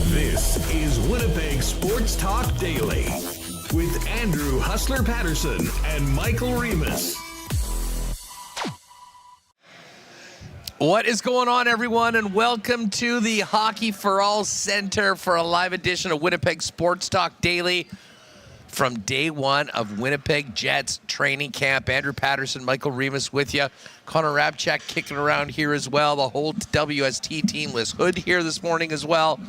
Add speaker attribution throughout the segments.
Speaker 1: This is Winnipeg Sports Talk Daily with Andrew Hustler Paterson and Michael Remis.
Speaker 2: What is going on, everyone, and welcome to the Hockey for All Center for a live edition of Winnipeg Sports Talk Daily from day one of Winnipeg Jets training camp. Andrew Paterson, Michael Remis with you. Connor Rabchak kicking around here as well. The whole WST team. Liz Hood here this morning as well.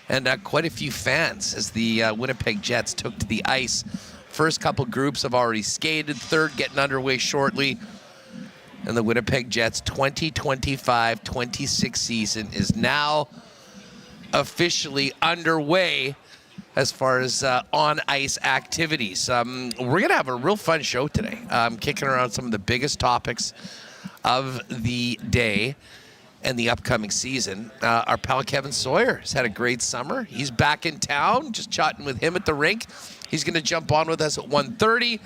Speaker 2: And quite a few fans as the Winnipeg Jets took to the ice. First couple groups have already skated. Third getting underway shortly. And the Winnipeg Jets 2025-26 season is now officially underway as far as on-ice activities. We're going to have a real fun show today. Kicking around some of the biggest topics of the day and the upcoming season. Our pal Kevin Sawyer has had a great summer. He's back in town, just chatting with him at the rink. He's going to jump on with us at 1:30.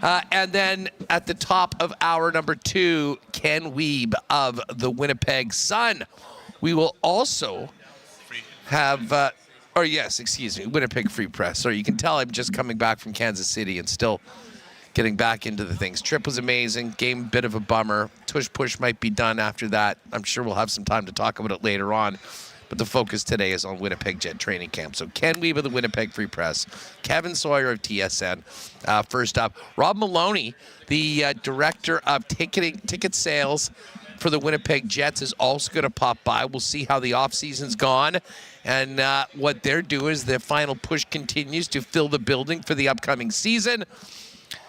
Speaker 2: And then at the top of hour number 2, Ken Wiebe of the Winnipeg Sun. We will also have, Winnipeg Free Press. So you can tell I'm just coming back from Kansas City and still getting back into the things. Trip was amazing. Game, bit of a bummer. Tush push might be done after that. I'm sure we'll have some time to talk about it later on. But the focus today is on Winnipeg Jet training camp. So Ken Wiebe of the Winnipeg Free Press, Kevin Sawyer of TSN. First up, Rob Mullowney, the director of ticket sales for the Winnipeg Jets, is also going to pop by. We'll see how the offseason's gone. And what they're doing is the final push continues to fill the building for the upcoming season.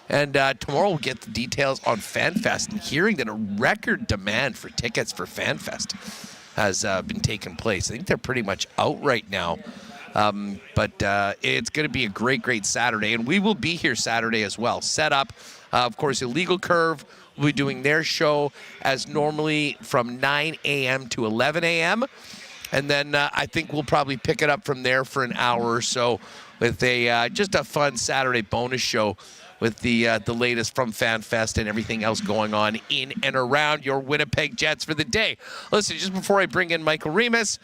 Speaker 2: And tomorrow we'll get the details on FanFest, and hearing that a record demand for tickets for FanFest has been taking place. I think they're pretty much out right now. But it's going to be a great Saturday. And we will be here Saturday as well. Set up, of course, Illegal Curve will be doing their show as normally from 9 a.m. to 11 a.m. And then I think we'll probably pick it up from there for an hour or so with a just a fun Saturday bonus show with the latest from FanFest and everything else going on in and around your Winnipeg Jets for the day. Listen, just before I bring in Michael Remis,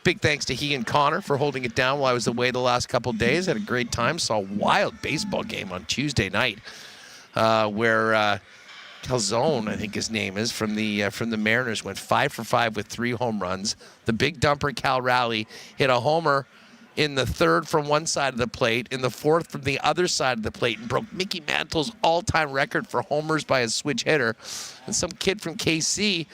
Speaker 2: big thanks to he and Connor for holding it down while I was away the last couple of days. Had a great time. Saw a wild baseball game on Tuesday night where Calzone, I think his name is, from the Mariners, went 5 for 5 with 3 home runs. The big dumper Cal Raleigh hit a homer in the third from one side of the plate, in the fourth from the other side of the plate, and broke Mickey Mantle's all-time record for homers by a switch hitter. And some kid from KC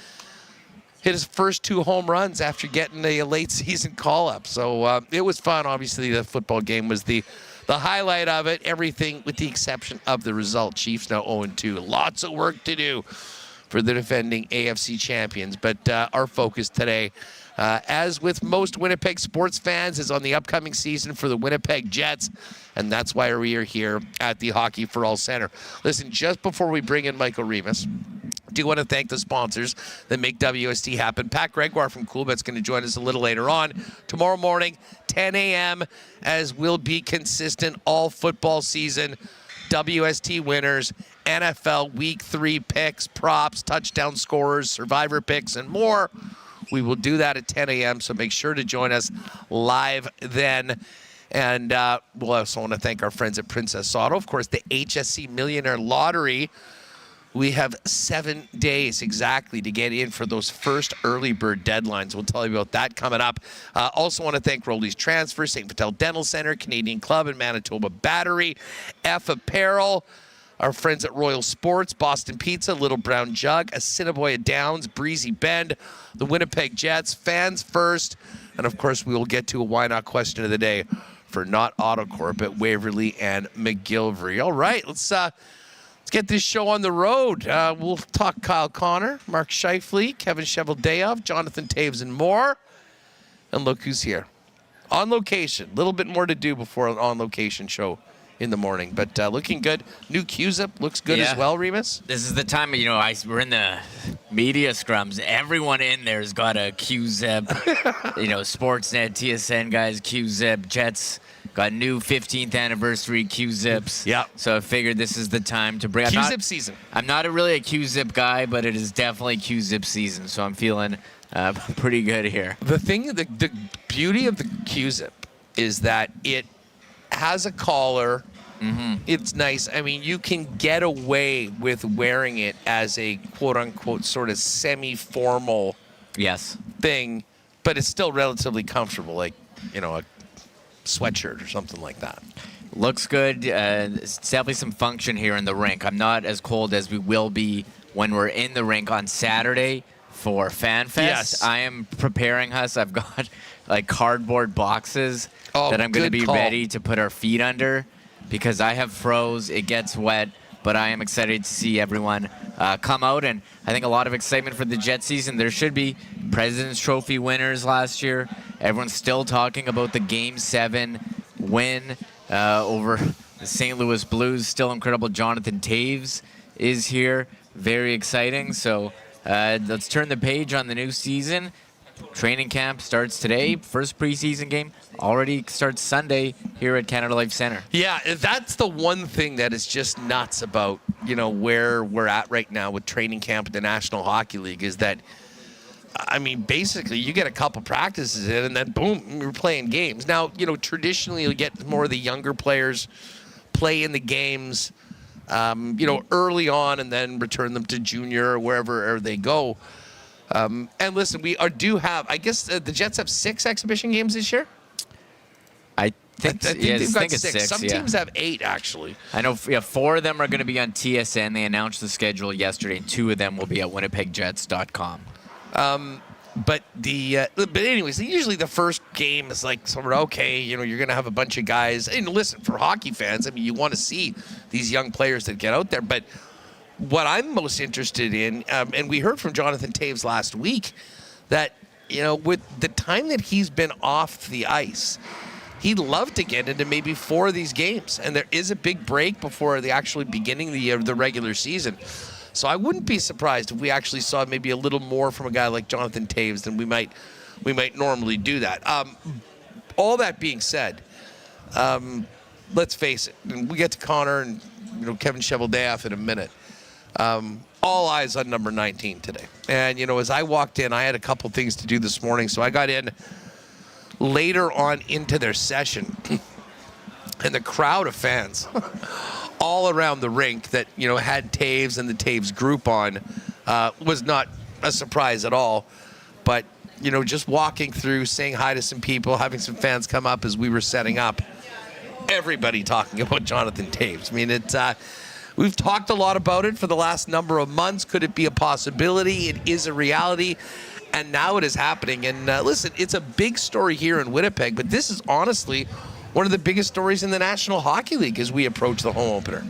Speaker 2: hit his first 2 home runs after getting a late season call-up. So it was fun. Obviously, the football game was the highlight of it. Everything with the exception of the result. Chiefs now 0-2. Lots of work to do for the defending AFC champions. But our focus today, as with most Winnipeg sports fans, is on the upcoming season for the Winnipeg Jets, and that's why we are here at the Hockey for All Center. Listen, just before we bring in Michael Remis, I do want to thank the sponsors that make WST happen. Pat Gregoire from Coolbet is going to join us a little later on. Tomorrow morning, 10 a.m., as will be consistent all football season. WST winners, NFL Week 3 picks, props, touchdown scorers, survivor picks, and more. We will do that at 10 a.m., so make sure to join us live then. And we'll also want to thank our friends at Princess Auto. Of course, the HSC Millionaire Lottery. We have 7 days exactly to get in for those first early bird deadlines. We'll tell you about that coming up. Also want to thank Rolly's Transfer, St. Vital Dental Center, Canadian Club, and Manitoba Battery, F Apparel, our friends at Royal Sports, Boston Pizza, Little Brown Jug, Assiniboia Downs, Breezy Bend, the Winnipeg Jets, Fans First, and of course we will get to a Why Not question of the day for Not Autocorp at Waverly and McGillivray. All right, let's Let's get this show on the road. We'll talk Kyle Connor, Mark Scheifele, Kevin Cheveldayoff, Jonathan Toews, and more. And look who's here. On location. A little bit more to do before an on-location show in the morning. But looking good. New Q-Zip looks good as well, Remis.
Speaker 3: This is the time, we're in the media scrums. Everyone in there's got a Q-Zip. Sportsnet, TSN guys, Q-Zip, Jets. Got new 15th anniversary Q-Zips.
Speaker 2: Yeah.
Speaker 3: So I figured this is the time to bring
Speaker 2: Q-Zip season.
Speaker 3: I'm not really a Q-Zip guy, but it is definitely Q-Zip season. So I'm feeling pretty good here.
Speaker 2: The beauty of the Q-Zip is that it has a collar. Mm-hmm. It's nice. I mean, you can get away with wearing it as a quote-unquote sort of semi-formal thing, but it's still relatively comfortable, like, a sweatshirt or something like that.
Speaker 3: Looks good. It's definitely some function here in the rink. I'm not as cold as we will be when we're in the rink on Saturday for FanFest.
Speaker 2: Yes.
Speaker 3: I am preparing us. I've got like cardboard boxes that I'm going to be ready to put our feet under because I have froze. It gets wet, but I am excited to see everyone come out. And I think a lot of excitement for the Jet season. There should be President's Trophy winners last year. Everyone's still talking about the Game 7 win over the St. Louis Blues. Still incredible. Jonathan Toews is here. Very exciting. So let's turn the page on the new season. Training camp starts today. First preseason game already starts Sunday here at Canada Life Center. Yeah,
Speaker 2: that's the one thing that is just nuts about, where we're at right now with training camp at the National Hockey League is that, I mean, basically you get a couple practices in and then boom, you're playing games. Now, traditionally you'll get more of the younger players play in the games, early on and then return them to junior or wherever they go. And listen, we do have, I guess the Jets have 6 exhibition games this year?
Speaker 3: I think
Speaker 2: they've got
Speaker 3: it's
Speaker 2: 6. Some teams have 8, actually.
Speaker 3: I know 4 of them are going to be on TSN. They announced the schedule yesterday, and 2 of them will be at winnipegjets.com.
Speaker 2: But anyways, usually the first game is like sort of okay. You're going to have a bunch of guys. And listen, for hockey fans, I mean, you want to see these young players that get out there. But what I'm most interested in, and we heard from Jonathan Toews last week, that with the time that he's been off the ice, he'd love to get into maybe 4 of these games. And there is a big break before the actually beginning the regular season. So I wouldn't be surprised if we actually saw maybe a little more from a guy like Jonathan Toews than we might normally do that. All that being said, let's face it, and we get to Connor and Kevin Cheveldayoff in a minute. All eyes on number 19 today. And as I walked in, I had a couple things to do this morning, so I got in later on into their session, and the crowd of fans all around the rink that had Toews and the Toews group on was not a surprise at all. But just walking through, saying hi to some people, having some fans come up as we were setting up, everybody talking about Jonathan Toews. I mean, we've talked a lot about it for the last number of months. Could it be a possibility? It is a reality. And now it is happening. And listen, it's a big story here in Winnipeg, but this is honestly one of the biggest stories in the National Hockey League as we approach the home opener.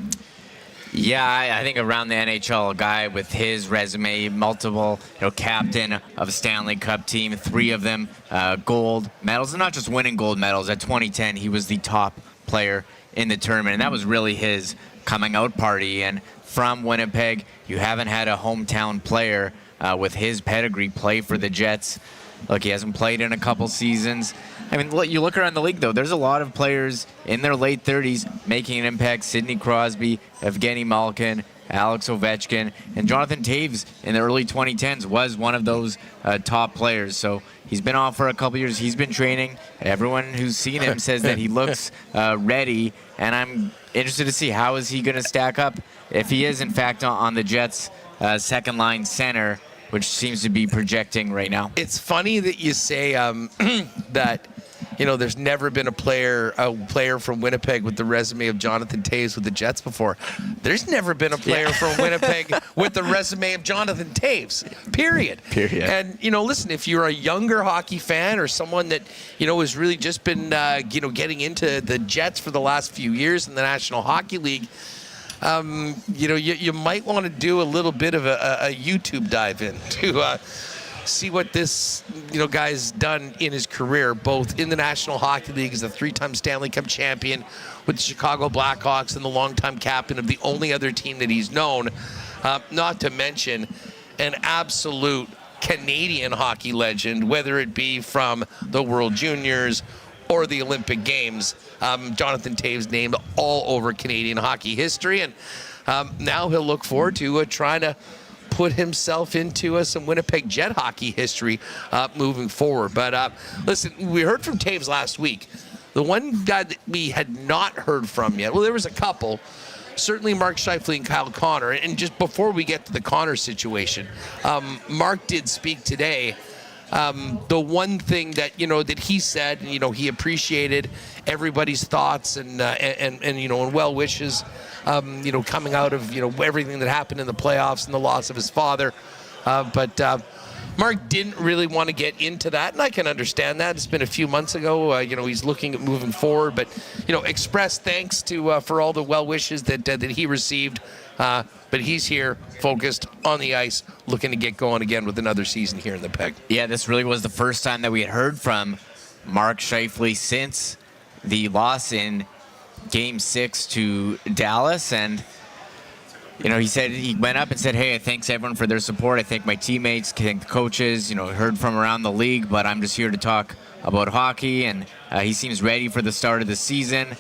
Speaker 3: Yeah, I think around the NHL, a guy with his resume, multiple, captain of a Stanley Cup team, 3 of them gold medals, and not just winning gold medals. At 2010, he was the top player in the tournament, and that was really his coming out party. And from Winnipeg, you haven't had a hometown player with his pedigree play for the Jets. Look, he hasn't played in a couple seasons. I mean, you look around the league, though, there's a lot of players in their late 30s making an impact. Sidney Crosby, Evgeny Malkin, Alex Ovechkin, and Jonathan Toews in the early 2010s was one of those top players. So he's been off for a couple years. He's been training. Everyone who's seen him says that he looks ready, and I'm interested to see how is he going to stack up if he is, in fact, on the Jets' second-line center, which seems to be projecting right now.
Speaker 2: It's funny that you say that, there's never been a player from Winnipeg with the resume of Jonathan Toews with the Jets before. There's never been a player from Winnipeg with the resume of Jonathan Toews, period. And, listen, if you're a younger hockey fan or someone that, has really just been, getting into the Jets for the last few years in the National Hockey League, you might want to do a little bit of a YouTube dive in to see what this guy's done in his career, both in the National Hockey League as a 3-time Stanley Cup champion with the Chicago Blackhawks and the longtime captain of the only other team that he's known, not to mention an absolute Canadian hockey legend, whether it be from the World Juniors or the Olympic Games. Jonathan Toews named all over Canadian hockey history, and now he'll look forward to trying to put himself into some Winnipeg Jet hockey history moving forward. But listen, we heard from Toews last week. The one guy that we had not heard from yet, well, there was a couple, certainly Mark Scheifele and Kyle Connor. And just before we get to the Connor situation, Mark did speak today. The one thing that that he said, he appreciated everybody's thoughts and well wishes, coming out of everything that happened in the playoffs and the loss of his father. But Mark didn't really want to get into that, and I can understand that. It's been a few months ago. He's looking at moving forward, but express thanks to for all the well wishes that he received. But he's here, focused on the ice, looking to get going again with another season here in the Peg.
Speaker 3: Yeah, this really was the first time that we had heard from Mark Scheifele since the loss in Game 6 to Dallas. And, he said he went up and said, hey, thanks everyone for their support. I thank my teammates, thank the coaches, heard from around the league, but I'm just here to talk about hockey. And he seems ready for the start of the season.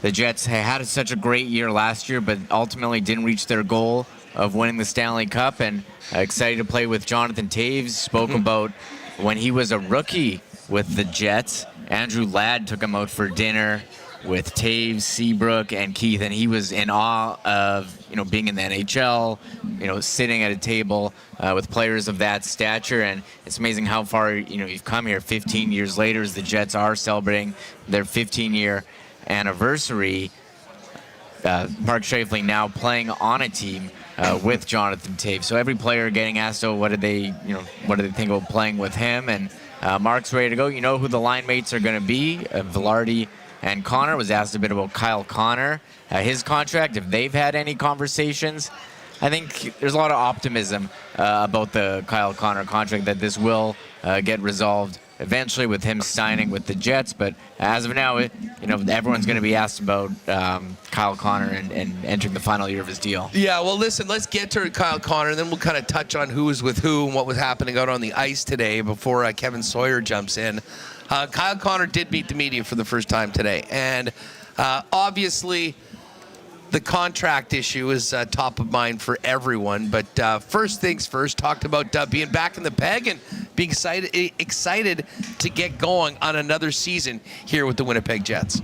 Speaker 3: The Jets had such a great year last year, but ultimately didn't reach their goal of winning the Stanley Cup. And excited to play with Jonathan Toews. Spoke about when he was a rookie with the Jets. Andrew Ladd took him out for dinner with Toews, Seabrook, and Keith, and he was in awe of being in the NHL, sitting at a table with players of that stature. And it's amazing how far you've come here 15 years later as the Jets are celebrating their 15-year anniversary. Mark Scheifele now playing on a team with Jonathan Toews. So every player getting asked, what do they think about playing with him? And Mark's ready to go. You know who the line mates are going to be. Velarde and Connor. Was asked a bit about Kyle Connor, his contract, if they've had any conversations. I think there's a lot of optimism about the Kyle Connor contract, that this will get resolved eventually with him signing with the Jets. But as of now, everyone's going to be asked about Kyle Connor and entering the final year of his deal.
Speaker 2: Yeah, well, listen, let's get to Kyle Connor, and then we'll kind of touch on who was with who and what was happening out on the ice today before Kevin Sawyer jumps in. Kyle Connor did meet the media for the first time today, and obviously the contract issue is top of mind for everyone. But first things first, talked about being back in the Peg and being excited to get going on another season here with the Winnipeg Jets.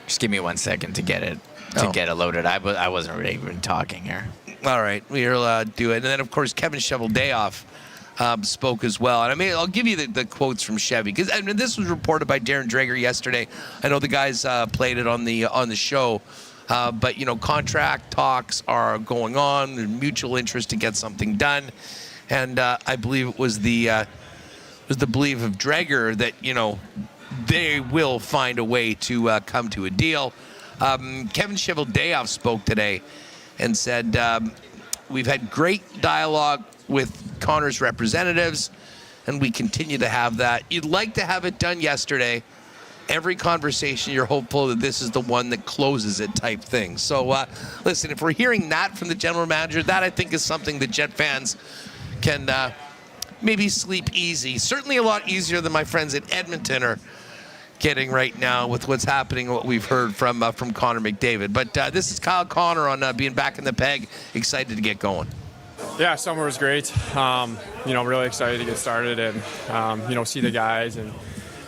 Speaker 3: Just give me 1 second to get it loaded. I wasn't really even talking here.
Speaker 2: All right, we'll do it. And then, of course, Kevin Cheveldayoff spoke as well. And I'll give you the quotes from Chevy, because this was reported by Darren Dreger yesterday. I know the guys played it on the show. But contract talks are going on. There's mutual interest to get something done, and I believe it was the belief of Dreger that they will find a way to come to a deal. Kevin Cheveldayoff spoke today and said we've had great dialogue with Connor's representatives, and we continue to have that. You'd like to have it done yesterday. Every conversation, you're hopeful that this is the one that closes it type thing. So, listen, if we're hearing that from the general manager, that I think is something that Jet fans can maybe sleep easy. Certainly a lot easier than my friends at Edmonton are getting right now with what's happening, what we've heard from Connor McDavid. But this is Kyle Connor on being back in the Peg, excited to get going.
Speaker 4: Yeah, summer was great. Really excited to get started and, see the guys. And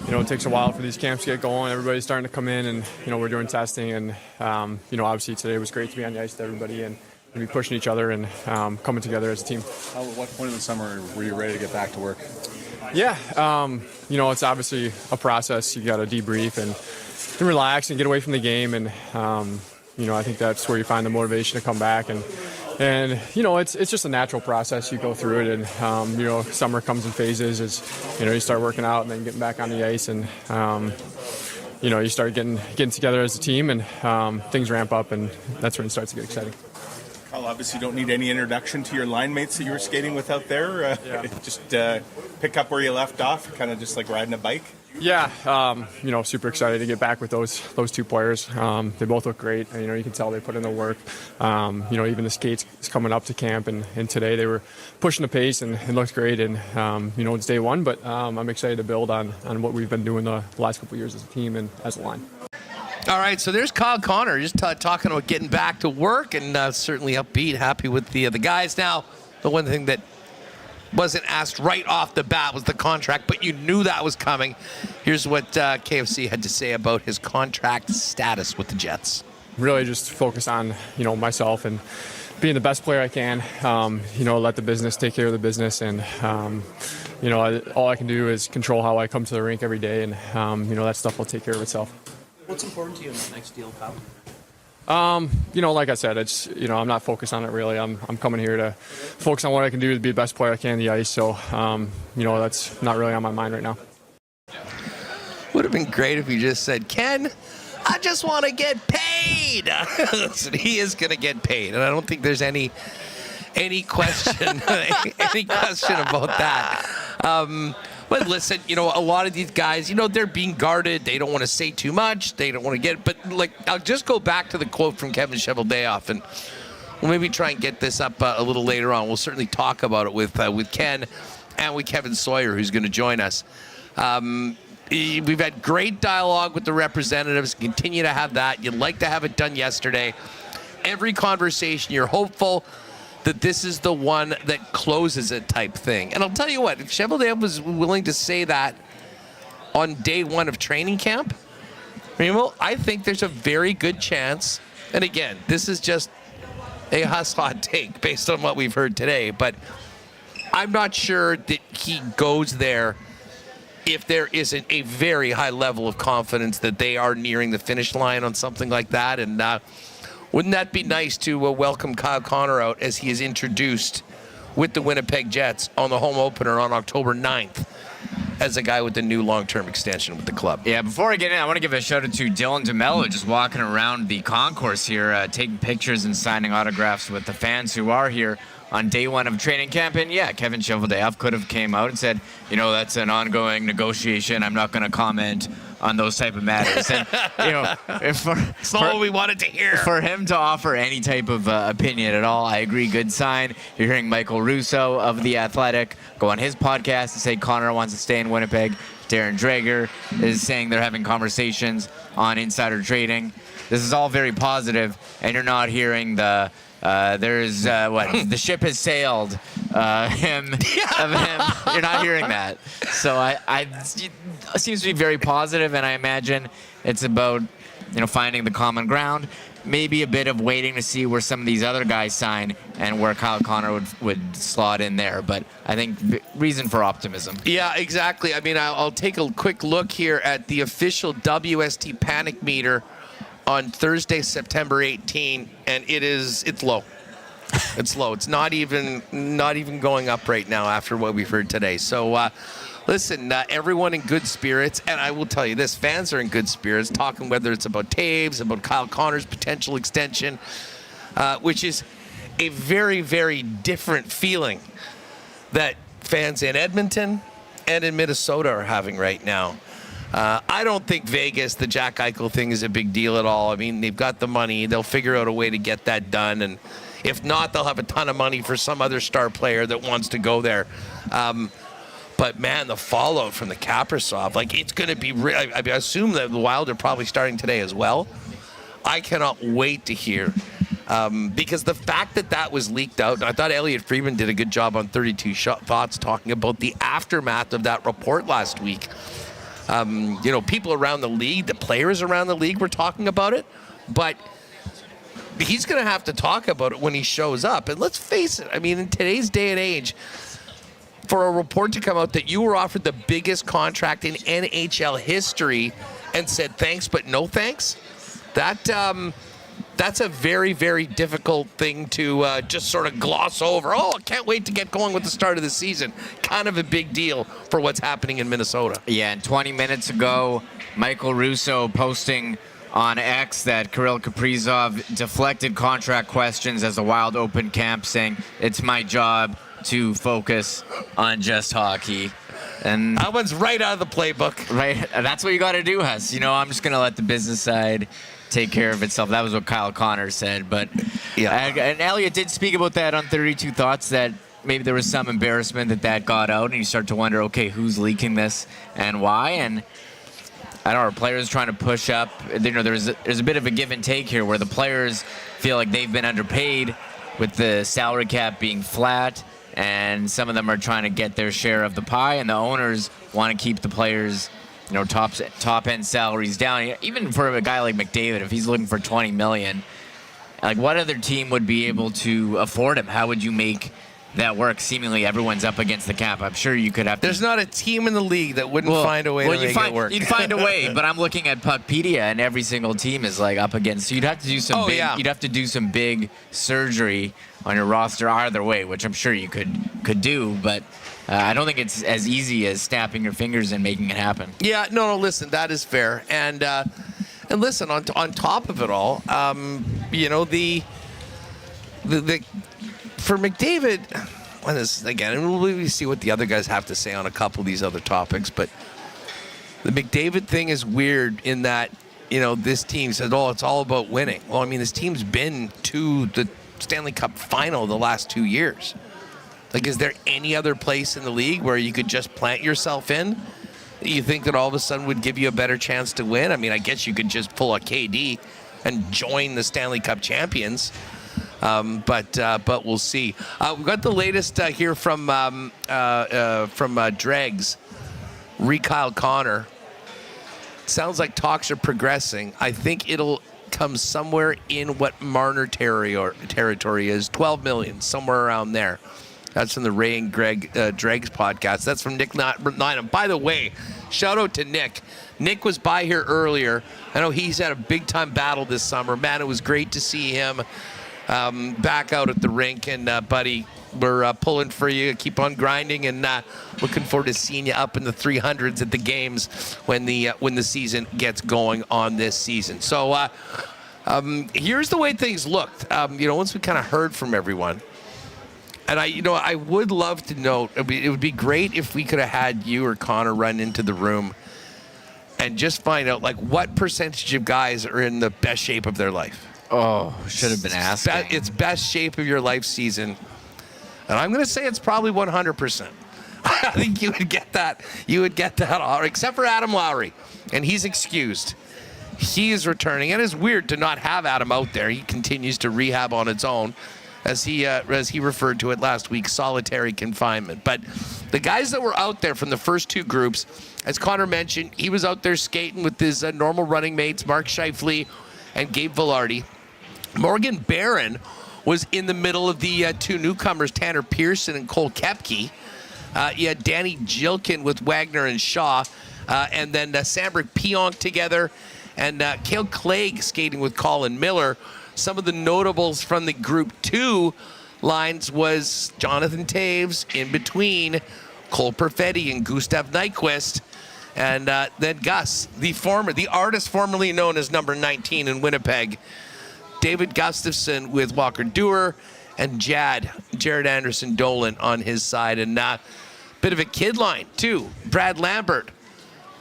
Speaker 4: it takes a while for these camps to get going. Everybody's starting to come in, and we're doing testing. And obviously today was great to be on the ice with everybody and be pushing each other and coming together as a team.
Speaker 5: At what point in the summer were you ready to get back to work?
Speaker 4: Yeah, it's obviously a process. You got to debrief and relax and get away from the game. And I think that's where you find the motivation to come back. And it's just a natural process. You go through it, and summer comes in phases as you start working out and then getting back on the ice. And you start getting together as a team, and things ramp up, and that's when it starts to get exciting.
Speaker 6: Kyle, obviously you don't need any introduction to your line mates that you were skating with out there. Just pick up where you left off, kind of just like riding a bike.
Speaker 4: Yeah, super excited to get back with those two players. They both look great. And, you can tell they put in the work. Even the skates coming up to camp, and today they were pushing the pace, and it looks great. And it's day one, but I'm excited to build on what we've been doing the last couple of years as a team and as a line.
Speaker 2: All right, so there's Kyle Connor just talking about getting back to work, and certainly upbeat, happy with the guys. Now, the one thing that wasn't asked right off the bat was the contract, but you knew that was coming. Here's what KFC had to say about his contract status with the Jets.
Speaker 4: Really just focus on, myself and being the best player I can, let the business take care of the business. And, all I can do is control how I come to the rink every day. And, that stuff will take care of itself.
Speaker 7: What's important to you in that next deal, Kyle?
Speaker 4: Like I said, it's, I'm not focused on it really. I'm coming here to focus on what I can do to be the best player I can on the ice. So, that's not really on my mind right now.
Speaker 2: Would have been great if you just said, Ken, I just want to get paid. Listen, he is going to get paid, and I don't think there's any question any question about that. But listen, a lot of these guys, they're being guarded. They don't want to say too much. They don't want to get. But I'll just go back to the quote from Kevin Cheveldayoff, and we'll maybe try and get this up a little later on. We'll certainly talk about it with Ken and with Kevin Sawyer, who's going to join us. We've had great dialogue with the representatives. Continue to have that. You'd like to have it done yesterday. Every conversation, you're hopeful that this is the one that closes it type thing. And I'll tell you what, if Cheveldayoff was willing to say that on day one of training camp, I think there's a very good chance, and again, this is just a hot take based on what we've heard today, but I'm not sure that he goes there if there isn't a very high level of confidence that they are nearing the finish line on something like that. And wouldn't that be nice to welcome Kyle Connor out as he is introduced with the Winnipeg Jets on the home opener on October 9th as a guy with a new long-term extension with the club?
Speaker 3: Yeah, before I get in, I want to give a shout out to Dylan DeMello, just walking around the concourse here, taking pictures and signing autographs with the fans who are here on day one of training camp. And yeah, Kevin Cheveldayoff could have came out and said, that's an ongoing negotiation. I'm not going to comment on those type of matters. And it's
Speaker 2: not what we wanted to hear.
Speaker 3: For him to offer any type of opinion at all, I agree. Good sign. You're hearing Michael Russo of The Athletic go on his podcast and say Connor wants to stay in Winnipeg. Darren Dreger is saying they're having conversations on insider trading. This is all very positive, and you're not hearing the the ship has sailed of him. You're not hearing that. So it seems to be very positive, and I imagine it's about finding the common ground. Maybe a bit of waiting to see where some of these other guys sign and where Kyle Connor would slot in there. But I think reason for optimism.
Speaker 2: Yeah, exactly. I'll take a quick look here at the official WST panic meter on Thursday, September 18, and it's low. It's low. It's not even going up right now after what we've heard today. So, listen, everyone in good spirits, and I will tell you this, fans are in good spirits, talking whether it's about Taves, about Kyle Connor's potential extension, which is a very, very different feeling that fans in Edmonton and in Minnesota are having right now. I don't think Vegas, the Jack Eichel thing, is a big deal at all. They've got the money. They'll figure out a way to get that done. And if not, they'll have a ton of money for some other star player that wants to go there. But, man, the fallout from the Kaprizov, it's going to be I assume that the Wild are probably starting today as well. I cannot wait to hear. Because the fact that was leaked out, and I thought Elliot Friedman did a good job on 32 Thoughts talking about the aftermath of that report last week. People around the league, the players around the league were talking about it, but he's going to have to talk about it when he shows up. And let's face it, in today's day and age, for a report to come out that you were offered the biggest contract in NHL history and said thanks but no thanks, that that's a very, very difficult thing to just sort of gloss over. Oh, I can't wait to get going with the start of the season. Kind of a big deal for what's happening in Minnesota.
Speaker 3: Yeah, and 20 minutes ago, Michael Russo posting on X that Kirill Kaprizov deflected contract questions as the Wild opened camp, saying, "It's my job to focus on just hockey." And
Speaker 2: that one's right out of the playbook.
Speaker 3: Right, that's what you got to do, Huss. I'm just going to let the business side take care of itself. That was what Kyle Connor said. But yeah, and Elliot did speak about that on 32 Thoughts, that maybe there was some embarrassment that got out, and you start to wonder, okay, who's leaking this and why? And I don't know, players trying to push up. There's a bit of a give and take here where the players feel like they've been underpaid with the salary cap being flat, and some of them are trying to get their share of the pie, and the owners want to keep the players, top end salaries down. Even for a guy like McDavid, if he's looking for $20 million, like what other team would be able to afford him? How would you make that work? Seemingly everyone's up against the cap. I'm sure you could have.
Speaker 2: There's not a team in the league that wouldn't find a way to make it work.
Speaker 3: You'd find a way, but I'm looking at Puckpedia, and every single team is like up against. So you'd have to do some. You'd have to do some big surgery on your roster either way, which I'm sure you could do, but I don't think it's as easy as snapping your fingers and making it happen.
Speaker 2: Yeah, no, listen, that is fair, and listen, on top of it all, the for McDavid, and we'll see what the other guys have to say on a couple of these other topics, but the McDavid thing is weird in that, this team said, oh, it's all about winning. Well, I mean, this team's been to the Stanley Cup final the last 2 years. Like, is there any other place in the league where you could just plant yourself in that you think that all of a sudden would give you a better chance to win? I mean, I guess you could just pull a KD and join the Stanley Cup champions. But we'll see. We've got the latest here from Dregs. Kyle Connor. Sounds like talks are progressing. I think it'll come somewhere in what Marner territory is, 12 million, somewhere around there. That's from the Ray and Greg Dregs podcast. That's from Nick Nynam. By the way, shout out to Nick. Nick was by here earlier. I know he's had a big-time battle this summer. Man, it was great to see him back out at the rink. And, buddy, we're pulling for you. Keep on grinding, and looking forward to seeing you up in the 300s at the games when the season gets going on this season. So here's the way things looked. Once we kind of heard from everyone. And I would love to know, it would be great if we could have had you or Connor run into the room and just find out, like, what percentage of guys are in the best shape of their life.
Speaker 3: Oh, should have been asking.
Speaker 2: It's best shape of your life season. And I'm going to say it's probably 100%. I think you would get that. You would get that, except for Adam Lowry. And he's excused. He is returning. And it's weird to not have Adam out there. He continues to rehab on its own. As he referred to it last week, solitary confinement. But the guys that were out there from the first two groups, as Connor mentioned, he was out there skating with his normal running mates, Mark Scheifele and Gabe Vilardi. Morgan Barron was in the middle of the two newcomers, Tanner Pearson and Cole Koepke. You had Danny Jilkin with Wagner and Shaw, and then Sambrick Pionk together, and Cale Clegg skating with Colin Miller. Some of the notables from the Group 2 lines was Jonathan Toews in between Cole Perfetti and Gustav Nyquist. And then Gus, the artist formerly known as number 19 in Winnipeg, David Gustafson with Walker Duehr, and Jared Anderson Dolan on his side. And bit of a kid line, too. Brad Lambert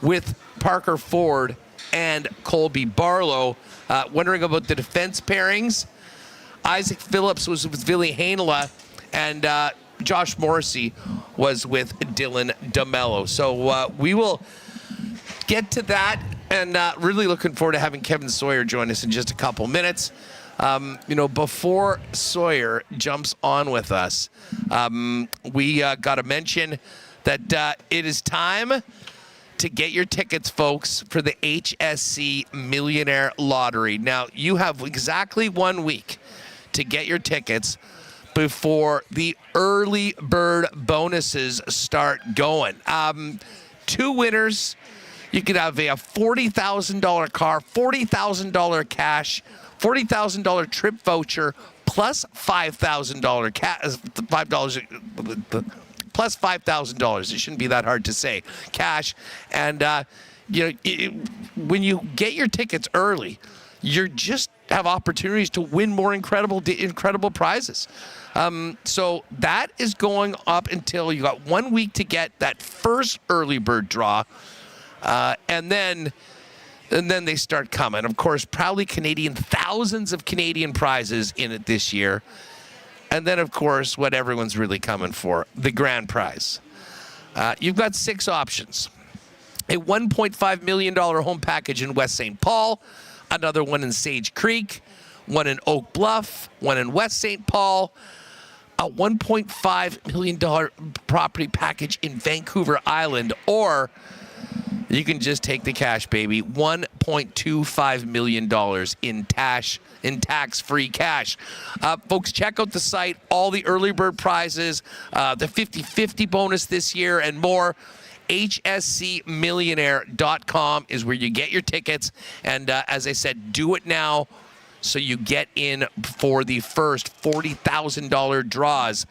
Speaker 2: with Parker Ford and Colby Barlow. Wondering about the defense pairings. Isaac Phillips was with Ville Heinola, and Josh Morrissey was with Dylan DeMello. So we will get to that, and really looking forward to having Kevin Sawyer join us in just a couple minutes. Before Sawyer jumps on with us, we got to mention that it is time to get your tickets, folks, for the HSC Millionaire Lottery. Now, you have exactly 1 week to get your tickets before the early bird bonuses start going. 2 winners. You could have a $40,000 car, $40,000 cash, $40,000 trip voucher plus $5,000 plus $5,000. It shouldn't be that hard to say. Cash. And, when you get your tickets early, you just have opportunities to win more incredible prizes. So that is going up until you got 1 week to get that first early bird draw. And then they start coming. Of course, proudly Canadian, thousands of Canadian prizes in it this year. And then, of course, what everyone's really coming for, the grand prize. You've got 6 options. A $1.5 million home package in West St. Paul, another one in Sage Creek, one in Oak Bluff, one in West St. Paul, a $1.5 million property package in Vancouver Island, or you can just take the cash, baby. $1.25 million in tax-free cash. Folks, check out the site. All the early bird prizes, the 50-50 bonus this year, and more. HSCMillionaire.com is where you get your tickets. And as I said, do it now so you get in for the first $40,000 draws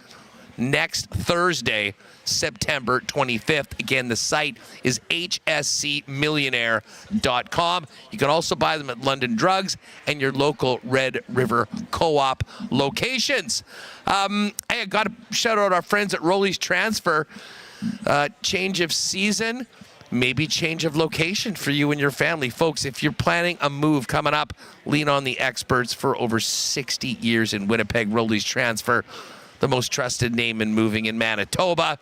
Speaker 2: next Thursday, September 25th. Again, the site is hscmillionaire.com. You can also buy them at London Drugs and your local Red River Co-op locations. Hey, I got to shout out our friends at Rolly's Transfer. Change of season, maybe change of location for you and your family. Folks, if you're planning a move coming up, lean on the experts for over 60 years in Winnipeg. Rolly's Transfer, the most trusted name in moving in Manitoba.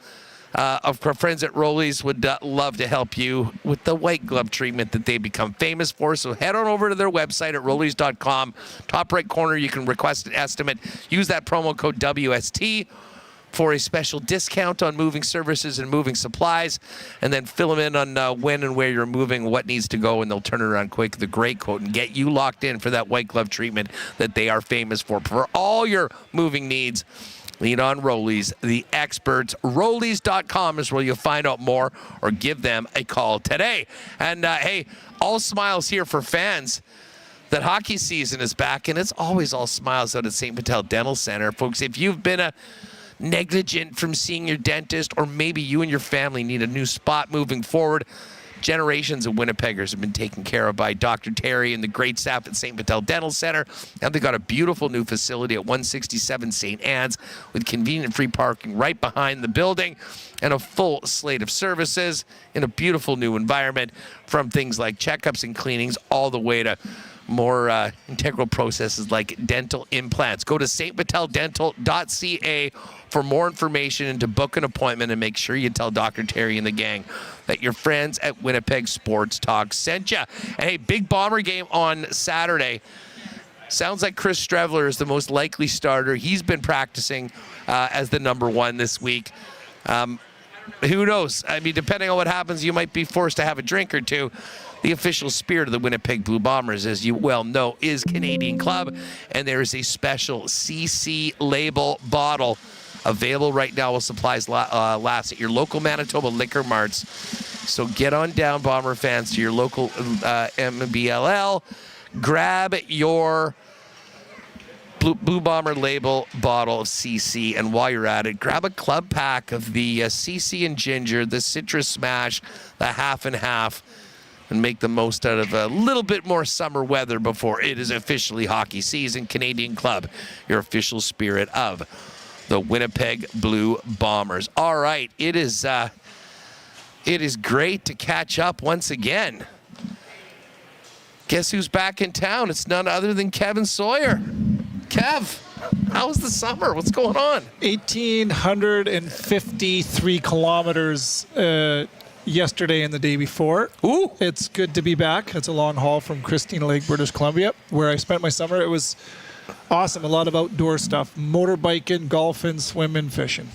Speaker 2: Of course, friends at Rolly's would love to help you with the white glove treatment that they become famous for. So head on over to their website at rollys.com. Top right corner, you can request an estimate. Use that promo code WST for a special discount on moving services and moving supplies, and then fill them in on when and where you're moving, what needs to go, and they'll turn it around quick, the great quote, and get you locked in for that white glove treatment that they are famous for. For all your moving needs, lean on Rolly's, the experts. Rollys.com is where you'll find out more, or give them a call today. And hey, all smiles here for fans that hockey season is back, and it's always all smiles out at St. Patel Dental Center. Folks, if you've been negligent from seeing your dentist, or maybe you and your family need a new spot moving forward, generations of Winnipeggers have been taken care of by Dr. Terry and the great staff at St. Patel Dental Center. Now they've got a beautiful new facility at 167 St. Anne's with convenient free parking right behind the building and a full slate of services in a beautiful new environment, from things like checkups and cleanings all the way to more integral processes like dental implants. Go to stpateldental.ca for more information and to book an appointment, and make sure you tell Dr. Terry and the gang that your friends at Winnipeg Sports Talk sent you. And hey, big Bomber game on Saturday. Sounds like Chris Strevler is the most likely starter. He's been practicing as the number 1 this week. Who knows? I mean, depending on what happens, you might be forced to have a drink or two. The official spirit of the Winnipeg Blue Bombers, as you well know, is Canadian Club, and there is a special CC label bottle available right now while supplies last at your local Manitoba liquor marts. So get on down, Bomber fans, to your local MBLL. Grab your Blue Bomber label bottle of CC, and while you're at it, grab a club pack of the CC and ginger, the citrus smash, the half and half, and make the most out of a little bit more summer weather before it is officially hockey season. Canadian Club, your official spirit of the Winnipeg Blue Bombers. All right, it is great to catch up once again. Guess who's back in town? It's none other than Kevin Sawyer. Kev, how was the summer? What's going on?
Speaker 8: 1,853 kilometers yesterday and the day before.
Speaker 2: Ooh.
Speaker 8: It's good to be back. It's a long haul from Christina Lake, British Columbia, where I spent my summer. It was awesome. A lot of outdoor stuff. Motorbiking, golfing, swimming, fishing.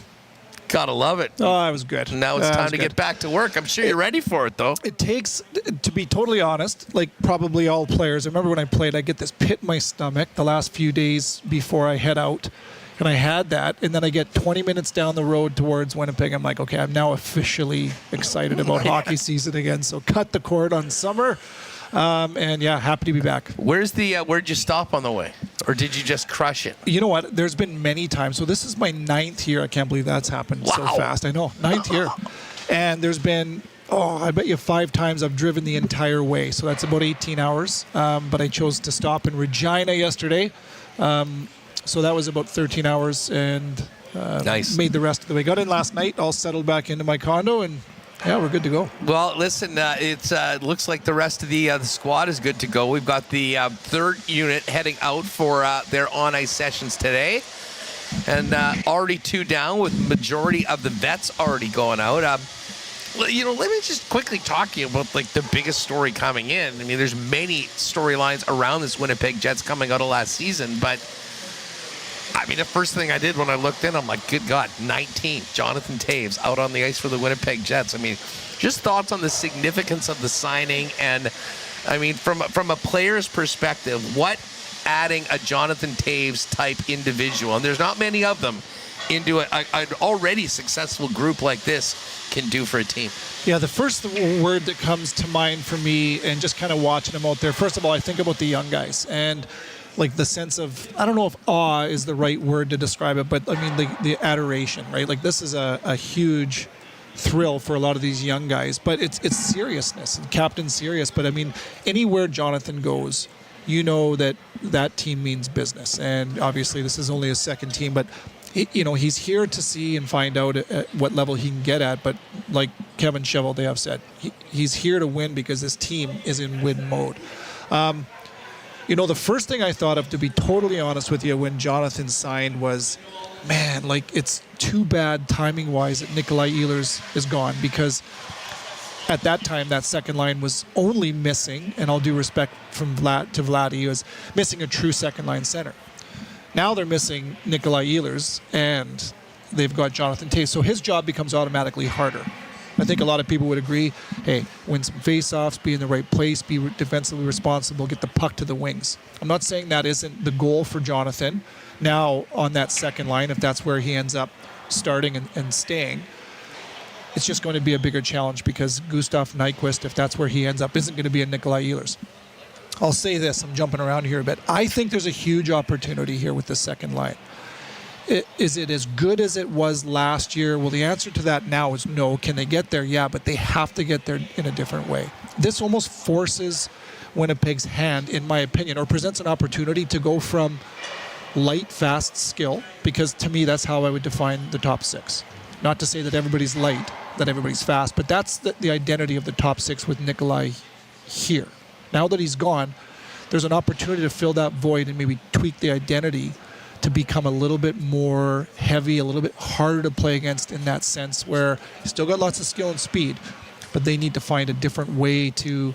Speaker 2: Gotta love it.
Speaker 8: Oh, it was good.
Speaker 2: Now it's time to get back to work. I'm sure you're ready for it, though.
Speaker 8: It takes, to be totally honest, like probably all players. I remember when I played, I get this pit in my stomach the last few days before I head out. And I had that, and then I get 20 minutes down the road towards Winnipeg. I'm like, okay, I'm now officially excited about hockey season again. So cut the cord on summer. And yeah, happy to be back.
Speaker 2: Where'd you stop on the way? Or did you just crush it?
Speaker 8: You know what? There's been many times. So this is my 9th year. I can't believe that's happened so fast. I know, 9th year. And there's been, I bet you 5 times I've driven the entire way. So that's about 18 hours. But I chose to stop in Regina yesterday. So that was about 13 hours and
Speaker 2: nice.
Speaker 8: Made the rest of the way. Got in last night, all settled back into my condo, and yeah, we're good to go.
Speaker 2: Well, listen, it looks like the rest of the squad is good to go. We've got the 3rd unit heading out for their on-ice sessions today. And already 2 down with majority of the vets already going out. Let me just quickly talk to you about like the biggest story coming in. I mean, there's many storylines around this Winnipeg Jets coming out of last season, but I mean, the first thing I did when I looked in, I'm like, good God, 19, Jonathan Toews out on the ice for the Winnipeg Jets. I mean, just thoughts on the significance of the signing, and I mean, from a player's perspective, what adding a Jonathan Toews type individual, and there's not many of them, into an already successful group like this can do for a team.
Speaker 8: Yeah, the first word that comes to mind for me, and just kind of watching them out there, first of all, I think about the young guys, and like the sense of, I don't know if awe is the right word to describe it, but I mean the adoration, right? Like this is a huge thrill for a lot of these young guys, but it's seriousness, and Captain serious. But I mean, anywhere Jonathan goes, you know that team means business. And obviously this is only his 2nd team, but he's here to see and find out at what level he can get at. But like Kevin Cheveldayoff said, he's here to win because this team is in win mode. The first thing I thought of, to be totally honest with you, when Jonathan signed was, man, like it's too bad timing-wise that Nikolai Ehlers is gone, because at that time that second line was only missing, and all due respect from Vlad to Vladdy, he was missing a true second line center. Now they're missing Nikolai Ehlers, and they've got Jonathan Toews, so his job becomes automatically harder. I think a lot of people would agree, hey, win some faceoffs, be in the right place, be defensively responsible, get the puck to the wings. I'm not saying that isn't the goal for Jonathan now on that second line, if that's where he ends up starting and staying. It's just going to be a bigger challenge because Gustav Nyquist, if that's where he ends up, isn't going to be a Nikolai Ehlers. I'll say this, I'm jumping around here a bit. I think there's a huge opportunity here with the second line. Is it as good as it was last year? Well, the answer to that now is no. Can they get there? Yeah, but they have to get there in a different way. This almost forces Winnipeg's hand, in my opinion, or presents an opportunity to go from light, fast skill, because to me that's how I would define the top 6. Not to say that everybody's light, that everybody's fast, but that's the identity of the top 6 with Nikolai here. Now that he's gone, there's an opportunity to fill that void and maybe tweak the identity to become a little bit more heavy, a little bit harder to play against in that sense, where he's still got lots of skill and speed, but they need to find a different way to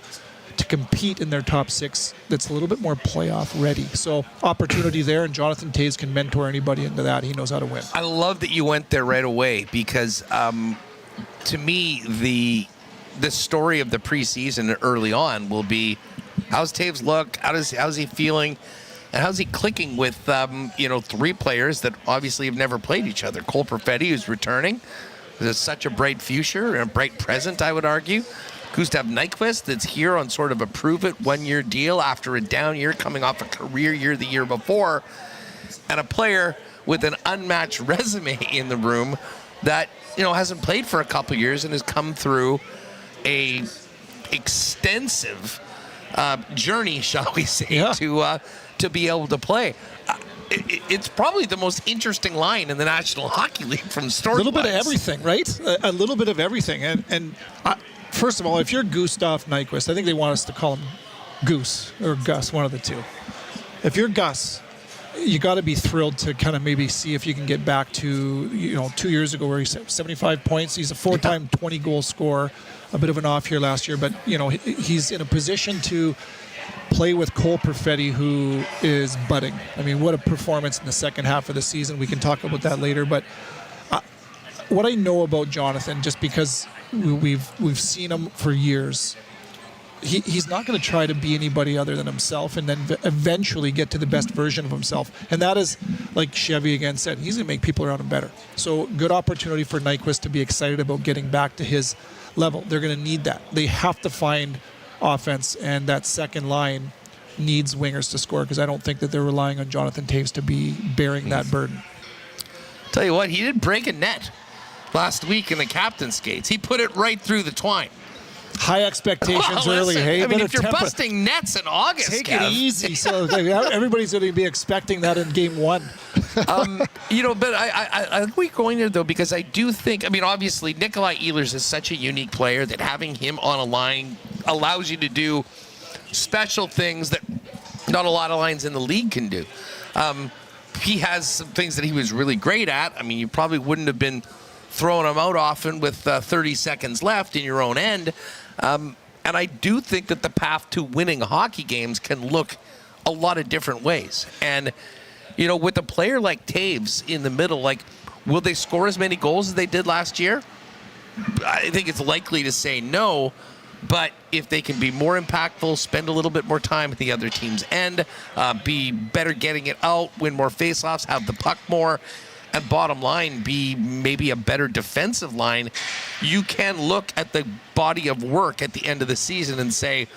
Speaker 8: compete in their top 6 that's a little bit more playoff ready. So opportunity there, and Jonathan Toews can mentor anybody into that. He knows how to win.
Speaker 2: I love that you went there right away, because to me, the story of the preseason early on will be, how's Toews look? How's he feeling? And how's he clicking with 3 players that obviously have never played each other? Cole Perfetti, who's returning, there's such a bright future and a bright present, I would argue. Gustav Nyquist, that's here on sort of a prove-it 1-year deal after a down year, coming off a career year the year before, and a player with an unmatched resume in the room that hasn't played for a couple years and has come through a extensive journey, shall we say, to be able to play. It's probably the most interesting line in the National Hockey League from story.
Speaker 8: A little bit of everything, right? A little bit of everything. And first of all, if you're Gustav Nyquist, I think they want us to call him Goose or Gus, one of the two. If you're Gus, you got to be thrilled to kind of maybe see if you can get back to 2 years ago where he's 75 points. He's a 4-time 20-goal scorer. A bit of an off year last year, but he's in a position to play with Cole Perfetti, who is budding. I mean, what a performance in the second half of the season. We can talk about that later, but what I know about Jonathan, just because we've seen him for years, he's not going to try to be anybody other than himself and then eventually get to the best version of himself. And that is, like Chevy again said, he's going to make people around him better. So good opportunity for Nyquist to be excited about getting back to his level. They're going to need that. They have to find offense, and that second line needs wingers to score because I don't think that they're relying on Jonathan Toews to be bearing that burden.
Speaker 2: Tell you what, he did break a net last week in the captain's skates. He put it right through the twine.
Speaker 8: High expectations early.
Speaker 2: Listen,
Speaker 8: Hey,
Speaker 2: I mean, if you're busting nets in August,
Speaker 8: take
Speaker 2: Kev,
Speaker 8: it easy. So everybody's going to be expecting that in game one.
Speaker 2: But I think we're going there though because I do think. I mean, obviously, Nikolai Ehlers is such a unique player that having him on a line allows you to do special things that not a lot of lines in the league can do. He has some things that he was really great at. I mean, you probably wouldn't have been throwing him out often with 30 seconds left in your own end. And I do think that the path to winning hockey games can look a lot of different ways. And, with a player like Toews in the middle, will they score as many goals as they did last year? I think it's likely to say no. But if they can be more impactful, spend a little bit more time at the other team's end, be better getting it out, win more faceoffs, have the puck more, and bottom line, be maybe a better defensive line, you can look at the body of work at the end of the season and say,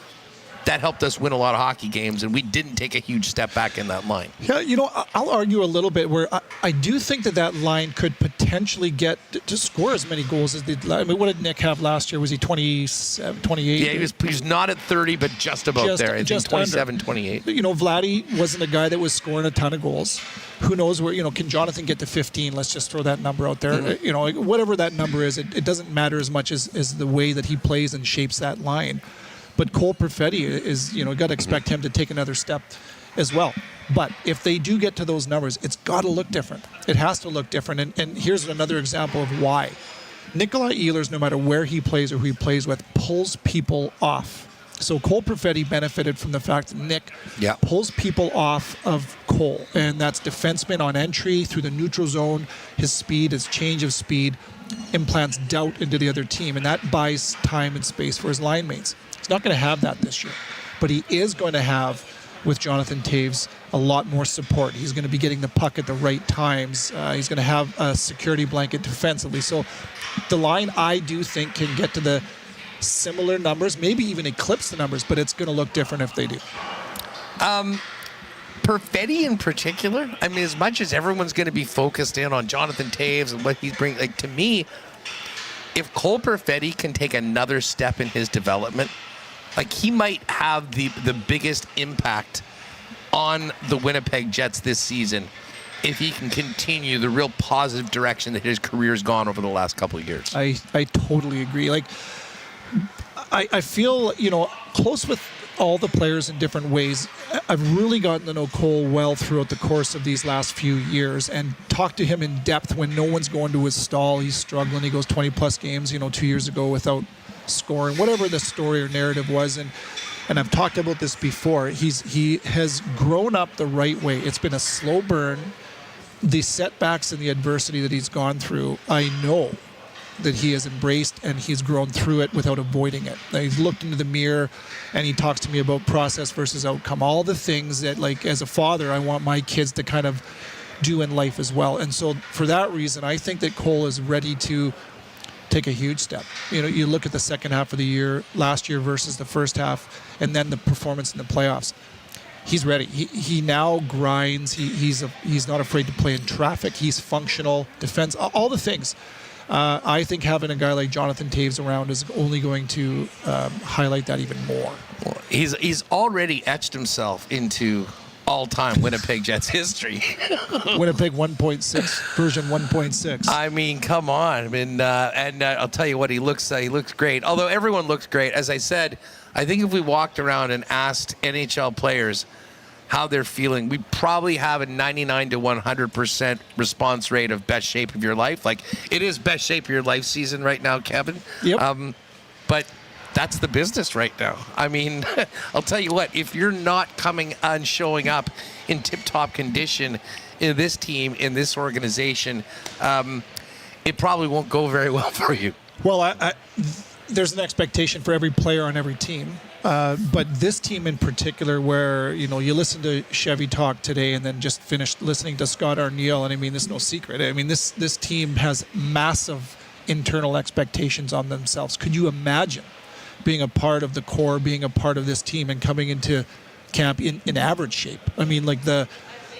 Speaker 2: that helped us win a lot of hockey games, and we didn't take a huge step back in that line.
Speaker 8: Yeah, I'll argue a little bit where I do think that line could potentially get to score as many goals as they did. I mean, what did Nick have last year? Was he 27, 28?
Speaker 2: Yeah, he was not at 30, but just about there. I think 27, 28.
Speaker 8: Vladdy wasn't a guy that was scoring a ton of goals. Who knows where, can Jonathan get to 15? Let's just throw that number out there. Mm-hmm. Whatever that number is, it doesn't matter as much as the way that he plays and shapes that line. But Cole Perfetti is, got to expect him to take another step as well. But if they do get to those numbers, it's got to look different. It has to look different. And here's another example of why. Nikolai Ehlers, no matter where he plays or who he plays with, pulls people off. So Cole Perfetti benefited from the fact that Nick pulls people off of Cole. And that's defenseman on entry through the neutral zone. His speed, his change of speed, implants doubt into the other team. And that buys time and space for his line mates. He's not going to have that this year, but he is going to have, with Jonathan Toews, a lot more support. He's going to be getting the puck at the right times. He's going to have a security blanket defensively. So the line, I do think, can get to the similar numbers, maybe even eclipse the numbers, but it's going to look different if they do.
Speaker 2: Perfetti in particular, I mean, as much as everyone's going to be focused in on Jonathan Toews and what he's bringing, to me, if Cole Perfetti can take another step in his development, he might have the biggest impact on the Winnipeg Jets this season if he can continue the real positive direction that his career's gone over the last couple of years.
Speaker 8: I totally agree. I feel, close with all the players in different ways. I've really gotten to know Cole well throughout the course of these last few years and talked to him in depth when no one's going to his stall. He's struggling. He goes 20-plus games, 2 years ago without scoring, whatever the story or narrative was. And I've talked about this before. He has grown up the right way. It's been a slow burn. The setbacks and the adversity that he's gone through, I know that he has embraced and he's grown through it without avoiding it. He's looked into the mirror and he talks to me about process versus outcome, all the things that, as a father, I want my kids to kind of do in life as well. And so for that reason, I think that Cole is ready to take a huge step. You look at the second half of the year, last year versus the first half, and then the performance in the playoffs. He's ready. He now grinds. He's not afraid to play in traffic. He's functional, defense, all the things. I think having a guy like Jonathan Toews around is only going to highlight that even more.
Speaker 2: Well, he's already etched himself into all-time Winnipeg Jets history.
Speaker 8: Winnipeg 1.6, version 1.6.
Speaker 2: I mean, come on. And I'll tell you what, he looks great. Although everyone looks great. As I said, I think if we walked around and asked NHL players how they're feeling, we probably have a 99 to 100% response rate of best shape of your life. It is best shape of your life season right now, Kevin.
Speaker 8: Yep.
Speaker 2: But that's the business right now. I mean, I'll tell you what, if you're not coming and showing up in tip-top condition in this team, in this organization, it probably won't go very well for you.
Speaker 8: Well, there's an expectation for every player on every team. But this team in particular, where, you listen to Chevy talk today and then just finished listening to Scott Arniel, and I mean, there's no secret. I mean, this team has massive internal expectations on themselves. Could you imagine being a part of the core, being a part of this team, and coming into camp in average shape. I mean, like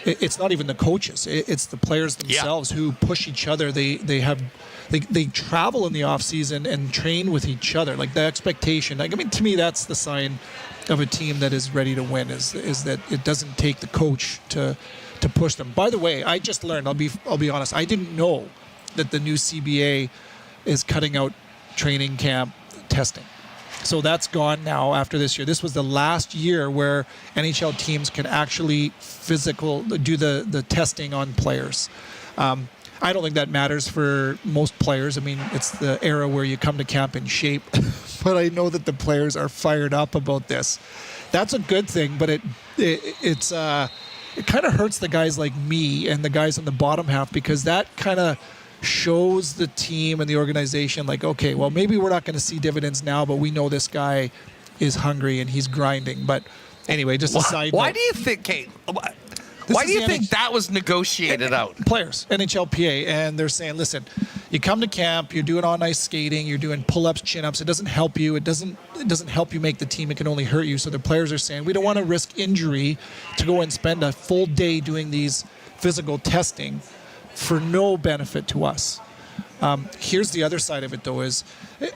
Speaker 8: it's not even the coaches; it's the players themselves who push each other. They travel in the off season and train with each other. Like the expectation. Like, I mean, to me, that's the sign of a team that is ready to win. Is that it doesn't take the coach to push them. By the way, I just learned. I'll be honest. I didn't know that the new CBA is cutting out training camp testing. So that's gone now after this year. This was the last year where NHL teams can actually do the testing on players. I don't think that matters for most players. I mean, it's the era where you come to camp in shape. But I know that the players are fired up about this. That's a good thing, but it kind of hurts the guys like me and the guys on the bottom half, because that kind of shows the team and the organization like, okay, well, maybe we're not going to see dividends now, but we know this guy is hungry and he's grinding. But anyway, just a side note.
Speaker 2: Why do you think, Kate? Why do you think that was negotiated out?
Speaker 8: Players, NHLPA, and they're saying, listen, you come to camp, you're doing on-ice skating, you're doing pull-ups, chin-ups. It doesn't help you. It doesn't help you make the team. It can only hurt you. So the players are saying, we don't want to risk injury to go and spend a full day doing these physical testing for no benefit to us. Here's the other side of it, though, is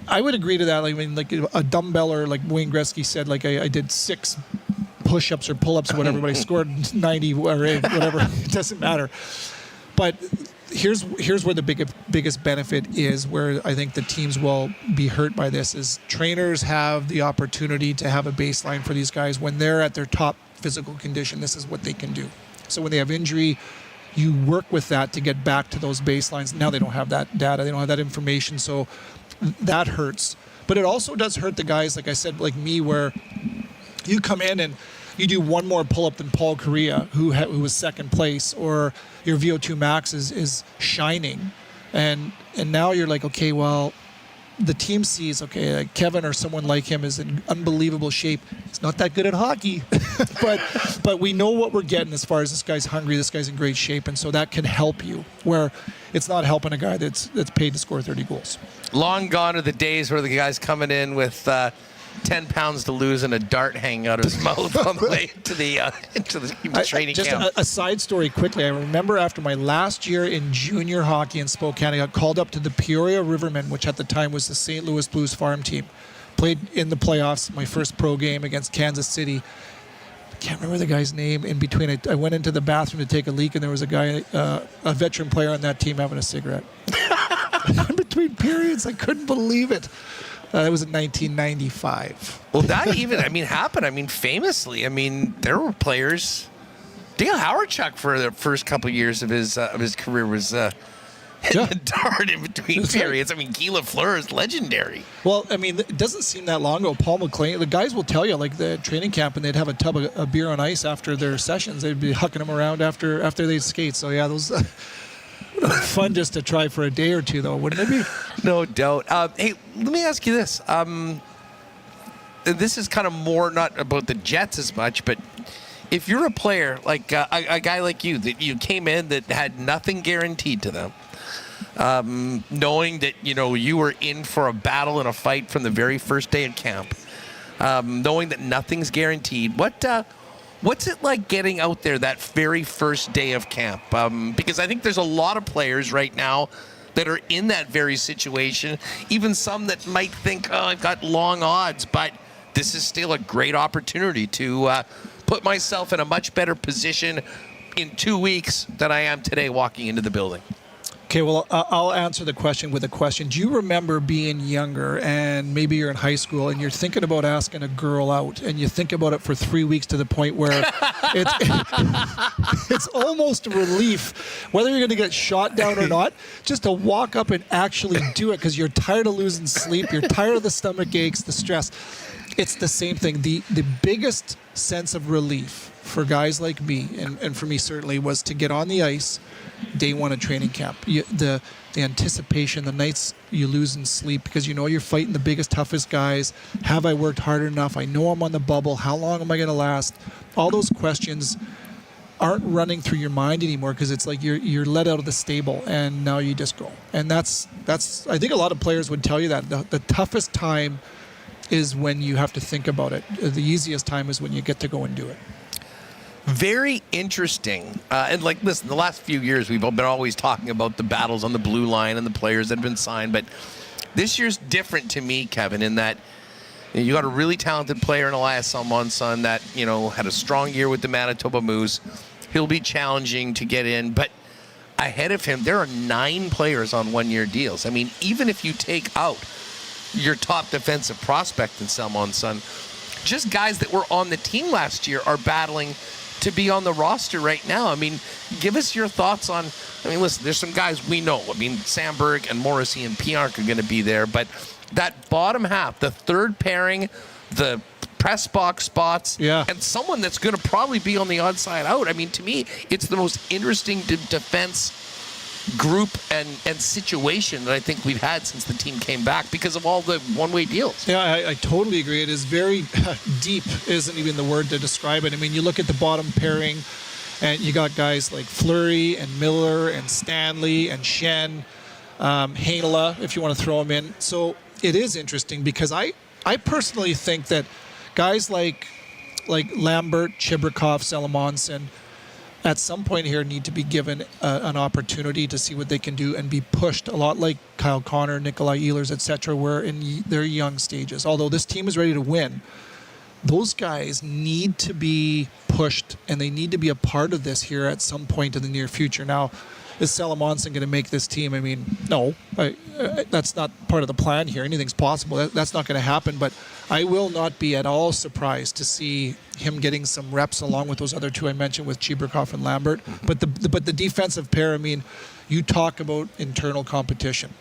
Speaker 8: I would agree to that. Like, I mean, like a dumbbell, like Wayne Gretzky said, like I did 6 push-ups or pull-ups or whatever, but I scored 90 or whatever. It doesn't matter. But here's where the biggest benefit is, where I think the teams will be hurt by this, is trainers have the opportunity to have a baseline for these guys. When they're at their top physical condition, this is what they can do. So when they have injury, you work with that to get back to those baselines. Now they don't have that data. They don't have that information. So that hurts. But it also does hurt the guys, like I said, like me, where you come in and you do one more pull-up than Paul Correa, who was second place, or your VO2 max is shining. And now you're like, okay, well, the team sees, okay, like Kevin or someone like him is in unbelievable shape. He's not that good at hockey, but we know what we're getting as far as this guy's hungry, this guy's in great shape, and so that can help you, where it's not helping a guy that's paid to score 30 goals.
Speaker 2: Long gone are the days where the guy's coming in with 10 pounds to lose and a dart hanging out of his mouth on the way to the training camp.
Speaker 8: Just a side story quickly. I remember after my last year in junior hockey in Spokane, I got called up to the Peoria Rivermen, which at the time was the St. Louis Blues farm team. Played in the playoffs, my first pro game against Kansas City. I can't remember the guy's name. In between, I went into the bathroom to take a leak, and there was a guy, a veteran player on that team, having a cigarette. In between periods, I couldn't believe it. That was in 1995.
Speaker 2: Well, that even, happened. Famously. There were players. Dale Hawerchuk, for the first couple of years of his career, was hitting the dart in between periods. Right. Guy Lafleur is legendary.
Speaker 8: Well, it doesn't seem that long ago. Paul McLean, the guys will tell you, like the training camp, and they'd have a tub of beer on ice after their sessions. They'd be hucking them around after they'd skate. So, yeah, those... fun just to try for a day or two, though, wouldn't it be?
Speaker 2: No doubt. Hey, let me ask you this. This is kind of more not about the Jets as much, but if you're a player, like a guy like you, that you came in that had nothing guaranteed to them, knowing that, you were in for a battle and a fight from the very first day of camp, knowing that nothing's guaranteed, what's it like getting out there that very first day of camp? Because I think there's a lot of players right now that are in that very situation, even some that might think, I've got long odds, but this is still a great opportunity to put myself in a much better position in 2 weeks than I am today walking into the building.
Speaker 8: Okay, well, I'll answer the question with a question. Do you remember being younger and maybe you're in high school and you're thinking about asking a girl out, and you think about it for 3 weeks to the point where it's almost a relief, whether you're going to get shot down or not, just to walk up and actually do it because you're tired of losing sleep, you're tired of the stomach aches, the stress. It's the same thing. The biggest sense of relief for guys like me, and for me certainly, was to get on the ice day one of training camp. The anticipation, the nights you lose in sleep because you're fighting the biggest, toughest guys. Have I worked hard enough? I know I'm on the bubble. How long am I going to last? All those questions aren't running through your mind anymore because it's like you're let out of the stable and now you just go. And that's I think a lot of players would tell you that the toughest time is when you have to think about it. The easiest time is when you get to go and do it.
Speaker 2: Very interesting. And like, listen, the last few years we've been always talking about the battles on the blue line and the players that have been signed. But this year's different to me, Kevin, in that you got a really talented player in Elias Salmonson that, had a strong year with the Manitoba Moose. He'll be challenging to get in. But ahead of him, there are 9 players on one-year deals. I mean, even if you take out your top defensive prospect in Salmonson, just guys that were on the team last year are battling to be on the roster right now. I mean, give us your thoughts on, listen, there's some guys we know. Sandberg and Morrissey and Pionk are going to be there, but that bottom half, the third pairing, the press box spots, and someone that's going to probably be on the odd side out. To me, it's the most interesting defense group and situation that I think we've had since the team came back because of all the one-way deals.
Speaker 8: Yeah, I totally agree. It is very deep, isn't even the word to describe it. You look at the bottom pairing, and you got guys like Fleury and Miller and Stanley and Shen, Heinola, if you want to throw them in. So it is interesting because I personally think that guys like Lambert, Chibrikov, Salamonson, at some point here need to be given an opportunity to see what they can do and be pushed a lot like Kyle Connor, Nikolai Ehlers, etc., where in their young stages. Although this team is ready to win, those guys need to be pushed and they need to be a part of this here at some point in the near future. Now, is Salamonson going to make this team? No. That's not part of the plan here. Anything's possible. That's not going to happen. But I will not be at all surprised to see him getting some reps along with those other two I mentioned with Chibrikov and Lambert. But the defensive pair, you talk about internal competition.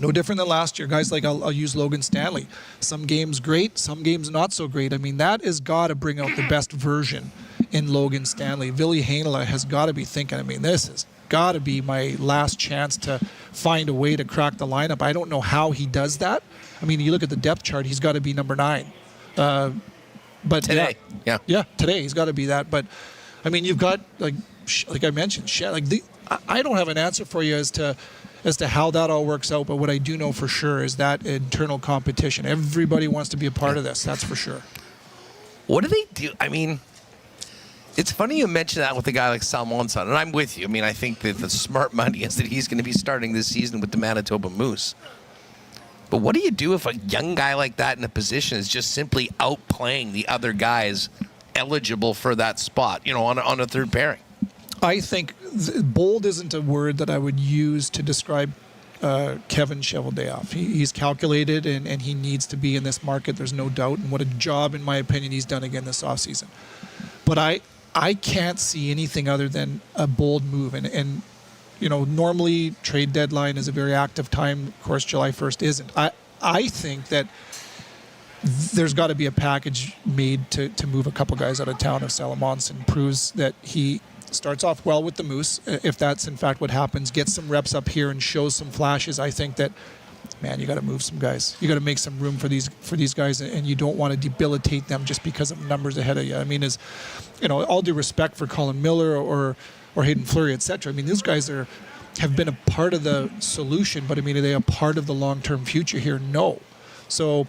Speaker 8: No different than last year. Guys like, I'll use Logan Stanley. Some games great, some games not so great. That has got to bring out the best version in Logan Stanley. Ville Heinola has got to be thinking, this is got to be my last chance to find a way to crack the lineup. I don't know how he does that. You look at the depth chart, he's got to be number 9. But
Speaker 2: today,
Speaker 8: today he's got to be that. But you've got like I mentioned, I don't have an answer for you as to how that all works out. But what I do know for sure is that internal competition. Everybody wants to be a part of this. That's for sure.
Speaker 2: What do they do? It's funny you mention that with a guy like Salmonson, and I'm with you. I think that the smart money is that he's going to be starting this season with the Manitoba Moose. But what do you do if a young guy like that in a position is just simply outplaying the other guys eligible for that spot, on a third pairing?
Speaker 8: I think bold isn't a word that I would use to describe Kevin Cheveldayoff. He's calculated and he needs to be in this market, there's no doubt. And what a job, in my opinion, he's done again this offseason. But I can't see anything other than a bold move. And normally trade deadline is a very active time. Of course, July 1st isn't. I think that there's got to be a package made to move a couple guys out of town. If Salamonson proves that he starts off well with the Moose, if that's in fact what happens, gets some reps up here and shows some flashes, I think that, man, you got to move some guys. You got to make some room for these guys, and you don't want to debilitate them just because of numbers ahead of you. All due respect for Colin Miller or Hayden Fleury, etc. These guys have been a part of the solution, but are they a part of the long-term future here? No. So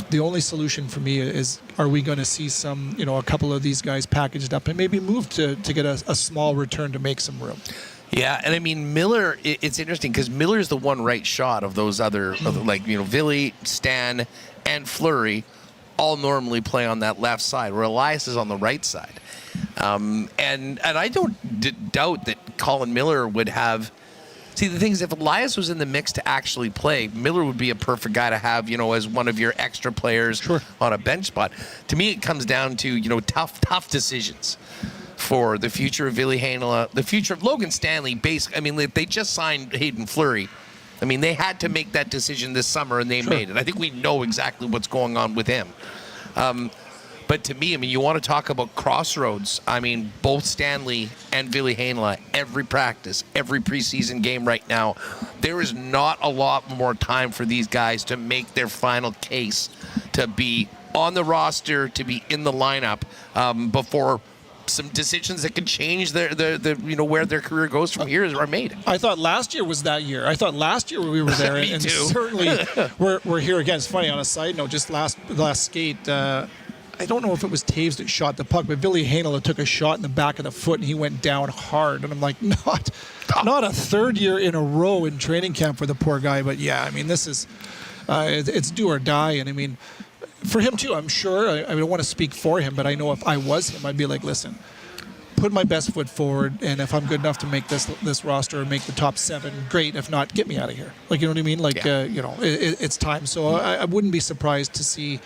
Speaker 8: the only solution for me is, are we going to see some, a couple of these guys packaged up and maybe moved to get a small return to make some room?
Speaker 2: Yeah, and Miller, it's interesting because Miller is the one right shot of those other, Ville, Stan, and Fleury all normally play on that left side, where Elias is on the right side. And I don't doubt that Colin Miller would have. See, the thing is, if Elias was in the mix to actually play, Miller would be a perfect guy to have, as one of your extra players on a bench spot. To me, it comes down to, tough decisions for the future of Ville Heinola, the future of Logan Stanley. Basically, they just signed Hayden Fleury. They had to make that decision this summer, and they made it. I think we know exactly what's going on with him. But to me, you want to talk about crossroads. Both Stanley and Ville Heinola, every practice, every preseason game right now, there is not a lot more time for these guys to make their final case to be on the roster, to be in the lineup before some decisions that could change their where their career goes from here are made.
Speaker 8: I thought last year was that year. I thought last year we were there,
Speaker 2: Me
Speaker 8: and
Speaker 2: too.
Speaker 8: certainly we're here again. It's funny, on a side note, just last skate, I don't know if it was Taves that shot the puck, but Billy Hainela took a shot in the back of the foot, and he went down hard. And I'm like, not a third year in a row in training camp for the poor guy. But yeah, I mean, this is it's do or die. And I mean, for him too, I'm sure. I don't want to speak for him, but I know if I was him, I'd be like, listen, put my best foot forward, and if I'm good enough to make this roster or make the top 7, great. If not, get me out of here. Like, you know what I mean? Like, it's time. So I wouldn't be surprised to see,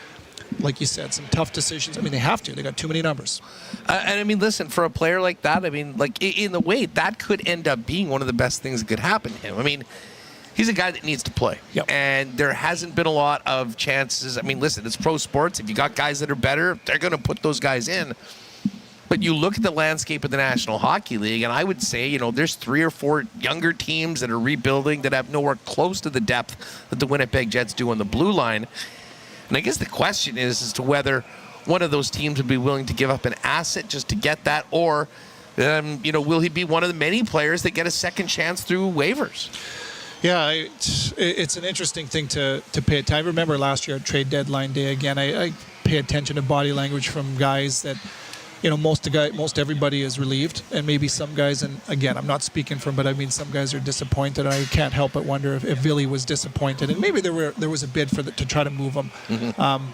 Speaker 8: like you said, some tough decisions. I mean, they have to. They got too many numbers.
Speaker 2: And I mean, listen, for a player like that, I mean, like in the way that could end up being one of the best things that could happen to him. I mean, he's a guy that needs to play.
Speaker 8: Yep.
Speaker 2: And there hasn't been a lot of chances. I mean, listen, it's pro sports. If you got guys that are better, they're going to put those guys in. But you look at the landscape of the National Hockey League, and I would say, there's 3 or 4 younger teams that are rebuilding that have nowhere close to the depth that the Winnipeg Jets do on the blue line. And I guess the question is as to whether one of those teams would be willing to give up an asset just to get that, or, will he be one of the many players that get a second chance through waivers?
Speaker 8: Yeah, it's an interesting thing to pay attention. I remember last year at trade deadline day, again, I pay attention to body language from guys that, most everybody is relieved, and maybe some guys, and again, I'm not speaking from, but I mean, some guys are disappointed. I can't help but wonder if Billy was disappointed, and maybe there was a bid to try to move him.
Speaker 2: Mm-hmm.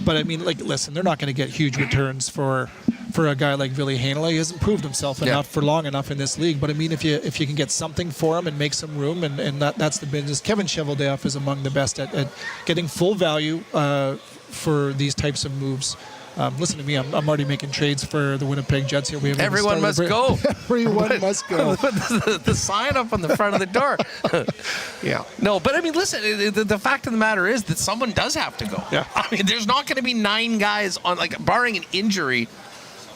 Speaker 8: But I mean, like, listen, they're not going to get huge returns for a guy like Billy Hainela. He hasn't proved himself enough for long enough in this league. But I mean, if you can get something for him and make some room, and that's the business. Kevin Cheveldayoff is among the best at getting full value for these types of moves. Listen to me, I'm already making trades for the Winnipeg Jets here.
Speaker 2: Everyone must go.
Speaker 8: Everyone must go.
Speaker 2: The sign up on the front of the door.
Speaker 8: Yeah.
Speaker 2: No, but I mean, listen, the fact of the matter is that someone does have to go.
Speaker 8: Yeah.
Speaker 2: I mean, there's not going to be 9 guys on, like, barring an injury.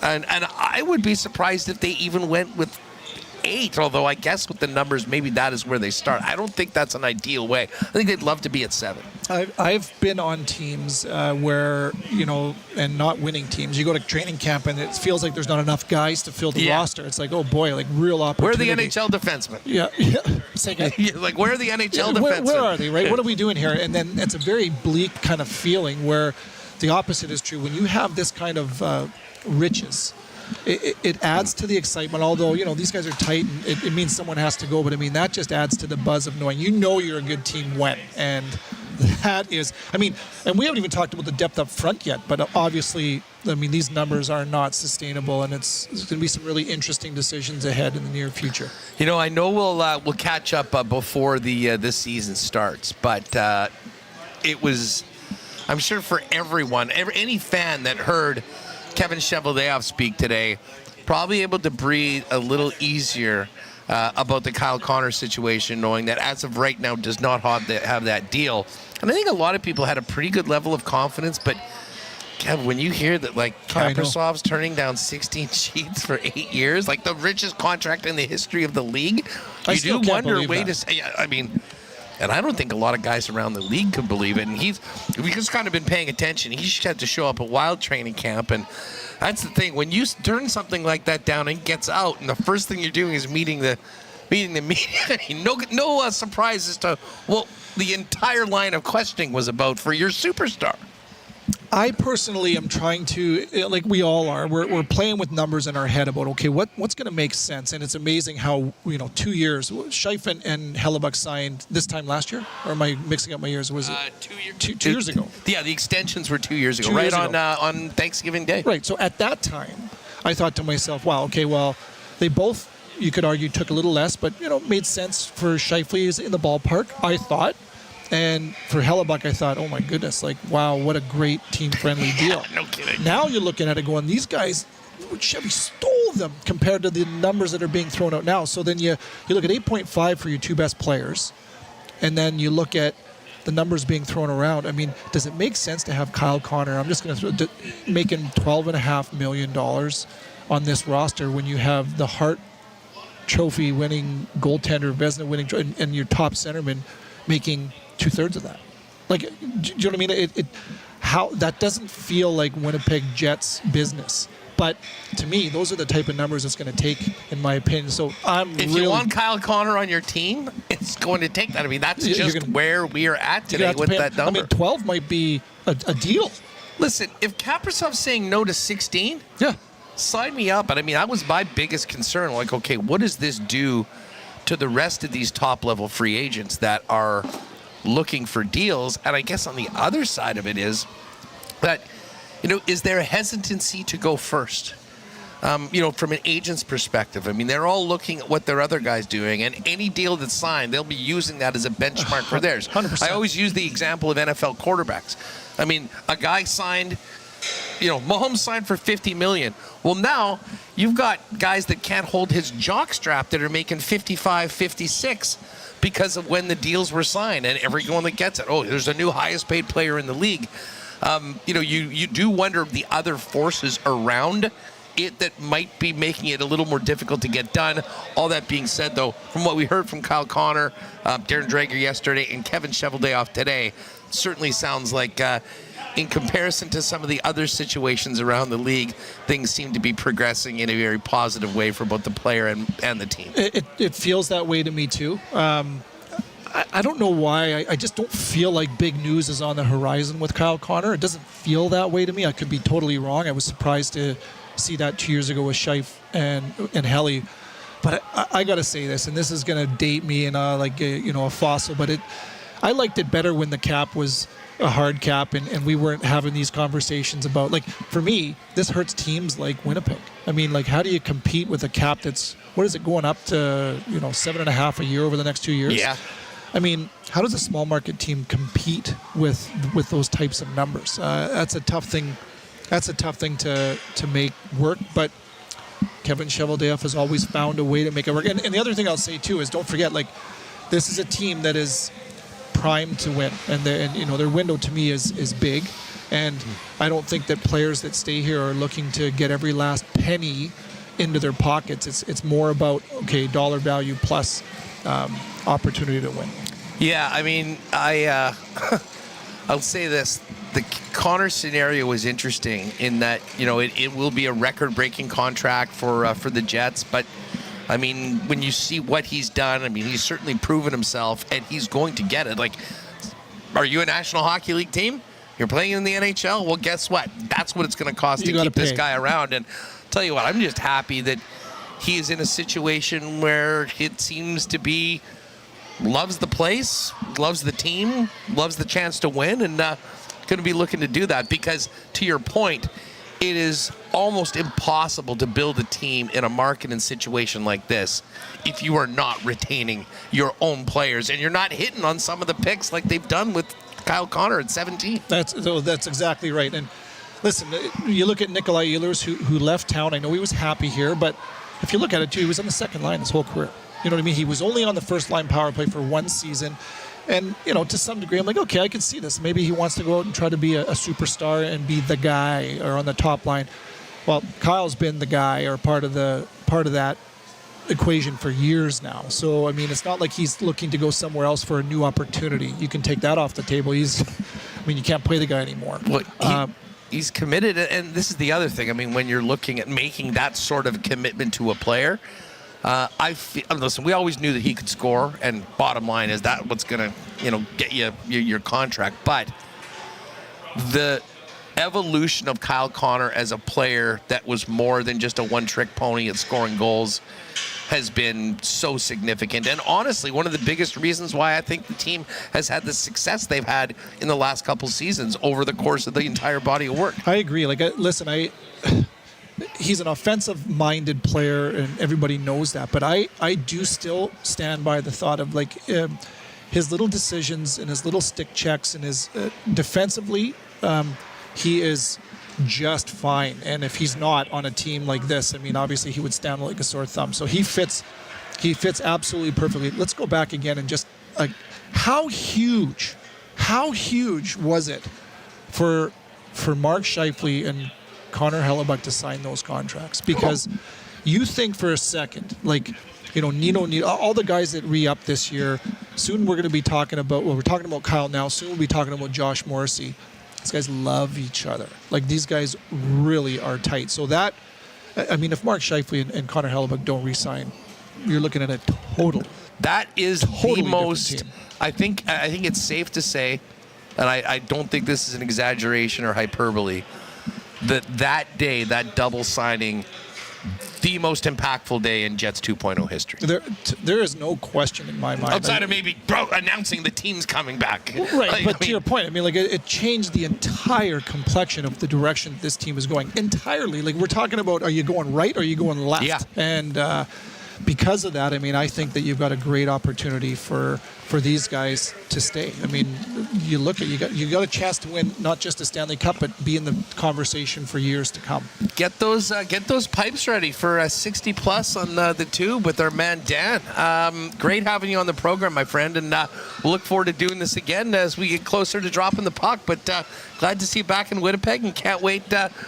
Speaker 2: And I would be surprised if they even went with 8, although I guess with the numbers, maybe that is where they start. I don't think that's an ideal way. I think they'd love to be at 7.
Speaker 8: I've been on teams where, and not winning teams. You go to training camp and it feels like there's not enough guys to fill the roster. It's like, oh boy, like real opportunity.
Speaker 2: Where are the NHL defensemen?
Speaker 8: Yeah.
Speaker 2: Like, where are the NHL defensemen?
Speaker 8: Where are they, right? What are we doing here? And then it's a very bleak kind of feeling where the opposite is true. When you have this kind of riches, it adds to the excitement, although, these guys are tight and it means someone has to go. But, I mean, that just adds to the buzz of knowing you're a good team when. And that is, I mean, and we haven't even talked about the depth up front yet, but obviously, I mean, these numbers are not sustainable, and there's going to be some really interesting decisions ahead in the near future.
Speaker 2: I know we'll catch up before this season starts, but it was, I'm sure for everyone, any fan that heard Kevin Cheveldayoff speak today, probably able to breathe a little easier about the Kyle Connor situation, knowing that as of right now does not have that deal. And I think a lot of people had a pretty good level of confidence, but Kev, when you hear that, like, Kaprizov's turning down 16 sheets for 8 years, like the richest contract in the history of the league, you do wonder, I mean, and I don't think a lot of guys around the league could believe it. And we've just kind of been paying attention. He just had to show up at Wild training camp. And that's the thing. When you turn something like that down and gets out, and the first thing you're doing is meeting the media, no surprise as to what the entire line of questioning was about for your superstar.
Speaker 8: I personally am trying to, like we all are, we're playing with numbers in our head about, okay, what's going to make sense? And it's amazing how, 2 years, Scheif and Hellebuck signed this time last year? Or am I mixing up my years? Was it 2 years? 2 years ago.
Speaker 2: Yeah, the extensions were 2 years ago, right on Thanksgiving Day.
Speaker 8: Right, so at that time, I thought to myself, wow, okay, well, they both, you could argue, took a little less, but, made sense for Scheifele is in the ballpark, I thought. And for Hellebuck, I thought, oh my goodness, like, wow, what a great team-friendly deal.
Speaker 2: No kidding.
Speaker 8: Now you're looking at it going, these guys, Chevy stole them compared to the numbers that are being thrown out now. So then you look at 8.5 for your 2 best players, and then you look at the numbers being thrown around. I mean, does it make sense to have Kyle Connor, I'm just going to making $12.5 million on this roster when you have the Hart Trophy winning goaltender, Vezina winning, and your top centerman making 2/3 of that? Like, do you know what I mean? How that doesn't feel like Winnipeg Jets business. But to me, those are the type of numbers it's going to take, in my opinion. So
Speaker 2: if you want Kyle Connor on your team, it's going to take that. I mean, that's just where we are at today with that number.
Speaker 8: I mean, 12 might be a deal.
Speaker 2: Listen, if Kaprizov's saying no to 16, sign me up. But I mean, that was my biggest concern. Like, okay, what does this do to the rest of these top-level free agents that are looking for deals? And I guess on the other side of it is that, is there a hesitancy to go first? From an agent's perspective, I mean, they're all looking at what their other guy's doing, and any deal that's signed, they'll be using that as a benchmark for theirs.
Speaker 8: 100%.
Speaker 2: I always use the example of NFL quarterbacks. I mean, a guy signed, Mahomes signed for $50 million. Well, now you've got guys that can't hold his jockstrap that are making 55, 56 because of when the deals were signed, and everyone that gets it, there's a new highest paid player in the league. You do wonder the other forces around it that might be making it a little more difficult to get done. All that being said, though, from what we heard from Kyle Connor, Darren Dreger yesterday, and Kevin Cheveldayoff today, certainly sounds like in comparison to some of the other situations around the league, things seem to be progressing in a very positive way for both the player and the team.
Speaker 8: It feels that way to me, too. I don't know why. I just don't feel like big news is on the horizon with Kyle Connor. It doesn't feel that way to me. I could be totally wrong. I was surprised to see that 2 years ago with Scheif and Helly. But I got to say this, and this is going to date me in a fossil, but I liked it better when the cap was a hard cap and we weren't having these conversations about, like, for me, this hurts teams like Winnipeg. I mean, like, how do you compete with a cap that's, what is it, going up to, 7.5 a year over the next 2 years?
Speaker 2: Yeah.
Speaker 8: I mean, how does a small market team compete with those types of numbers? That's a tough thing. That's a tough thing to make work, but Kevin Cheveldayoff has always found a way to make it work. And the other thing I'll say too is, don't forget, like, this is a team that is primed to win, and their window to me is big. And I don't think that players that stay here are looking to get every last penny into their pockets. It's more about, okay, dollar value plus opportunity to win.
Speaker 2: Yeah, I mean, I'll say this. The Connor scenario was interesting in that, it will be a record-breaking contract for the Jets. But, I mean, when you see what he's done, I mean, he's certainly proven himself, and he's going to get it. Like, are you a National Hockey League team? You're playing in the NHL? Well, guess what? That's what it's going to cost to keep this guy around. And I'll tell you what, I'm just happy that he is in a situation where it seems to be loves the place, loves the team, loves the chance to win, and going to be looking to do that because, to your point, it is almost impossible to build a team in a market and situation like this if you are not retaining your own players and you're not hitting on some of the picks like they've done with Kyle Connor at 17.
Speaker 8: That's exactly right. And listen, you look at Nikolai Ehlers, who left town. I know he was happy here, but if you look at it too, he was on the second line his whole career. You know what I mean? He was only on the first line power play for one season. And, to some degree, I'm like, okay, I can see this. Maybe he wants to go out and try to be a superstar and be the guy or on the top line. Well, Kyle's been the guy or part of that equation for years now. So, I mean, it's not like he's looking to go somewhere else for a new opportunity. You can take that off the table. You can't play the guy anymore.
Speaker 2: Well, he's committed, and this is the other thing. I mean, when you're looking at making that sort of commitment to a player, listen, we always knew that he could score, and bottom line is that what's going to, get you your contract. But the evolution of Kyle Connor as a player that was more than just a one-trick pony at scoring goals has been so significant. And honestly, one of the biggest reasons why I think the team has had the success they've had in the last couple seasons over the course of the entire body of work.
Speaker 8: I agree. He's an offensive-minded player, and everybody knows that. But I do still stand by the thought of, his little decisions and his little stick checks and his defensively, he is just fine. And if he's not on a team like this, I mean, obviously he would stand like a sore thumb. So he fits absolutely perfectly. Let's go back again and just, how huge was it for Mark Scheifele and Connor Hellebuck to sign those contracts? Because you think for a second, Nino, all the guys that re-up this year, soon we're going to be talking about, we're talking about Kyle now, soon we'll be talking about Josh Morrissey. These guys love each other. These guys really are tight. So that I mean, if Mark Scheifele and Connor Hellebuck don't re-sign, you're looking at a total.
Speaker 2: That is
Speaker 8: Totally
Speaker 2: the most.
Speaker 8: different team.
Speaker 2: I think it's safe to say, and I don't think this is an exaggeration or hyperbole, that day, that double signing, the most impactful day in Jets 2.0 history.
Speaker 8: There is no question in my mind.
Speaker 2: Outside of maybe announcing the team's coming back.
Speaker 8: Right, but to your point, I mean, like it changed the entire complexion of the direction this team is going entirely. Like we're talking about, are you going right or are you going left?
Speaker 2: Yeah.
Speaker 8: And because of that, I mean, I think that you've got a great opportunity for these guys to stay. I mean, you look at you got a chance to win not just a Stanley Cup, but be in the conversation for years to come.
Speaker 2: Get those pipes ready for 60 plus on the tube with our man Dan. Great having you on the program, my friend, and we'll look forward to doing this again as we get closer to dropping the puck. But glad to see you back in Winnipeg, and can't wait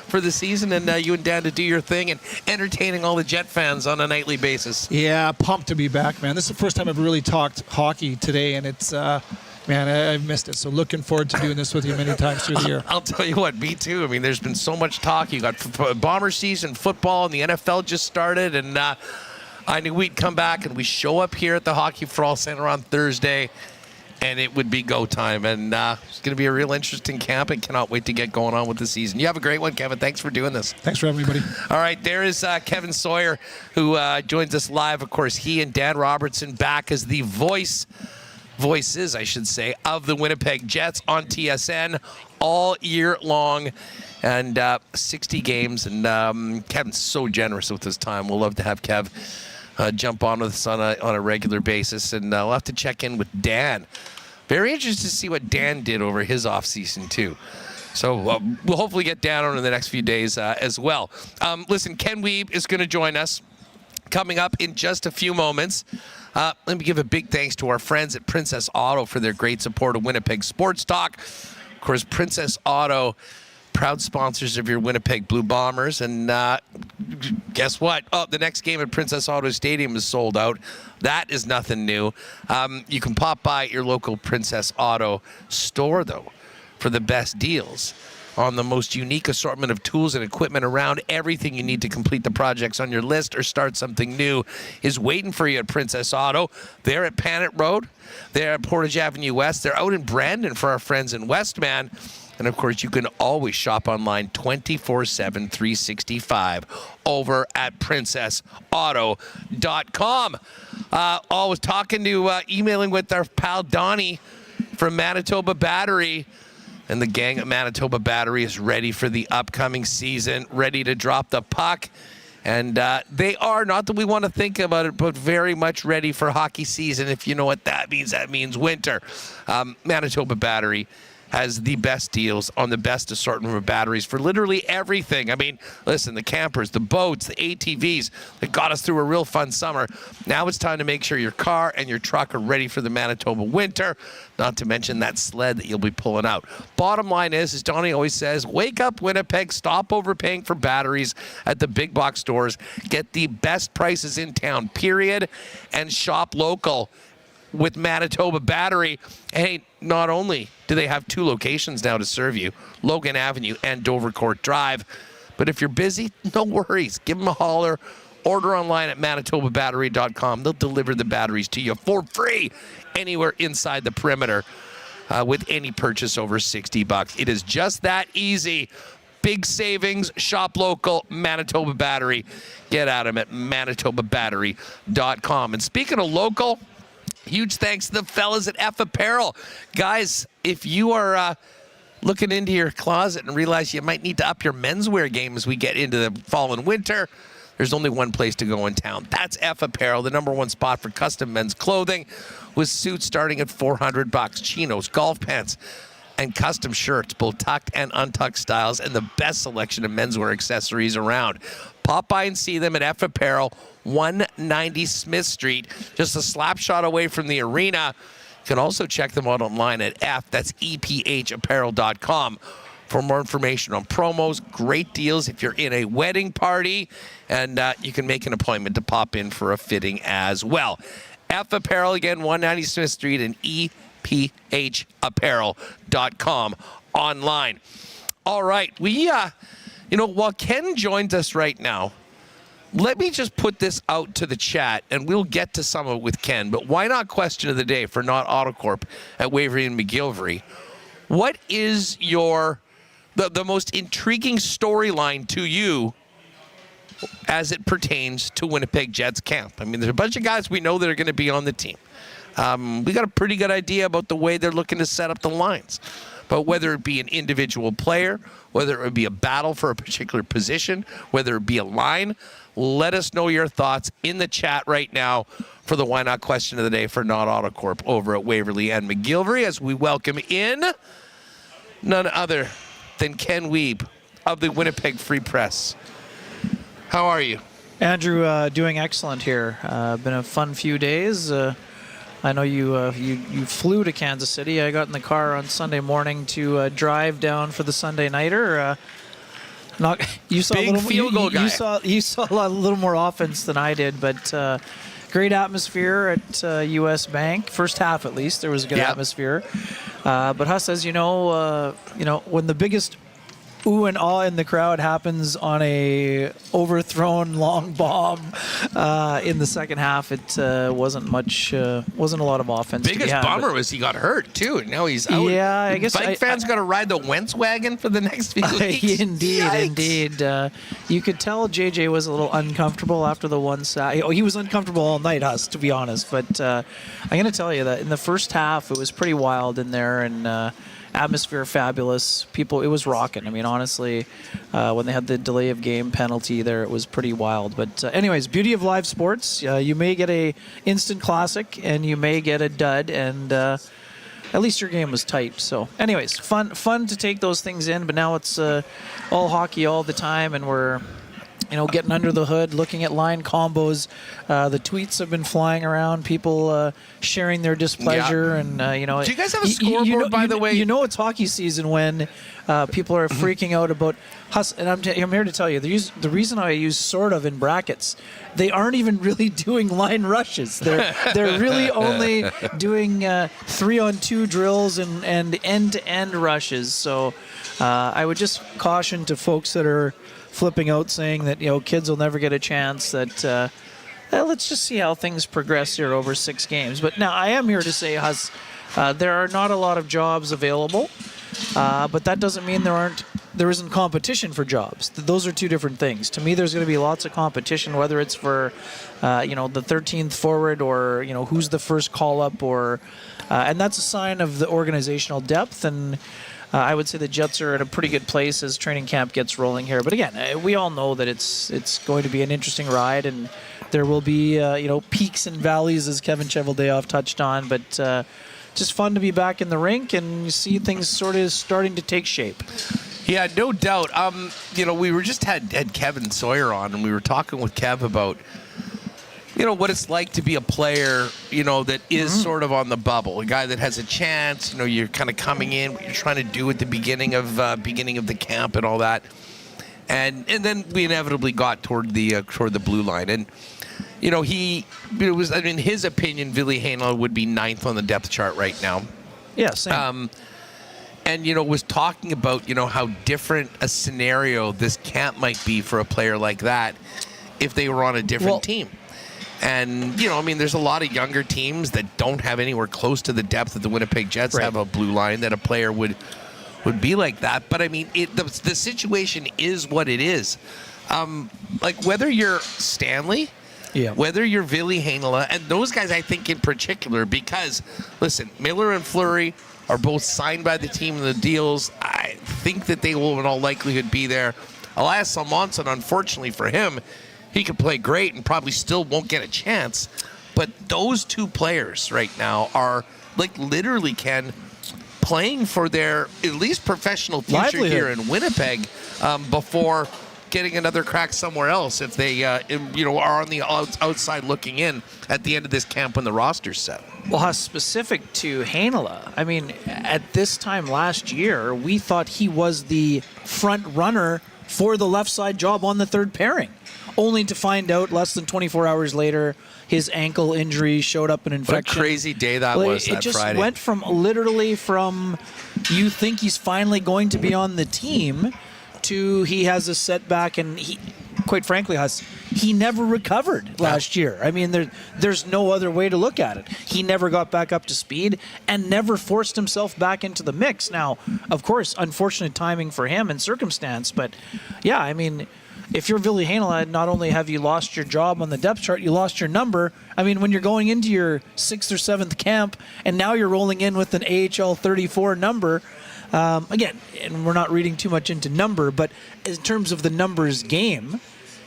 Speaker 2: for the season and you and Dan to do your thing and entertaining all the Jet fans on a nightly basis.
Speaker 8: Yeah, pumped to be back, man. This is the first time I've really talked hockey today, and it's man, I've missed it. So looking forward to doing this with you many times through the year.
Speaker 2: I'll tell you what, me too. I mean, there's been so much talk. You got Bomber season, football, and the NFL just started, and I knew we'd come back and we show up here at the Hockey for All Center on Thursday, and it would be go time. And it's going to be a real interesting camp, and cannot wait to get going on with the season. You have a great one, Kevin. Thanks for doing this.
Speaker 8: Thanks for having me, buddy.
Speaker 2: All right, there is Kevin Sawyer, who joins us live. Of course, he and Dan Robertson back as the voices, I should say, of the Winnipeg Jets on TSN all year long, and 60 games. And Kevin's so generous with his time. We'll love to have Kev jump on with us on a regular basis, and we'll have to check in with Dan. Very interested to see what Dan did over his offseason too. So we'll hopefully get Dan on in the next few days as well. Listen, Ken Wiebe is going to join us coming up in just a few moments. Let me give a big thanks to our friends at Princess Auto for their great support of Winnipeg Sports Talk. Of course, Princess Auto, proud sponsors of your Winnipeg Blue Bombers. And guess what? Oh, the next game at Princess Auto Stadium is sold out. That is nothing new. You can pop by your local Princess Auto store, though, for the best deals on the most unique assortment of tools and equipment around. Everything you need to complete the projects on your list or start something new is waiting for you at Princess Auto. They're at Panet Road. They're at Portage Avenue West. They're out in Brandon for our friends in Westman. And, of course, you can always shop online 24/7, 365 over at princessauto.com. I was emailing with our pal Donnie from Manitoba Battery. And the gang at Manitoba Battery is ready for the upcoming season, ready to drop the puck. And they are, not that we want to think about it, but very much ready for hockey season. If you know what that means winter. Manitoba Battery has the best deals on the best assortment of batteries for literally everything. I mean, listen, the campers, the boats, the ATVs that got us through a real fun summer. Now it's time to make sure your car and your truck are ready for the Manitoba winter, not to mention that sled that you'll be pulling out. Bottom line is, as Donnie always says, wake up, Winnipeg, stop overpaying for batteries at the big box stores, get the best prices in town, period, and shop local with Manitoba Battery. Hey, not only do they have 2 locations now to serve you, Logan Avenue and Dover Court Drive, but if you're busy, no worries. Give them a holler. Order online at manitobabattery.com. They'll deliver the batteries to you for free anywhere inside the perimeter with any purchase over $60. It is just that easy. Big savings, shop local, Manitoba Battery. Get at them at manitobabattery.com. And speaking of local, huge thanks to the fellas at F Apparel. Guys, if you are looking into your closet and realize you might need to up your menswear game as we get into the fall and winter, there's only one place to go in town. That's F Apparel, the #1 spot for custom men's clothing, with suits starting at $400, chinos, golf pants, and custom shirts, both tucked and untucked styles, and the best selection of menswear accessories around. Pop by and see them at F Apparel, 190 Smith Street, just a slap shot away from the arena. You can also check them out online at EPHapparel.com for more information on promos, great deals if you're in a wedding party, and you can make an appointment to pop in for a fitting as well. F Apparel, again, 190 Smith Street, and EPHapparel.com online. All right, while Ken joins us right now, let me just put this out to the chat, and we'll get to some of it with Ken, but why not question of the day for Not Autocorp at Waverly and McGillivray? What is the most intriguing storyline to you as it pertains to Winnipeg Jets camp? I mean, there's a bunch of guys we know that are going to be on the team. We got a pretty good idea about the way they're looking to set up the lines. But whether it be an individual player, whether it would be a battle for a particular position, whether it be a line, let us know your thoughts in the chat right now for the Why Not question of the day for Not Autocorp over at Waverly and McGillivray, as we welcome in none other than Ken Wiebe of the Winnipeg Free Press. How are you?
Speaker 7: Andrew, doing excellent here. Been a fun few days. I know you flew to Kansas City. I got in the car on Sunday morning to drive down for the Sunday nighter. You saw
Speaker 2: Big
Speaker 7: a little
Speaker 2: field goal guy.
Speaker 7: You saw a little more offense than I did, but great atmosphere at U.S. Bank. First half, at least, there was a good atmosphere. But Huss, as you know, when the biggest ooh and ah in the crowd happens on a overthrown long bomb in the second half, it wasn't a lot of offense.
Speaker 2: Biggest bummer was he got hurt too. Now he's out.
Speaker 7: Yeah, I guess
Speaker 2: Bike fans got to ride the Wentz wagon for the next few weeks.
Speaker 7: Indeed. You could tell JJ was a little uncomfortable after the one sack. He was uncomfortable all night, Huss, to be honest. But I'm going to tell you that in the first half, it was pretty wild in there, and atmosphere fabulous. People, it was rocking. I mean, honestly, when they had the delay of game penalty there, it was pretty wild. But anyways, beauty of live sports. You may get a instant classic, and you may get a dud, and at least your game was tight. So anyways, fun to take those things in. But now it's all hockey all the time, and we're getting under the hood, looking at line combos. The tweets have been flying around, people sharing their displeasure. And,
Speaker 2: do you guys have a scoreboard, by the way?
Speaker 7: You know it's hockey season when people are freaking out about Huss. And I'm here to tell you, the reason I use sort of in brackets, they aren't even really doing line rushes. They're really only doing 3-on-2 drills and end-to-end rushes. So I would just caution to folks that are flipping out, saying that kids will never get a chance, that let's just see how things progress here over 6 games. But now I am here to say, Huss, there are not a lot of jobs available, but that doesn't mean there isn't competition for jobs. Those are two different things. To me, there's going to be lots of competition, whether it's for the 13th forward, or who's the first call up, or and that's a sign of the organizational depth. And I would say the Jets are at a pretty good place as training camp gets rolling here. But again, we all know that it's going to be an interesting ride, and there will be peaks and valleys, as Kevin Cheveldayoff touched on. But just fun to be back in the rink and see things sort of starting to take shape.
Speaker 2: Yeah, no doubt. We were just had Kevin Sawyer on, and we were talking with Kev about what it's like to be a player, that is sort of on the bubble, a guy that has a chance. You're kind of coming in, what you're trying to do at the beginning of the camp and all that, and then we inevitably got toward the blue line, and his opinion, Ville Heinola would be 9th on the depth chart right now.
Speaker 7: Yeah, same.
Speaker 2: And was talking about how different a scenario this camp might be for a player like that if they were on a different team. And, there's a lot of younger teams that don't have anywhere close to the depth that the Winnipeg Jets have a blue line, that a player would be like that. But, the situation is what it is. Whether you're Stanley, whether you're Ville Heinola, and those guys, I think, in particular, because, listen, Miller and Fleury are both signed by the team in the deals. I think that they will in all likelihood be there. Elias Salmonson, unfortunately for him, he could play great and probably still won't get a chance. But those two players right now are, literally, Ken, playing for their at least professional future here in Winnipeg before getting another crack somewhere else if they are on the outside looking in at the end of this camp when the roster's set.
Speaker 7: Well, how specific to Heinola? At this time last year, we thought he was the front runner for the left side job on the third pairing, only to find out less than 24 hours later his ankle injury showed up an infection.
Speaker 2: What a crazy day that was, that Friday. It
Speaker 7: just went from you think he's finally going to be on the team to he has a setback, and quite frankly, Huss, he never recovered last year. I mean, there's no other way to look at it. He never got back up to speed and never forced himself back into the mix. Now, of course, unfortunate timing for him and circumstance, but yeah, I mean, if you're Ville Heinola, not only have you lost your job on the depth chart, you lost your number. I mean, when you're going into your 6th or 7th camp and now you're rolling in with an AHL 34 number, again, and we're not reading too much into number, but in terms of the numbers game,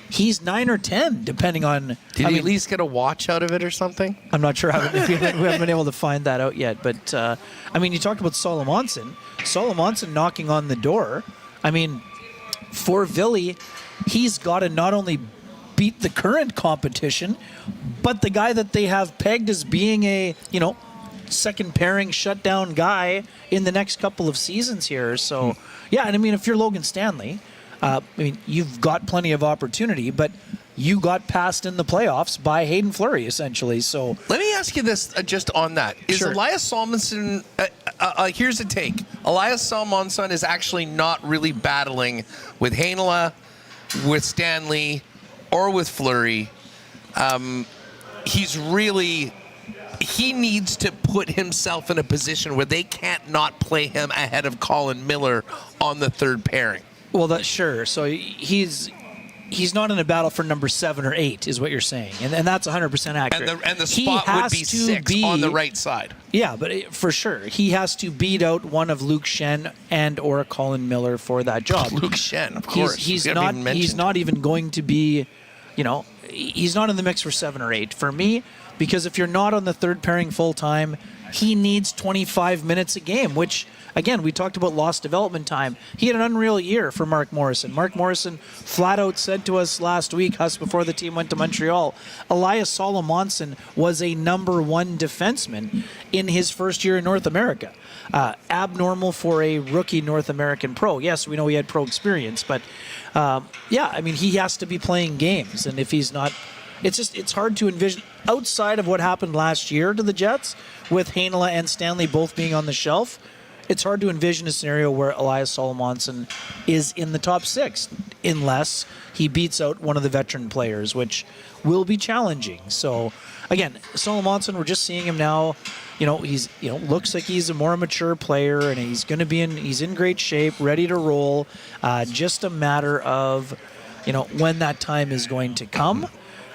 Speaker 7: he's 9 or 10, depending on...
Speaker 2: Did he at least get a watch out of it or something?
Speaker 7: I'm not sure. We haven't been able to find that out yet. But, I mean, you talked about Solomonson. Solomonson knocking on the door. I mean, for Ville, he's got to not only beat the current competition, but the guy that they have pegged as being a, second pairing shutdown guy in the next couple of seasons here. So, yeah, and I mean, if you're Logan Stanley, I mean, you've got plenty of opportunity, but you got passed in the playoffs by Hayden Fleury, essentially. So
Speaker 2: let me ask you this, just on that. Is
Speaker 7: Sure.
Speaker 2: Elias Salmonson, here's a take. Elias Salmonson is actually not really battling with Heinola, with Stanley, or with Fleury. He needs to put himself in a position where they can't not play him ahead of Colin Miller on the third pairing.
Speaker 7: Well, that's sure. So he's not in a battle for number 7 or 8, is what you're saying, and that's 100% accurate.
Speaker 2: And the spot would be 6 on the right side.
Speaker 7: Yeah, but for sure, he has to beat out one of Luke Shen and or Colin Miller for that job.
Speaker 2: Luke Shen, of course.
Speaker 7: He's not even going to be, he's not in the mix for 7 or 8 for me, because if you're not on the third pairing full time, he needs 25 minutes a game, which, again, we talked about lost development time. He had an unreal year for Mark Morrison. Mark Morrison flat out said to us last week, Huss, before the team went to Montreal, Elias Solomonson was a number 1 defenseman in his first year in North America. Abnormal for a rookie North American pro. Yes, we know he had pro experience, but yeah, I mean, he has to be playing games, and if he's not... It's hard to envision, outside of what happened last year to the Jets, with Heinola and Stanley both being on the shelf, it's hard to envision a scenario where Elias Solomonson is in the top 6, unless he beats out one of the veteran players, which will be challenging. So, again, Solomonson, we're just seeing him now. He's looks like he's a more mature player, and he's in great shape, ready to roll. Just a matter of, when that time is going to come.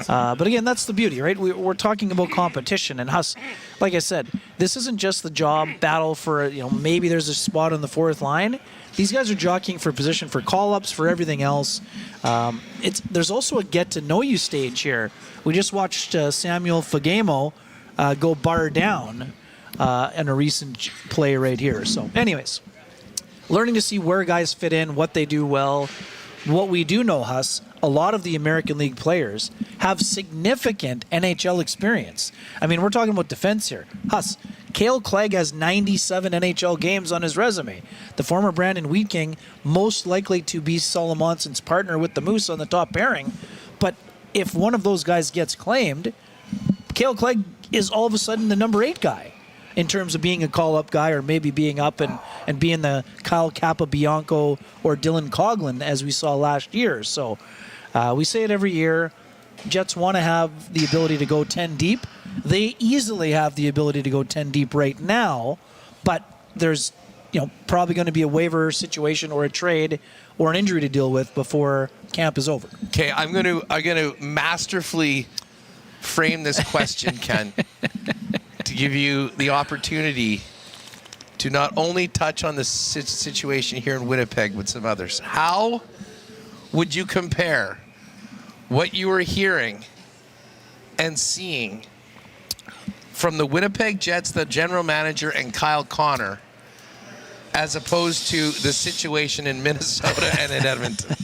Speaker 7: But again, that's the beauty, right? We're talking about competition, and Huss, like I said, this isn't just the job battle for, maybe there's a spot on the 4th line. These guys are jockeying for position, for call-ups, for everything else. There's also a get-to-know-you stage here. We just watched Samuel Fagemo go bar down in a recent play right here. So anyways, learning to see where guys fit in, what they do well. What we do know, Huss, a lot of the American League players have significant NHL experience. I mean, we're talking about defense here. Huss, Cale Clegg has 97 NHL games on his resume. The former Brandon Wheat King, most likely to be Solomonson's partner with the Moose on the top pairing. But if one of those guys gets claimed, Cale Clegg is all of a sudden the number 8 guy in terms of being a call-up guy, or maybe being up and being the Kyle Capobianco or Dylan Coughlin as we saw last year. So we say it every year. Jets want to have the ability to go 10 deep. They easily have the ability to go 10 deep right now, but there's probably going to be a waiver situation or a trade or an injury to deal with before camp is over.
Speaker 2: Okay, I'm going to masterfully frame this question, Ken, to give you the opportunity to not only touch on the situation here in Winnipeg, but some others. How would you compare what you were hearing and seeing from the Winnipeg Jets, the general manager, and Kyle Connor, as opposed to the situation in Minnesota and in Edmonton?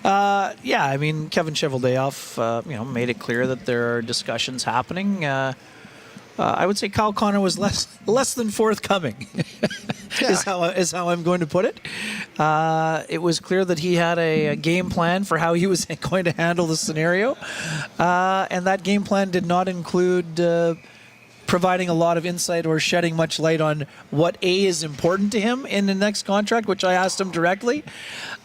Speaker 7: Yeah, I mean, Kevin Cheveldayoff, made it clear that there are discussions happening. I would say Kyle Connor was less than forthcoming, is how I'm going to put it. It was clear that he had a game plan for how he was going to handle the scenario, and that game plan did not include providing a lot of insight or shedding much light on what A, is important to him in the next contract, which I asked him directly,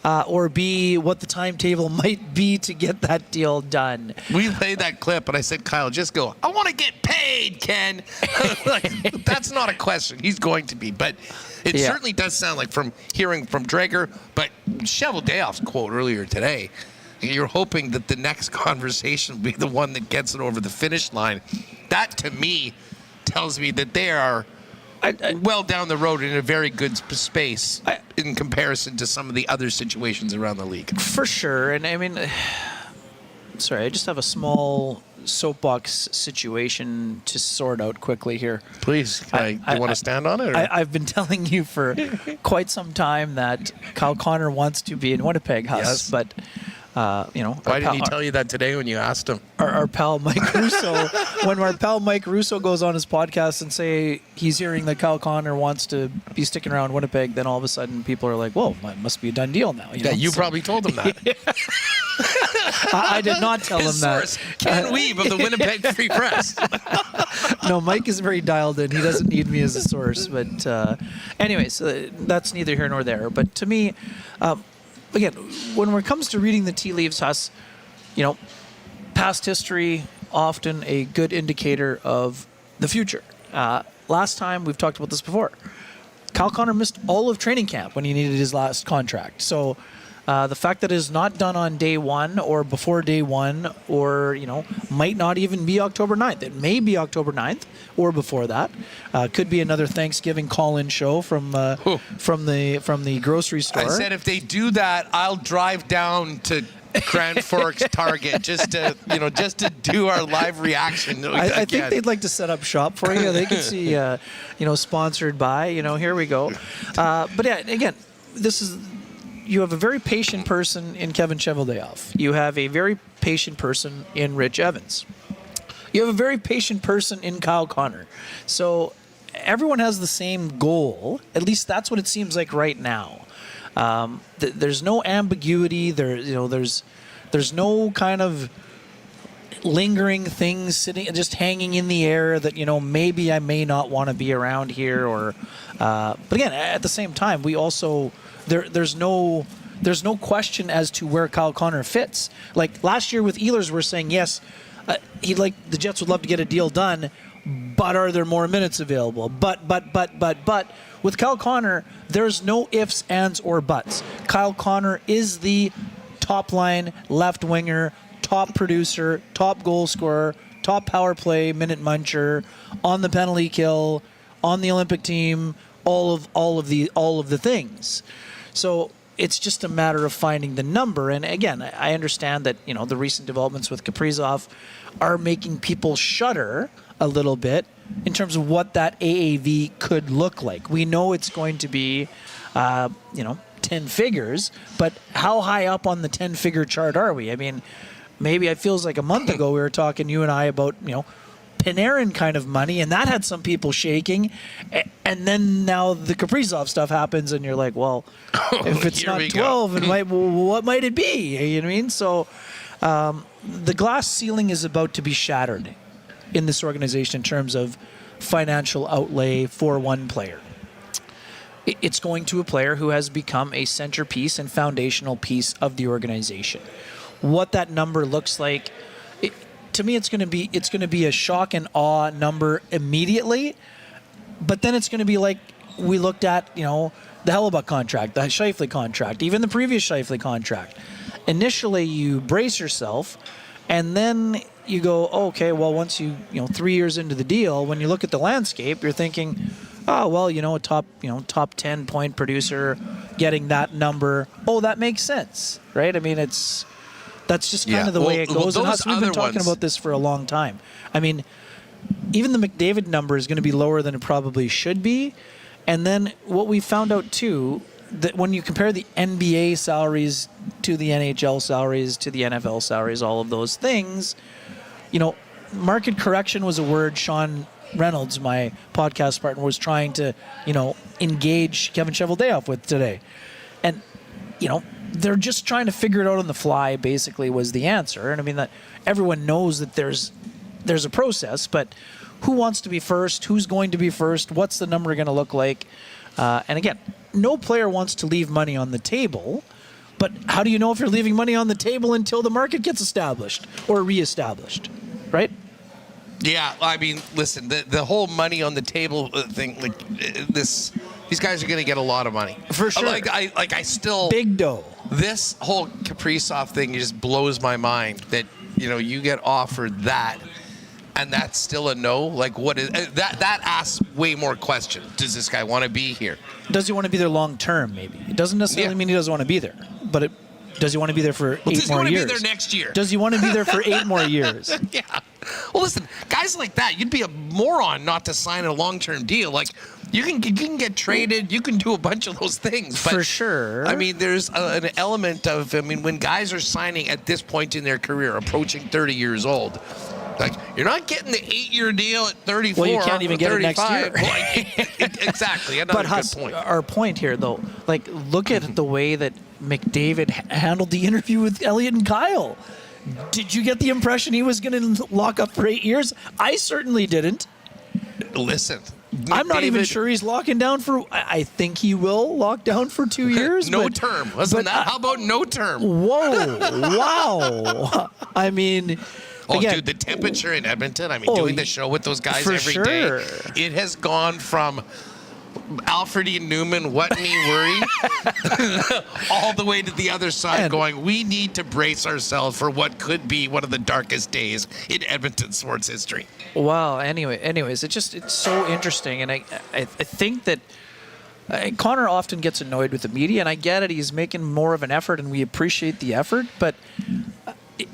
Speaker 7: or B, what the timetable might be to get that deal done.
Speaker 2: We played that clip, and I said, Kyle, just go, I want to get paid, Ken. Like, that's not a question. He's going to be. But it certainly does sound like, from hearing from Drager, but Cheveldayoff's quote earlier today, you're hoping that the next conversation will be the one that gets it over the finish line. That, to me, tells me that they are well down the road in a very good space in comparison to some of the other situations around the league.
Speaker 7: For sure. And I mean, sorry, I just have a small soapbox situation to sort out quickly here.
Speaker 2: Please, do you want to stand on it? Or?
Speaker 7: I've been telling you for quite some time that Kyle Connor wants to be in Winnipeg, Huss, but
Speaker 2: why didn't he tell you that today when you asked him?
Speaker 7: Our pal Mike Russo, when our pal Mike Russo goes on his podcast and say he's hearing that Kyle Connor wants to be sticking around Winnipeg, then all of a sudden people are like, "Whoa, it must be a done deal now."
Speaker 2: You probably told him that.
Speaker 7: I did not tell him
Speaker 2: source,
Speaker 7: that.
Speaker 2: Ken Wiebe of the Winnipeg Free Press.
Speaker 7: No, Mike is very dialed in. He doesn't need me as a source. But anyways, that's neither here nor there. But to me, again, when it comes to reading the tea leaves, Huss, past history, often a good indicator of the future. Last time, we've talked about this before, Kyle Connor missed all of training camp when he needed his last contract. So the fact that it is not done on day one or before day one, or, might not even be October 9th. It may be October 9th or before that. Could be another Thanksgiving call-in show from the grocery store.
Speaker 2: I said if they do that, I'll drive down to Grand Forks Target just to do our live reaction.
Speaker 7: I think they'd like to set up shop for you. They can see, sponsored by. Here we go. But yeah, again, you have a very patient person in Kevin Cheveldayoff. You have a very patient person in Rich Evans. You have a very patient person in Kyle Connor. So everyone has the same goal. At least that's what it seems like right now. There's no ambiguity. There's no kind of lingering things just hanging in the air that maybe I may not want to be around here. Or, but again, at the same time, we also there's no question as to where Kyle Connor fits. Like last year with Ehlers, we're saying yes, the Jets would love to get a deal done, but are there more minutes available? But with Kyle Connor, there's no ifs, ands, or buts. Kyle Connor is the top line left winger, top producer, top goal scorer, top power play minute muncher, on the penalty kill, on the Olympic team, all of the things. So it's just a matter of finding the number. And again, I understand that the recent developments with Kaprizov are making people shudder a little bit in terms of what that AAV could look like. We know it's going to be 10 figures, but how high up on the 10-figure chart are we? I mean, maybe it feels like a month ago we were talking, you and I, about Panarin kind of money, and that had some people shaking. And then now the Kaprizov stuff happens, and you're like, well, if it's not 12, what might it be? You know what I mean? So the glass ceiling is about to be shattered in this organization in terms of financial outlay for one player. It's going to a player who has become a centerpiece and foundational piece of the organization. What that number looks like, to me, it's going to be a shock and awe number immediately, but then it's going to be like we looked at, the Hellebuck contract, the Scheifele contract, even the previous Scheifele contract. Initially, you brace yourself, and then you go, okay, well, once 3 years into the deal, when you look at the landscape, you're thinking, oh, well, a top 10 point producer getting that number. Oh, that makes sense, right? I mean, that's just kind of the way it goes. And we've been talking about this for a long time. I mean, even the McDavid number is going to be lower than it probably should be. And then what we found out, too, that when you compare the NBA salaries to the NHL salaries to the NFL salaries, all of those things, market correction was a word Sean Reynolds, my podcast partner, was trying to, engage Kevin Cheveldayoff with today. And, they're just trying to figure it out on the fly, basically, was the answer. And I mean, that everyone knows that there's a process, but who wants to be first, who's going to be first, what's the number going to look like. And again, no player wants to leave money on the table, but how do you know if you're leaving money on the table until the market gets established or reestablished, right?
Speaker 2: Yeah, I mean, listen, the whole money on the table thing, like these guys are going to get a lot of money
Speaker 7: For sure.
Speaker 2: I still
Speaker 7: Big dough.
Speaker 2: This whole Kaprizov thing just blows my mind that you get offered that, and that's still a no. Like, what is that? That asks way more questions. Does this guy want to be here?
Speaker 7: Does he want to be there long term? Maybe it doesn't necessarily mean he doesn't want to be there, but does he want to be there for 8 more years?
Speaker 2: Does he want to be there next year?
Speaker 7: Does he want to be there for 8 more years?
Speaker 2: Yeah. Well, listen, guys like that, you'd be a moron not to sign a long-term deal. Like, you can get traded, you can do a bunch of those things. But,
Speaker 7: for sure.
Speaker 2: I mean, there's an element of, when guys are signing at this point in their career, approaching 30 years old, like, you're not getting the 8-year deal at 34.
Speaker 7: Well, you can't even get it next year.
Speaker 2: Exactly. Another
Speaker 7: But Huss,
Speaker 2: good point.
Speaker 7: our point here, though, like, look at the way that McDavid handled the interview with Elliott and Kyle. Did you get the impression he was going to lock up for 8 years? I certainly didn't.
Speaker 2: Listen.
Speaker 7: I'm not even sure he's locking down for. I think he will lock down for 2 years.
Speaker 2: No term. Wasn't that? How about no term?
Speaker 7: Whoa. Wow. I mean.
Speaker 2: Oh,
Speaker 7: again,
Speaker 2: dude, the temperature in Edmonton. I mean, doing the show with those guys every day. It has gone from Alfred E. Newman, what me worry, all the way to the other side, going, we need to brace ourselves for what could be one of the darkest days in Edmonton sports history.
Speaker 7: Well, anyways, it's so interesting, and I think that Connor often gets annoyed with the media, and I get it. He's making more of an effort, and we appreciate the effort, but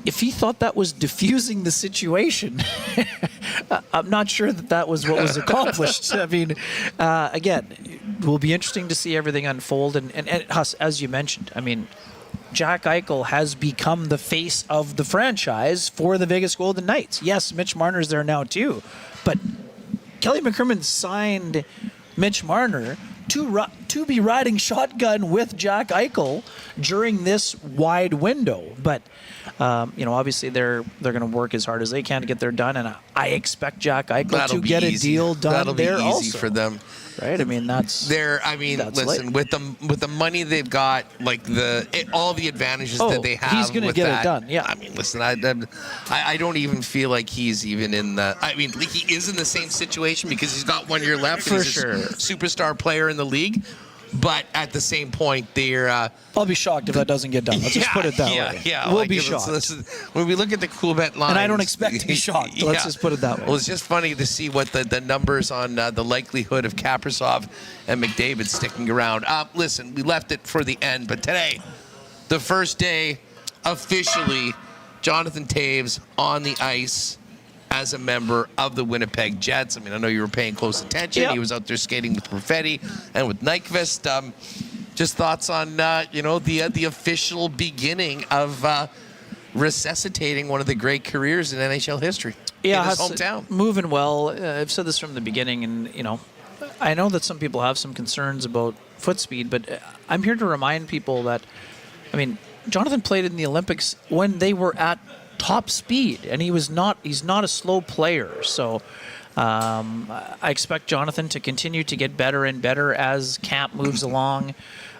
Speaker 7: if he thought that was diffusing the situation, I'm not sure that was what was accomplished. I mean, again, it will be interesting to see everything unfold. And Huss, as you mentioned, I mean, Jack Eichel has become the face of the franchise for the Vegas Golden Knights. Yes, Mitch Marner's there now too, but Kelly McCrimmon signed Mitch Marner to be riding shotgun with Jack Eichel during this wide window. But obviously they're going to work as hard as they can to get there done, and I expect Jack Eichel to get a deal done.
Speaker 2: That'll be
Speaker 7: there
Speaker 2: easy
Speaker 7: also
Speaker 2: for them,
Speaker 7: right? I mean,
Speaker 2: listen, with the money they've got, like all the advantages that they have,
Speaker 7: he's going to get it done. Yeah,
Speaker 2: I mean, listen, I don't even feel like he's even in the. I mean, like, he is in the same situation because he's got 1 year left.
Speaker 7: For
Speaker 2: and he's
Speaker 7: sure,
Speaker 2: a superstar player in the league. But at the same point, they're.
Speaker 7: I'll be shocked if that doesn't get done. Let's just put it that way.
Speaker 2: Yeah,
Speaker 7: we'll be shocked.
Speaker 2: When we look at the Coolbet line,
Speaker 7: and I don't expect to be shocked. Let's just put it that way.
Speaker 2: Well, it's just funny to see what the numbers on the likelihood of Kaprizov and McDavid sticking around. Listen, we left it for the end, but today, the first day, officially, Jonathan Toews on the ice as a member of the Winnipeg Jets. I mean, I know you were paying close attention.
Speaker 7: Yep.
Speaker 2: He was out there skating with Perfetti and with Nyquist. Just thoughts on, the official beginning of resuscitating one of the great careers in NHL history in his hometown.
Speaker 7: Moving well. I've said this from the beginning, and, I know that some people have some concerns about foot speed, but I'm here to remind people that, I mean, Jonathan played in the Olympics when they were at top speed, and he's not a slow player. So I expect Jonathan to continue to get better and better as camp moves along.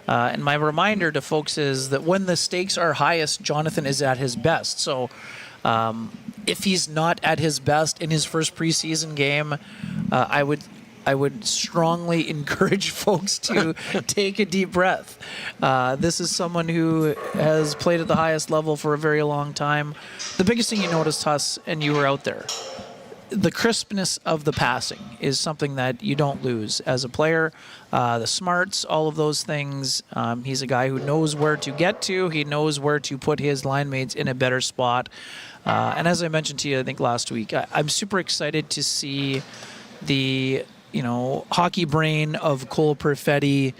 Speaker 7: And my reminder to folks is that when the stakes are highest, Jonathan is at his best. So if he's not at his best in his first preseason game, I would strongly encourage folks to take a deep breath. This is someone who has played at the highest level for a very long time. The biggest thing you noticed, Huss, and you were out there, the crispness of the passing is something that you don't lose as a player. The smarts, all of those things. He's a guy who knows where to get to. He knows where to put his line mates in a better spot. And as I mentioned to you, I think last week, I'm super excited to see the hockey brain of Cole Perfetti,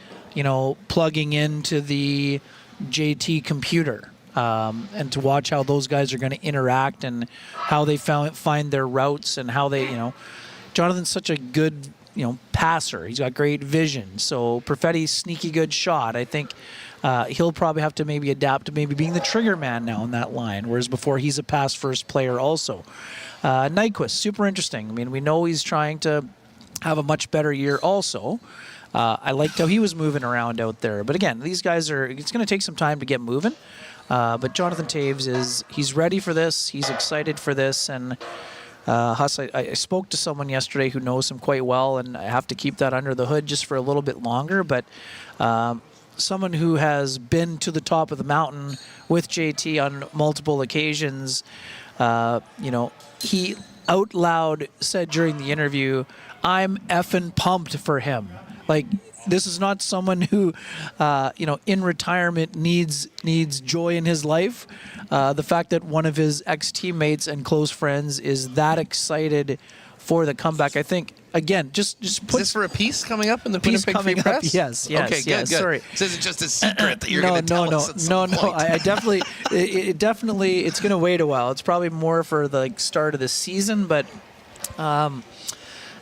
Speaker 7: plugging into the JT computer, and to watch how those guys are going to interact and how they find their routes and how they, Jonathan's such a good passer. He's got great vision. So Perfetti's sneaky good shot. I think he'll probably have to maybe adapt to maybe being the trigger man now in that line, whereas before he's a pass first player also. Nyquist, super interesting. I mean, we know he's trying to have a much better year also. I liked how he was moving around out there. But again, these guys it's going to take some time to get moving. But Jonathan Toews he's ready for this. He's excited for this. And Huss, I spoke to someone yesterday who knows him quite well, and I have to keep that under the hood just for a little bit longer. But someone who has been to the top of the mountain with JT on multiple occasions, he out loud said during the interview, "I'm effing pumped for him." Like, this is not someone who, in retirement needs joy in his life. The fact that one of his ex-teammates and close friends is that excited for the comeback, I think, again, just put...
Speaker 2: Is this for a piece coming up in the Winnipeg Free Press?
Speaker 7: Yes.
Speaker 2: Okay, good.
Speaker 7: Sorry.
Speaker 2: So is it just a secret that you're going to tell us at some point?
Speaker 7: No. I definitely, it's going to wait a while. It's probably more for the start of the season, but...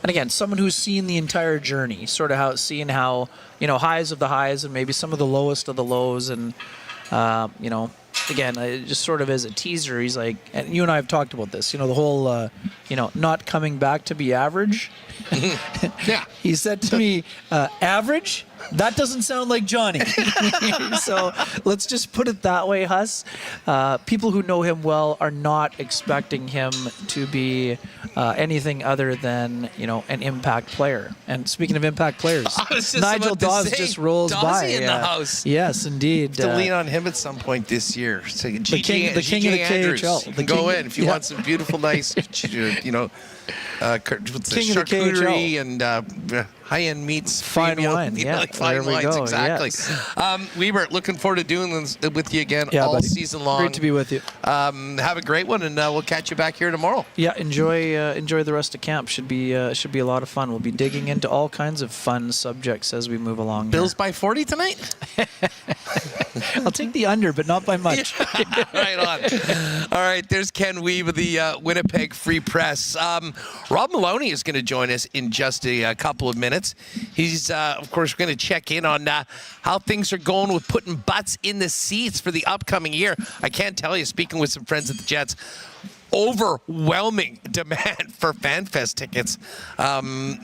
Speaker 7: And again, someone who's seen the entire journey, sort of seeing how, highs of the highs and maybe some of the lowest of the lows. And, again, just sort of as a teaser, he's like, and you and I have talked about this, the whole, not coming back to be average.
Speaker 2: Yeah.
Speaker 7: He said to me, average? That doesn't sound like Johnny. So let's just put it that way, Huss. People who know him well are not expecting him to be anything other than, an impact player. And speaking of impact players, Nigel Dawes just rolls by.
Speaker 2: in the house.
Speaker 7: Yes, indeed.
Speaker 2: To lean on him at some point this year. So
Speaker 7: the king of the KHL.
Speaker 2: You can go in if you want some beautiful, nice, charcuterie and high-end meats,
Speaker 7: fine wine,
Speaker 2: fine wines,
Speaker 7: go.
Speaker 2: exactly.
Speaker 7: Yes.
Speaker 2: Wiebe, looking forward to doing this with you again all
Speaker 7: buddy.
Speaker 2: season long.
Speaker 7: Great to be with you.
Speaker 2: Have a great one, and we'll catch you back here tomorrow.
Speaker 7: Yeah, enjoy the rest of camp. Should be a lot of fun. We'll be digging into all kinds of fun subjects as we move along.
Speaker 2: Bills by 40 tonight?
Speaker 7: I'll take the under, but not by much.
Speaker 2: Right on. All right, there's Ken Wiebe of the Winnipeg Free Press. Rob Mullowney is going to join us in just a couple of minutes. He's, of course, going to check in on how things are going with putting butts in the seats for the upcoming year. I can't tell you, speaking with some friends at the Jets, overwhelming demand for FanFest tickets,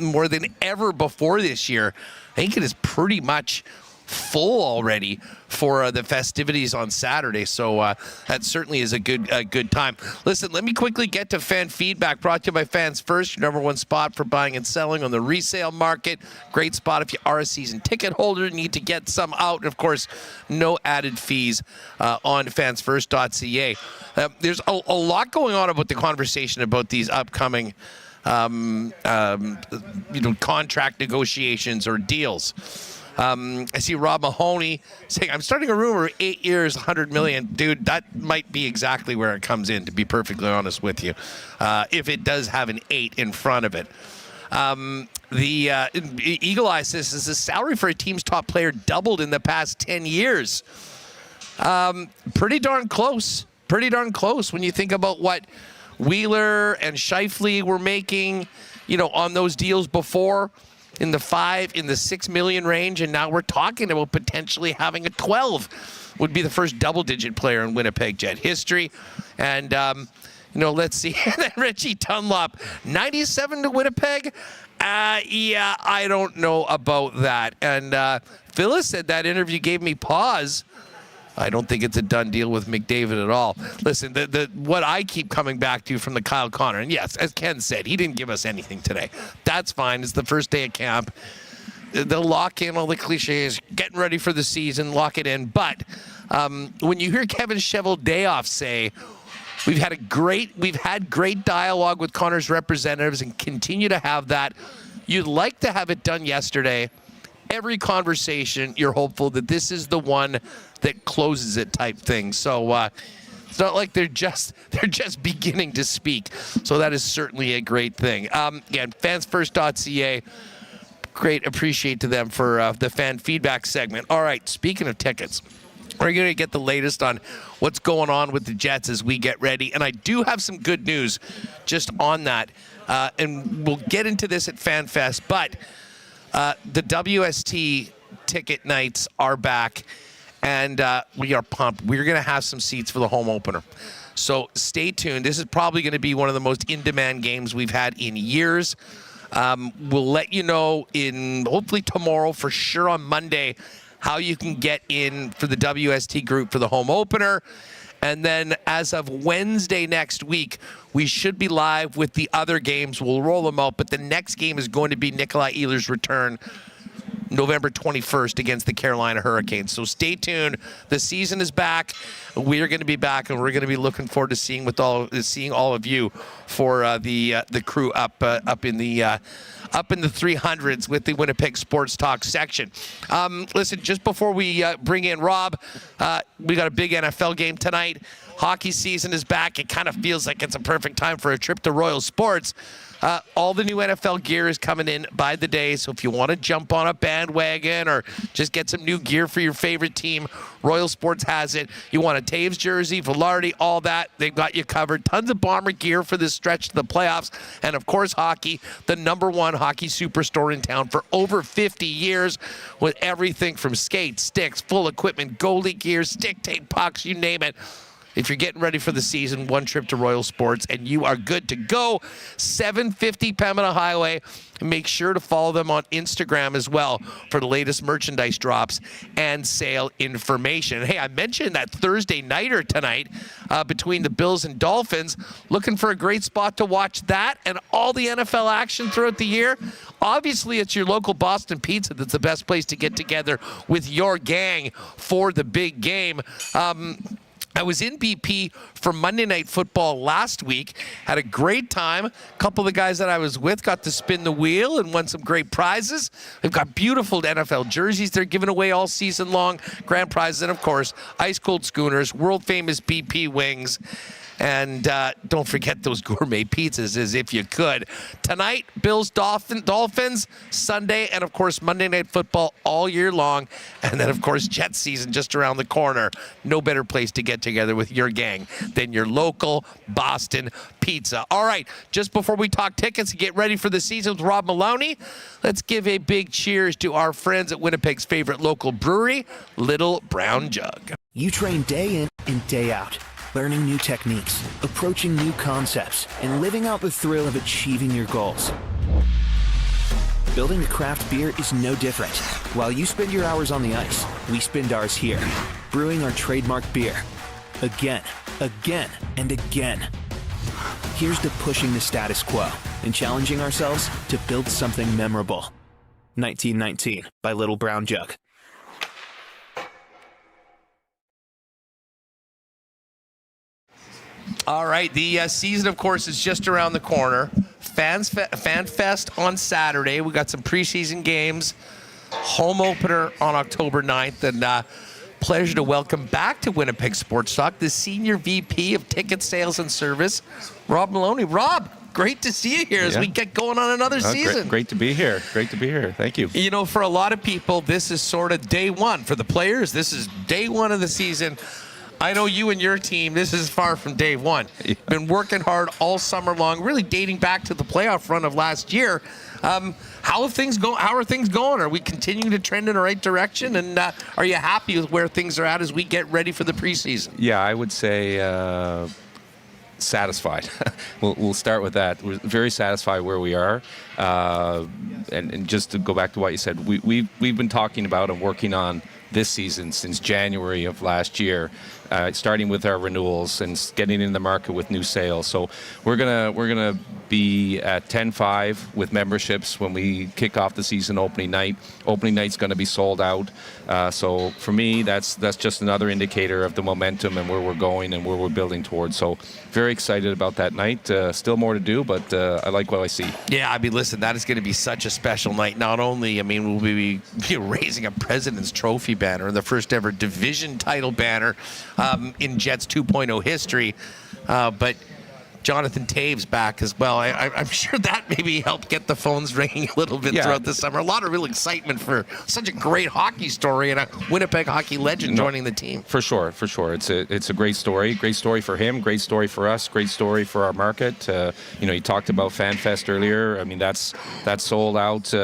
Speaker 2: more than ever before this year. I think it is pretty much full already for the festivities on Saturday, so that certainly is a good time. Listen, let me quickly get to fan feedback, brought to you by Fans First, your number one spot for buying and selling on the resale market. Great spot if you are a season ticket holder, need to get some out, and of course, no added fees on fansfirst.ca. There's a lot going on about the conversation about these upcoming contract negotiations or deals. I see Rob Mullowney saying, I'm starting a rumor, 8 years, $100 million. Dude, that might be exactly where it comes in, to be perfectly honest with you, if it does have an 8 in front of it. The Eagle Eye says, the salary for a team's top player doubled in the past 10 years. Pretty darn close. Pretty darn close when you think about what Wheeler and Scheifele were making, on those deals before. In the $6 million range, and now we're talking about potentially having a 12. Would be the first double-digit player in Winnipeg Jet history. And, let's see. Then Richie Dunlop, 97 to Winnipeg. Yeah, I don't know about that. And Phyllis said that interview gave me pause. I don't think it's a done deal with McDavid at all. Listen, what I keep coming back to from the Kyle Connor, and yes, as Ken said, he didn't give us anything today. That's fine. It's the first day of camp. They'll lock in all the cliches, getting ready for the season, lock it in. But when you hear Kevin Cheveldayoff say, we've had great dialogue with Connor's representatives and continue to have that, you'd like to have it done yesterday. Every conversation, you're hopeful that this is the one that closes it type thing. So it's not like they're just beginning to speak. So that is certainly a great thing. Again, fansfirst.ca. Great, appreciate to them for the fan feedback segment. All right, speaking of tickets, we're going to get the latest on what's going on with the Jets as we get ready. And I do have some good news just on that. and we'll get into this at FanFest, but the WST ticket nights are back, and we are pumped. We're going to have some seats for the home opener. So stay tuned. This is probably going to be one of the most in-demand games we've had in years. We'll let you know hopefully tomorrow, for sure on Monday, how you can get in for the WST group for the home opener. And then as of Wednesday next week, we should be live with the other games. We'll roll them out, but the next game is going to be Nikolai Ehlers' return November 21st against the Carolina Hurricanes. So stay tuned. The season is back. We are going to be back, and we're going to be looking forward to seeing all of you for the crew up in the 300s with the Winnipeg Sports Talk section. Listen, just before we bring in Rob, we got a big NFL game tonight. Hockey season is back. It kind of feels like it's a perfect time for a trip to Royal Sports. All the new NFL gear is coming in by the day, so if you want to jump on a bandwagon or just get some new gear for your favorite team, Royal Sports has it. You want a Taves jersey, Velarde, all that, they've got you covered. Tons of Bomber gear for this stretch to the playoffs, and of course hockey, the #1 hockey superstore in town for over 50 years, with everything from skates, sticks, full equipment, goalie gear, stick tape, pucks, you name it. If you're getting ready for the season, one trip to Royal Sports, and you are good to go. 750 Pembina Highway. Make sure to follow them on Instagram as well for the latest merchandise drops and sale information. Hey, I mentioned that Thursday nighter tonight between the Bills and Dolphins. Looking for a great spot to watch that and all the NFL action throughout the year? Obviously, it's your local Boston Pizza that's the best place to get together with your gang for the big game. I was in BP for Monday Night Football last week. Had a great time. A couple of the guys that I was with got to spin the wheel and won some great prizes. They've got beautiful NFL jerseys they're giving away all season long. Grand prizes, and of course, ice cold schooners, world famous BP wings. And don't forget those gourmet pizzas, as if you could. Tonight, Bills, Dolphins, Sunday, and of course, Monday Night Football all year long. And then, of course, Jets season just around the corner. No better place to get together with your gang than your local Boston Pizza. All right, just before we talk tickets and get ready for the season with Rob Mullowney, let's give a big cheers to our friends at Winnipeg's favorite local brewery, Little Brown Jug.
Speaker 9: You train day in and day out, learning new techniques, approaching new concepts, and living out the thrill of achieving your goals. Building a craft beer is no different. While you spend your hours on the ice, we spend ours here, brewing our trademark beer. Again, and again. Here's to pushing the status quo and challenging ourselves to build something memorable. 1919 by Little Brown Jug.
Speaker 2: All right, the season, of course, is just around the corner. FanFest on Saturday. We got some preseason games. Home opener on October 9th. And pleasure to welcome back to Winnipeg Sports Talk the Senior VP of Ticket Sales and Service, Rob Mullowney. Rob, great to see you here as we get going on another season.
Speaker 10: Great to be here. Great to be here. Thank you.
Speaker 2: You know, for a lot of people, this is sort of day one. For the players, this is day one of the season. I know you and your team, this is far from day one. Been working hard all summer long, really dating back to the playoff run of last year. How are things going? Are we continuing to trend in the right direction? And are you happy with where things are at as we get ready for the preseason?
Speaker 10: Yeah, I would say satisfied. We'll start with that. We're very satisfied where we are. And just to go back to what you said, we've been talking about and working on this season since January of last year, starting with our renewals and getting in the market with new sales. So we're gonna be at 10-5 with memberships when we kick off the season opening night. Opening night's going to be sold out. So for me, that's just another indicator of the momentum and where we're going and where we're building towards. So very excited about that night. Still more to do, but I like what I see.
Speaker 2: Yeah, I mean, listen, that is going to be such a special night. Not only, I mean, we'll be raising a President's Trophy banner, the first ever division title banner in Jets 2.0 history, but Jonathan Taves back as well. I'm sure that maybe helped get the phones ringing a little bit throughout the summer. A lot of real excitement for such a great hockey story and a Winnipeg hockey legend joining the team. For sure. It's a great story. Great story for him. Great story for us. Great story for our market. You talked about FanFest earlier. I mean, that's sold out.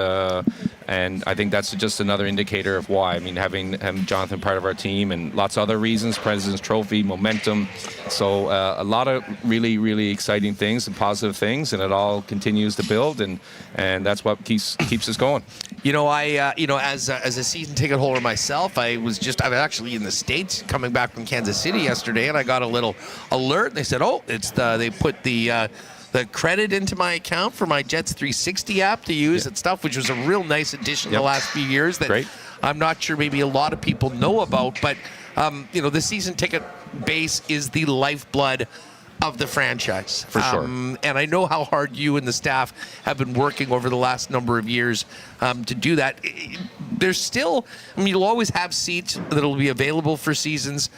Speaker 2: And I think that's just another indicator of why. I mean, having Jonathan part of our team and lots of other reasons, President's Trophy, momentum. So a lot of really, really exciting things and positive things, and it all continues to build, and that's what keeps us going. As a season ticket holder myself, I was actually in the States coming back from Kansas City yesterday, and I got a little alert. And they said, they put the credit into my account for my Jets 360 app to use and stuff, which was a real nice addition the last few years that I'm not sure maybe a lot of people know about. But, the season ticket base is the lifeblood of the franchise. For sure. And I know how hard you and the staff have been working over the last number of years to do that. There's still, you'll always have seats that will be available for seasons.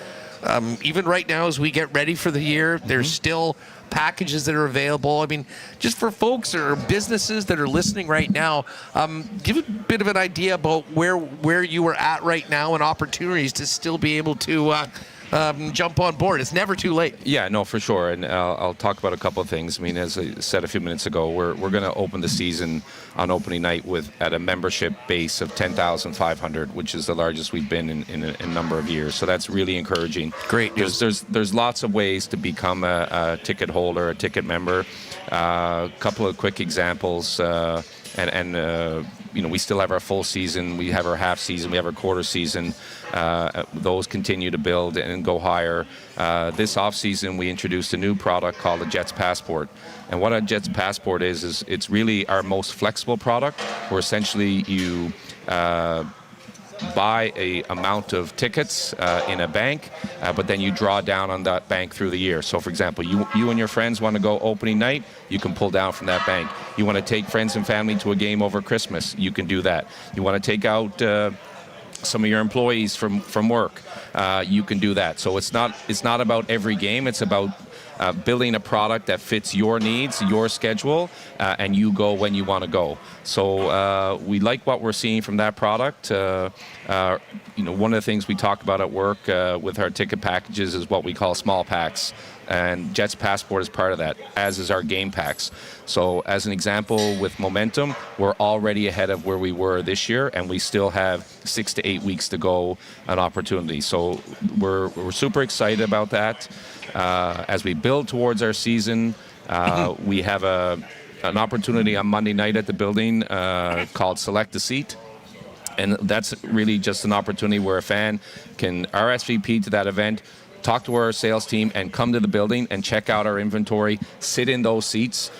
Speaker 2: Even right now as we get ready for the year, there's still packages that are available. I mean, just for folks or businesses that are listening right now, give a bit of an idea about where you are at right now and opportunities to still be able to jump on board. It's never too late. Yeah, no, for sure. And I'll talk about a couple of things. I mean, as I said a few minutes ago, we're going to open the season on opening night at a membership base of 10,500, which is the largest we've been in a number of years. So that's really encouraging. Great news. There's lots of ways to become a ticket holder, a ticket member. A couple of quick examples. We still have our full season. We have our half season. We have our quarter season. Those continue to build and go higher. This off season, we introduced a new product called the Jets Passport. And what a Jets Passport is it's really our most flexible product, where essentially you buy a amount of tickets in a bank, but then you draw down on that bank through the year. So, for example, you and your friends want to go opening night, you can pull down from that bank. You want to take friends and family to a game over Christmas, you can do that. You want to take out some of your employees from work, you can do that. So it's not about every game. It's about building a product that fits your needs, your schedule, and you go when you want to go. So we like what we're seeing from that product. One of the things we talk about at work with our ticket packages is what we call small packs. And Jets Passport is part of that, as is our game packs. So as an example, with momentum, we're already ahead of where we were this year, and we still have 6 to 8 weeks to go an opportunity. So we're super excited about that. As we build towards our season, we have an opportunity on Monday night at the building called Select a Seat. And that's really just an opportunity where a fan can RSVP to that event, talk to our sales team, and come to the building and check out our inventory, sit in those seats,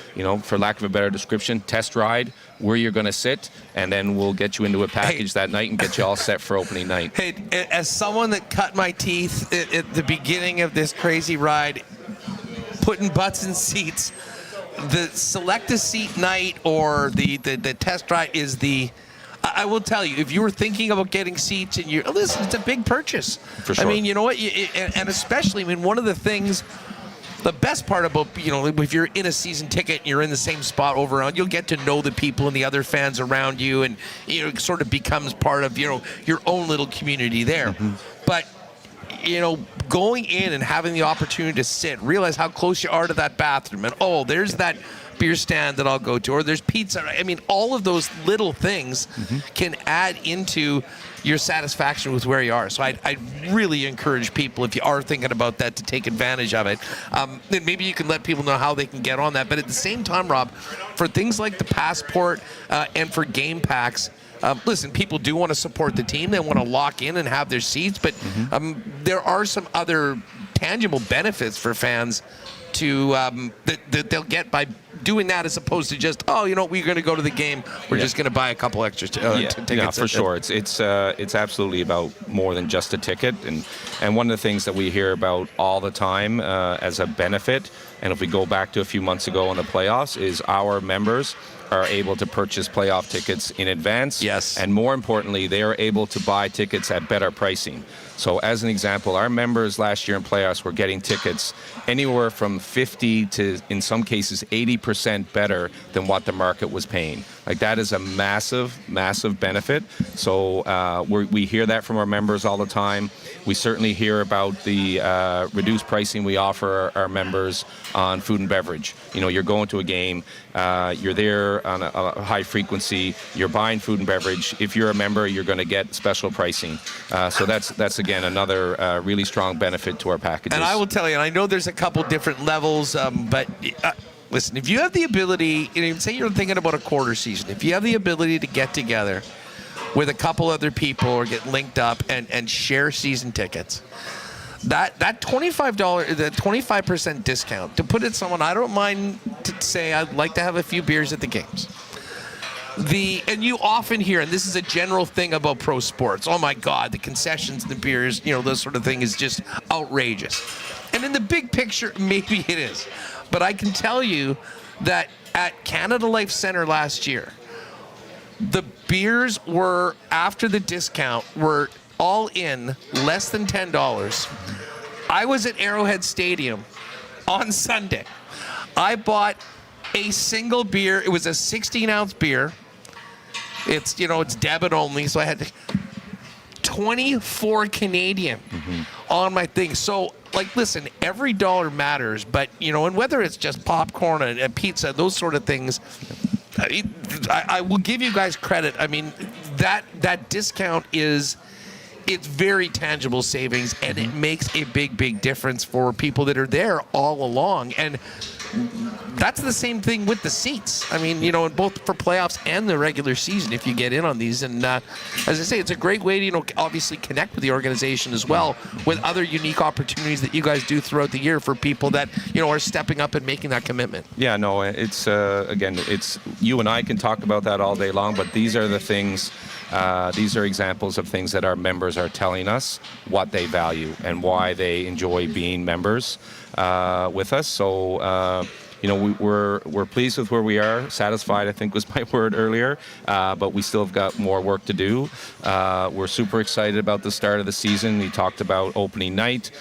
Speaker 2: for lack of a better description, test ride where you're going to sit, and then we'll get you into a package that night and get you all set for opening night. Hey, as someone that cut my teeth at the beginning of this crazy ride, putting butts in seats, the select a seat night or the test ride is I will tell you, if you were thinking about getting seats and listen, it's a big purchase. For sure. I mean, you know what? And especially, one of the things, the best part about, if you're in a season ticket and you're in the same spot over on, you'll get to know the people and the other fans around you, and it sort of becomes part of, your own little community there. Mm-hmm. But, going in and having the opportunity to sit, realize how close you are to that bathroom, and there's that beer stand that I'll go to, or there's pizza. I mean, all of those little things can add into your satisfaction with where you are. So I really encourage people, if you are thinking about that, to take advantage of it. Then maybe you can let people know how they can get on that. But at the same time, Rob, for things like the Passport and for game packs, listen, people do want to support the team. They want to lock in and have their seats. But there are some other tangible benefits for fans to that they'll get by doing that, as opposed to just we're going to go to the game, we're just going to buy a couple extra tickets. Yeah, for sure. It's absolutely about more than just a ticket, and one of the things that we hear about all the time as a benefit, and if we go back to a few months ago in the playoffs, is our members
Speaker 10: are able to purchase playoff tickets in advance.
Speaker 2: Yes.
Speaker 10: And more importantly, they are able to buy tickets at better pricing. So as an example, our members last year in playoffs were getting tickets anywhere from 50 to, in some cases, 80% better than what the market was paying. Like, that is a massive, massive benefit. So we hear that from our members all the time. We certainly hear about the reduced pricing we offer our members on food and beverage. You know, you're going to a game, you're there on a high frequency, you're buying food and beverage. If you're a member, you're going to get special pricing. So that's again another really strong benefit to our packages.
Speaker 2: And I will tell you, and I know there's a couple different levels, but listen, if you have the ability, say you're thinking about a quarter season, if you have the ability to get together with a couple other people or get linked up and share season tickets, that $25, the 25% discount, to put it someone, I don't mind to say I'd like to have a few beers at the games. And you often hear, and this is a general thing about pro sports, oh my God, the concessions, the beers, those sort of thing is just outrageous. And in the big picture, maybe it is. But I can tell you that at Canada Life Centre last year, the beers were, after the discount, were all in less than $10. I was at Arrowhead Stadium on Sunday. I bought a single beer. It was a 16-ounce beer. It's, it's debit only, so I had 24 Canadian on my thing. So, listen, every dollar matters, but, and whether it's just popcorn and pizza, those sort of things, I will give you guys credit. I mean, that discount it's very tangible savings, and it makes a big, big difference for people that are there all along. And that's the same thing with the seats. I mean, both for playoffs and the regular season, if you get in on these. And as I say, it's a great way to, obviously connect with the organization as well, with other unique opportunities that you guys do throughout the year for people that, are stepping up and making that commitment.
Speaker 10: Yeah, no, it's, again, it's, you and I can talk about that all day long, but these are the things, these are examples of things that our members are telling us what they value and why they enjoy being members with us. So, we're pleased with where we are. Satisfied, I think, was my word earlier. But we still have got more work to do. We're super excited about the start of the season. We talked about opening night,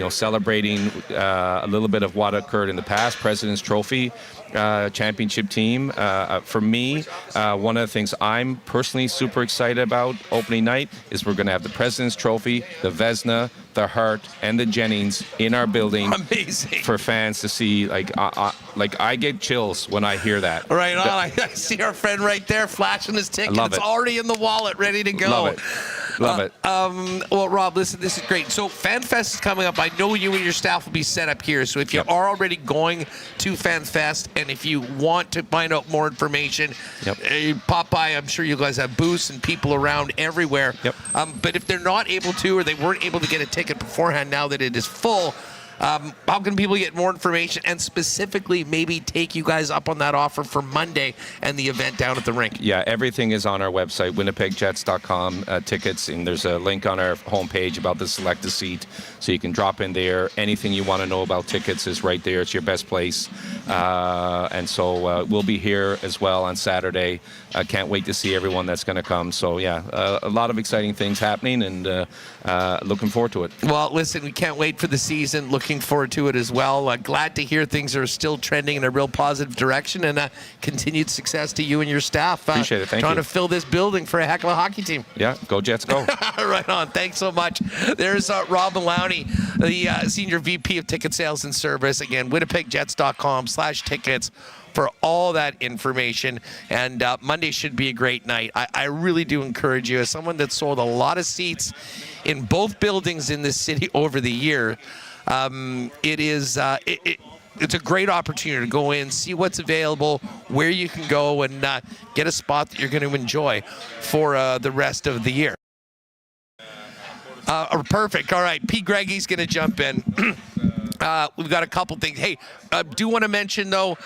Speaker 10: celebrating a little bit of what occurred in the past. President's Trophy championship team. For me, one of the things I'm personally super excited about opening night is we're going to have the President's Trophy, the Vezina, the Hart, and the Jennings in our building.
Speaker 2: Amazing.
Speaker 10: For fans to see. I get chills when I hear that.
Speaker 2: Right on. I see our friend right there flashing his ticket. It's already in the wallet, ready to go.
Speaker 10: Love it. Love it.
Speaker 2: Well, Rob, listen, this is great. So FanFest is coming up. I know you and your staff will be set up here. So if you are already going to FanFest, and if you want to find out more information, pop by. I'm sure you guys have booths and people around everywhere. But if they're not able to, or they weren't able to get a ticket beforehand, now that it is full, how can people get more information and specifically maybe take you guys up on that offer for Monday and the event down at the rink?
Speaker 10: Yeah, everything is on our website, winnipegjets.com, tickets, and there's a link on our homepage about the select a seat, so you can drop in there. Anything you want to know about tickets is right there. It's your best place. And so we'll be here as well on Saturday. I can't wait to see everyone that's going to come. So, yeah, a lot of exciting things happening, and looking forward to it.
Speaker 2: Well, listen, we can't wait for the season. Looking forward to it as well. Glad to hear things are still trending in a real positive direction, and continued success to you and your staff.
Speaker 10: Appreciate it. Thank you.
Speaker 2: Trying to fill this building for a heck of a hockey team.
Speaker 10: Yeah, go Jets, go.
Speaker 2: Right on. Thanks so much. There's Rob Mullowney, the Senior VP of Ticket Sales and Service. Again, winnipegjets.com/tickets for all that information. And Monday should be a great night. I really do encourage you, as someone that sold a lot of seats in both buildings in this city over the year, it's a great opportunity to go in, see what's available, where you can go, and get a spot that you're going to enjoy for the rest of the year. Perfect. All right. P. Greggy's going to jump in. We've got a couple things. Hey, do want to mention, though,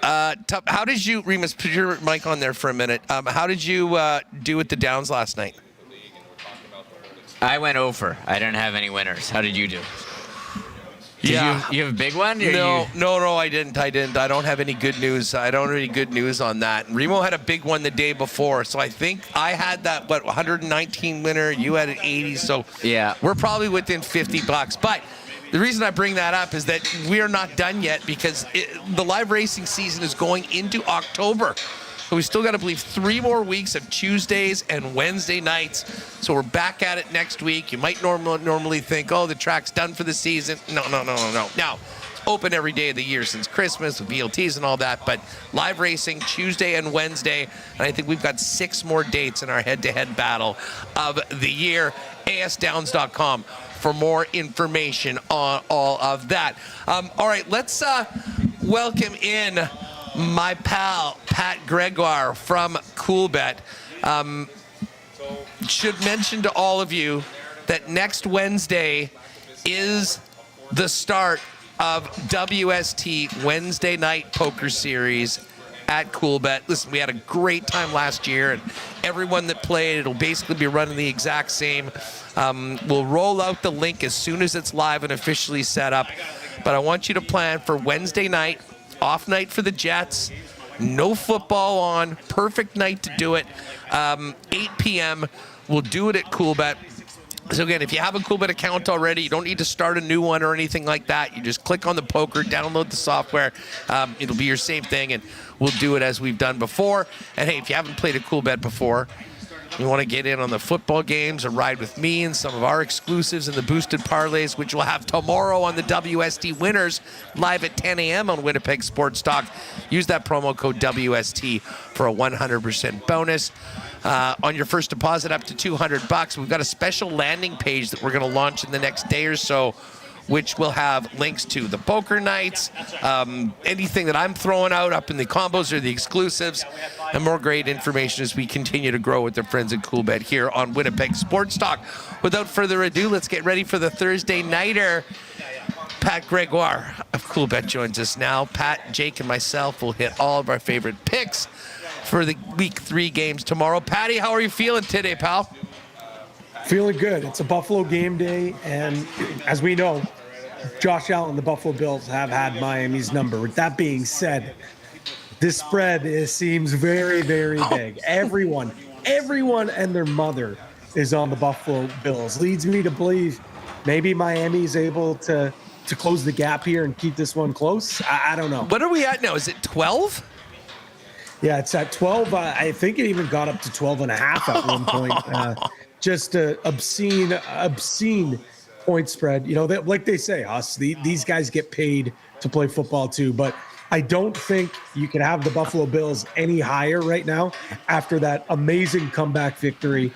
Speaker 2: how did you, Remis, put your mic on there for a minute. How did you do with the Downs last night?
Speaker 3: I went over. I didn't have any winners. How did you do?
Speaker 2: Yeah.
Speaker 3: You have a big one?
Speaker 2: No, I didn't. I don't have any good news. I don't have any good news on that. Remo had a big one the day before, so I think I had that, 119 winner. You had an 80, so
Speaker 3: yeah,
Speaker 2: we're probably within $50. But the reason I bring that up is that we are not done yet because the live racing season is going into October. So we still got to believe 3 more weeks of Tuesdays and Wednesday nights. So we're back at it next week. You might normally think, oh, the track's done for the season. No. Now, it's open every day of the year since Christmas with VLTs and all that. But live racing Tuesday and Wednesday. And I think we've got 6 more dates in our head-to-head battle of the year. ASDowns.com for more information on all of that. All right, let's welcome in my pal, Pat Gregoire from Coolbet. Should mention to all of you that next Wednesday is the start of WST Wednesday Night Poker Series at Coolbet. Listen, we had a great time last year, and everyone that played, it'll basically be running the exact same. We'll roll out the link as soon as it's live and officially set up. But I want you to plan for Wednesday night, off night for the Jets, no football on, perfect night to do it. 8 p.m. We'll do it at Coolbet. So again, if you have a Coolbet account already, you don't need to start a new one or anything like that. You just click on the poker, download the software. It'll be your same thing, and we'll do it as we've done before. And hey, if you haven't played a Coolbet before, you want to get in on the football games or ride with me and some of our exclusives and the boosted parlays, which we'll have tomorrow on the WST winners live at 10 a.m. on Winnipeg Sports Talk. Use that promo code WST for a 100% bonus. On your first deposit up to $200. We've got a special landing page that we're going to launch in the next day or so, which will have links to the poker nights, anything that I'm throwing out up in the combos or the exclusives, and more great information as we continue to grow with our friends at Coolbet here on Winnipeg Sports Talk. Without further ado, let's get ready for the Thursday nighter. Pat Gregoire of Coolbet joins us now. Pat, Jake, and myself will hit all of our favorite picks for the Week 3 games tomorrow. Patty, how are you feeling today, pal?
Speaker 11: Feeling good. It's a Buffalo game day, and as we know, Josh Allen, the Buffalo Bills, have had Miami's number. With that being said, this spread seems very, very big. Everyone and their mother is on the Buffalo Bills. Leads me to believe maybe Miami's able to close the gap here and keep this one close. I don't know.
Speaker 2: What are we at now? Is it 12?
Speaker 11: Yeah, it's at 12. I think it even got up to 12 and a half at one point. Just an obscene point spread. You know, like they say, Huss, these guys get paid to play football too. But I don't think you can have the Buffalo Bills any higher right now after that amazing comeback victory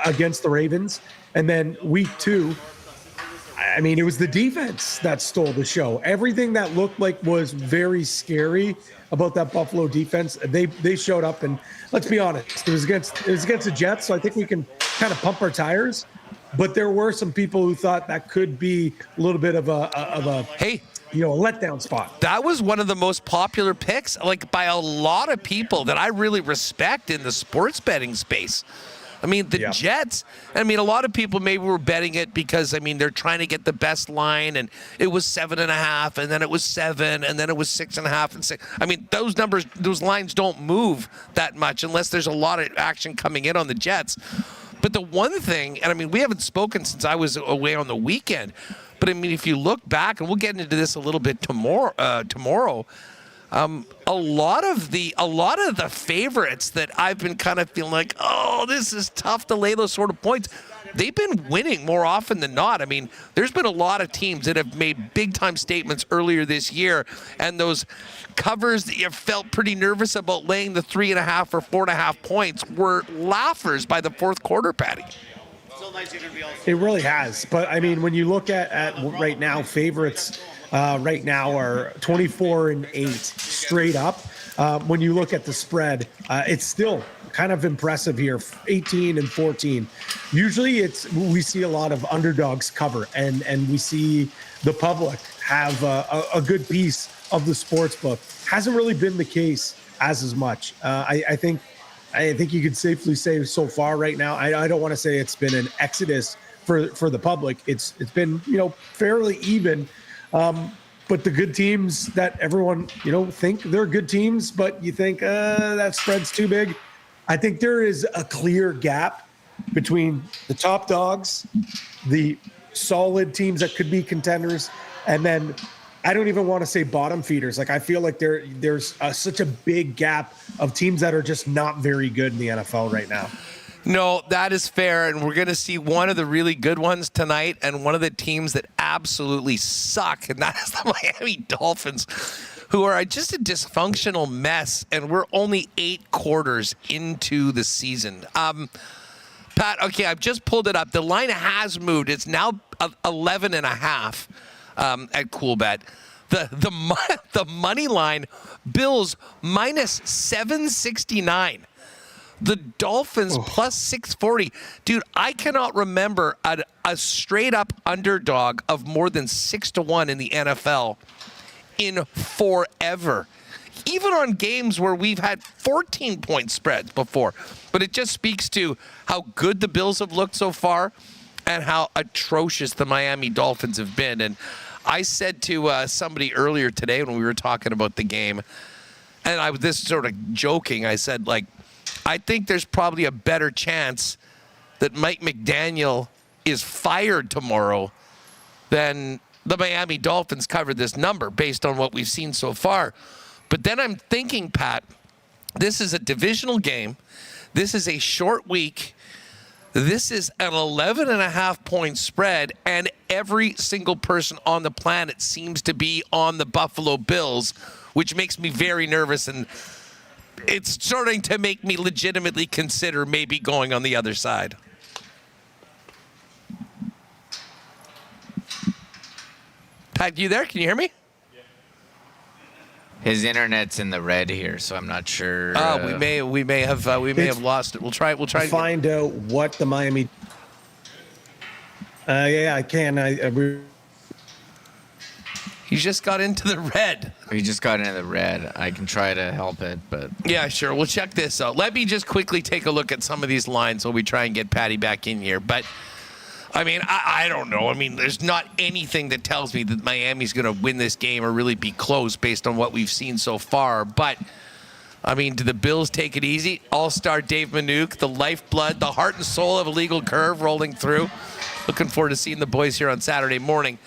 Speaker 11: against the Ravens. And then week 2, I mean, it was the defense that stole the show. Everything that looked like was very scary about that Buffalo defense, they showed up, and let's be honest, it was against the Jets, so I think we can kind of pump our tires. But there were some people who thought that could be a little bit of a letdown spot.
Speaker 2: That was one of the most popular picks, like by a lot of people that I really respect in the sports betting space. I mean, the Jets, a lot of people maybe were betting it because, they're trying to get the best line, and it was 7.5, and then it was 7, and then it was 6.5 and 6. Those lines don't move that much unless there's a lot of action coming in on the Jets. But the one thing, and we haven't spoken since I was away on the weekend, but if you look back, and we'll get into this a little bit tomorrow, a lot of the favorites that I've been kind of feeling like, oh, this is tough to lay those sort of points, they've been winning more often than not. There's been a lot of teams that have made big-time statements earlier this year, and those covers that you felt pretty nervous about laying the 3.5 or 4.5 points were laughers by the fourth quarter, Patty.
Speaker 11: It really has. But, when you look at right now, favorites right now are 24-8 straight up. When you look at the spread, it's still kind of impressive here, 18-14. Usually we see a lot of underdogs cover, and we see the public have a good piece of the sports book. Hasn't really been the case as much. I think you could safely say so far right now, I don't want to say it's been an exodus for the public. It's been, fairly even. But the good teams that everyone, think they're good teams, but you think that spread's too big. I think there is a clear gap between the top dogs, the solid teams that could be contenders, and then I don't even want to say bottom feeders. Like, I feel like there's such a big gap of teams that are just not very good in the NFL right now.
Speaker 2: No, that is fair, and we're going to see one of the really good ones tonight and one of the teams that absolutely suck, and that is the Miami Dolphins, who are just a dysfunctional mess, and we're only 8 quarters into the season. Pat, okay, I've just pulled it up. The line has moved. It's now 11.5 at Coolbet. The money line, Bills minus 769. The Dolphins plus 640. Dude, I cannot remember a straight-up underdog of more than 6-1 in the NFL in forever. Even on games where we've had 14-point spreads before. But it just speaks to how good the Bills have looked so far and how atrocious the Miami Dolphins have been. And I said to somebody earlier today when we were talking about the game, and I was this sort of joking, I said, I think there's probably a better chance that Mike McDaniel is fired tomorrow than the Miami Dolphins cover this number based on what we've seen so far. But then I'm thinking, Pat, this is a divisional game. This is a short week. This is an 11.5-point spread, and every single person on the planet seems to be on the Buffalo Bills, which makes me very nervous, and it's starting to make me legitimately consider maybe going on the other side. Pat, you there? Can you hear me?
Speaker 3: His internet's in the red here, so I'm not sure.
Speaker 2: We may have lost it. We'll try and
Speaker 11: find out what the Miami. Yeah, I can.
Speaker 2: He just got into the red.
Speaker 3: He just got into the red. I can try to help it, but...
Speaker 2: Yeah, sure. We'll check this out. Let me just quickly take a look at some of these lines while we try and get Patty back in here. But, I mean, I don't know. I mean, there's not anything that tells me that Miami's going to win this game or really be close based on what we've seen so far. But, I mean, do the Bills take it easy? All-star Dave Manook, the lifeblood, the heart and soul of a legal curve rolling through. Looking forward to seeing the boys here on Saturday morning.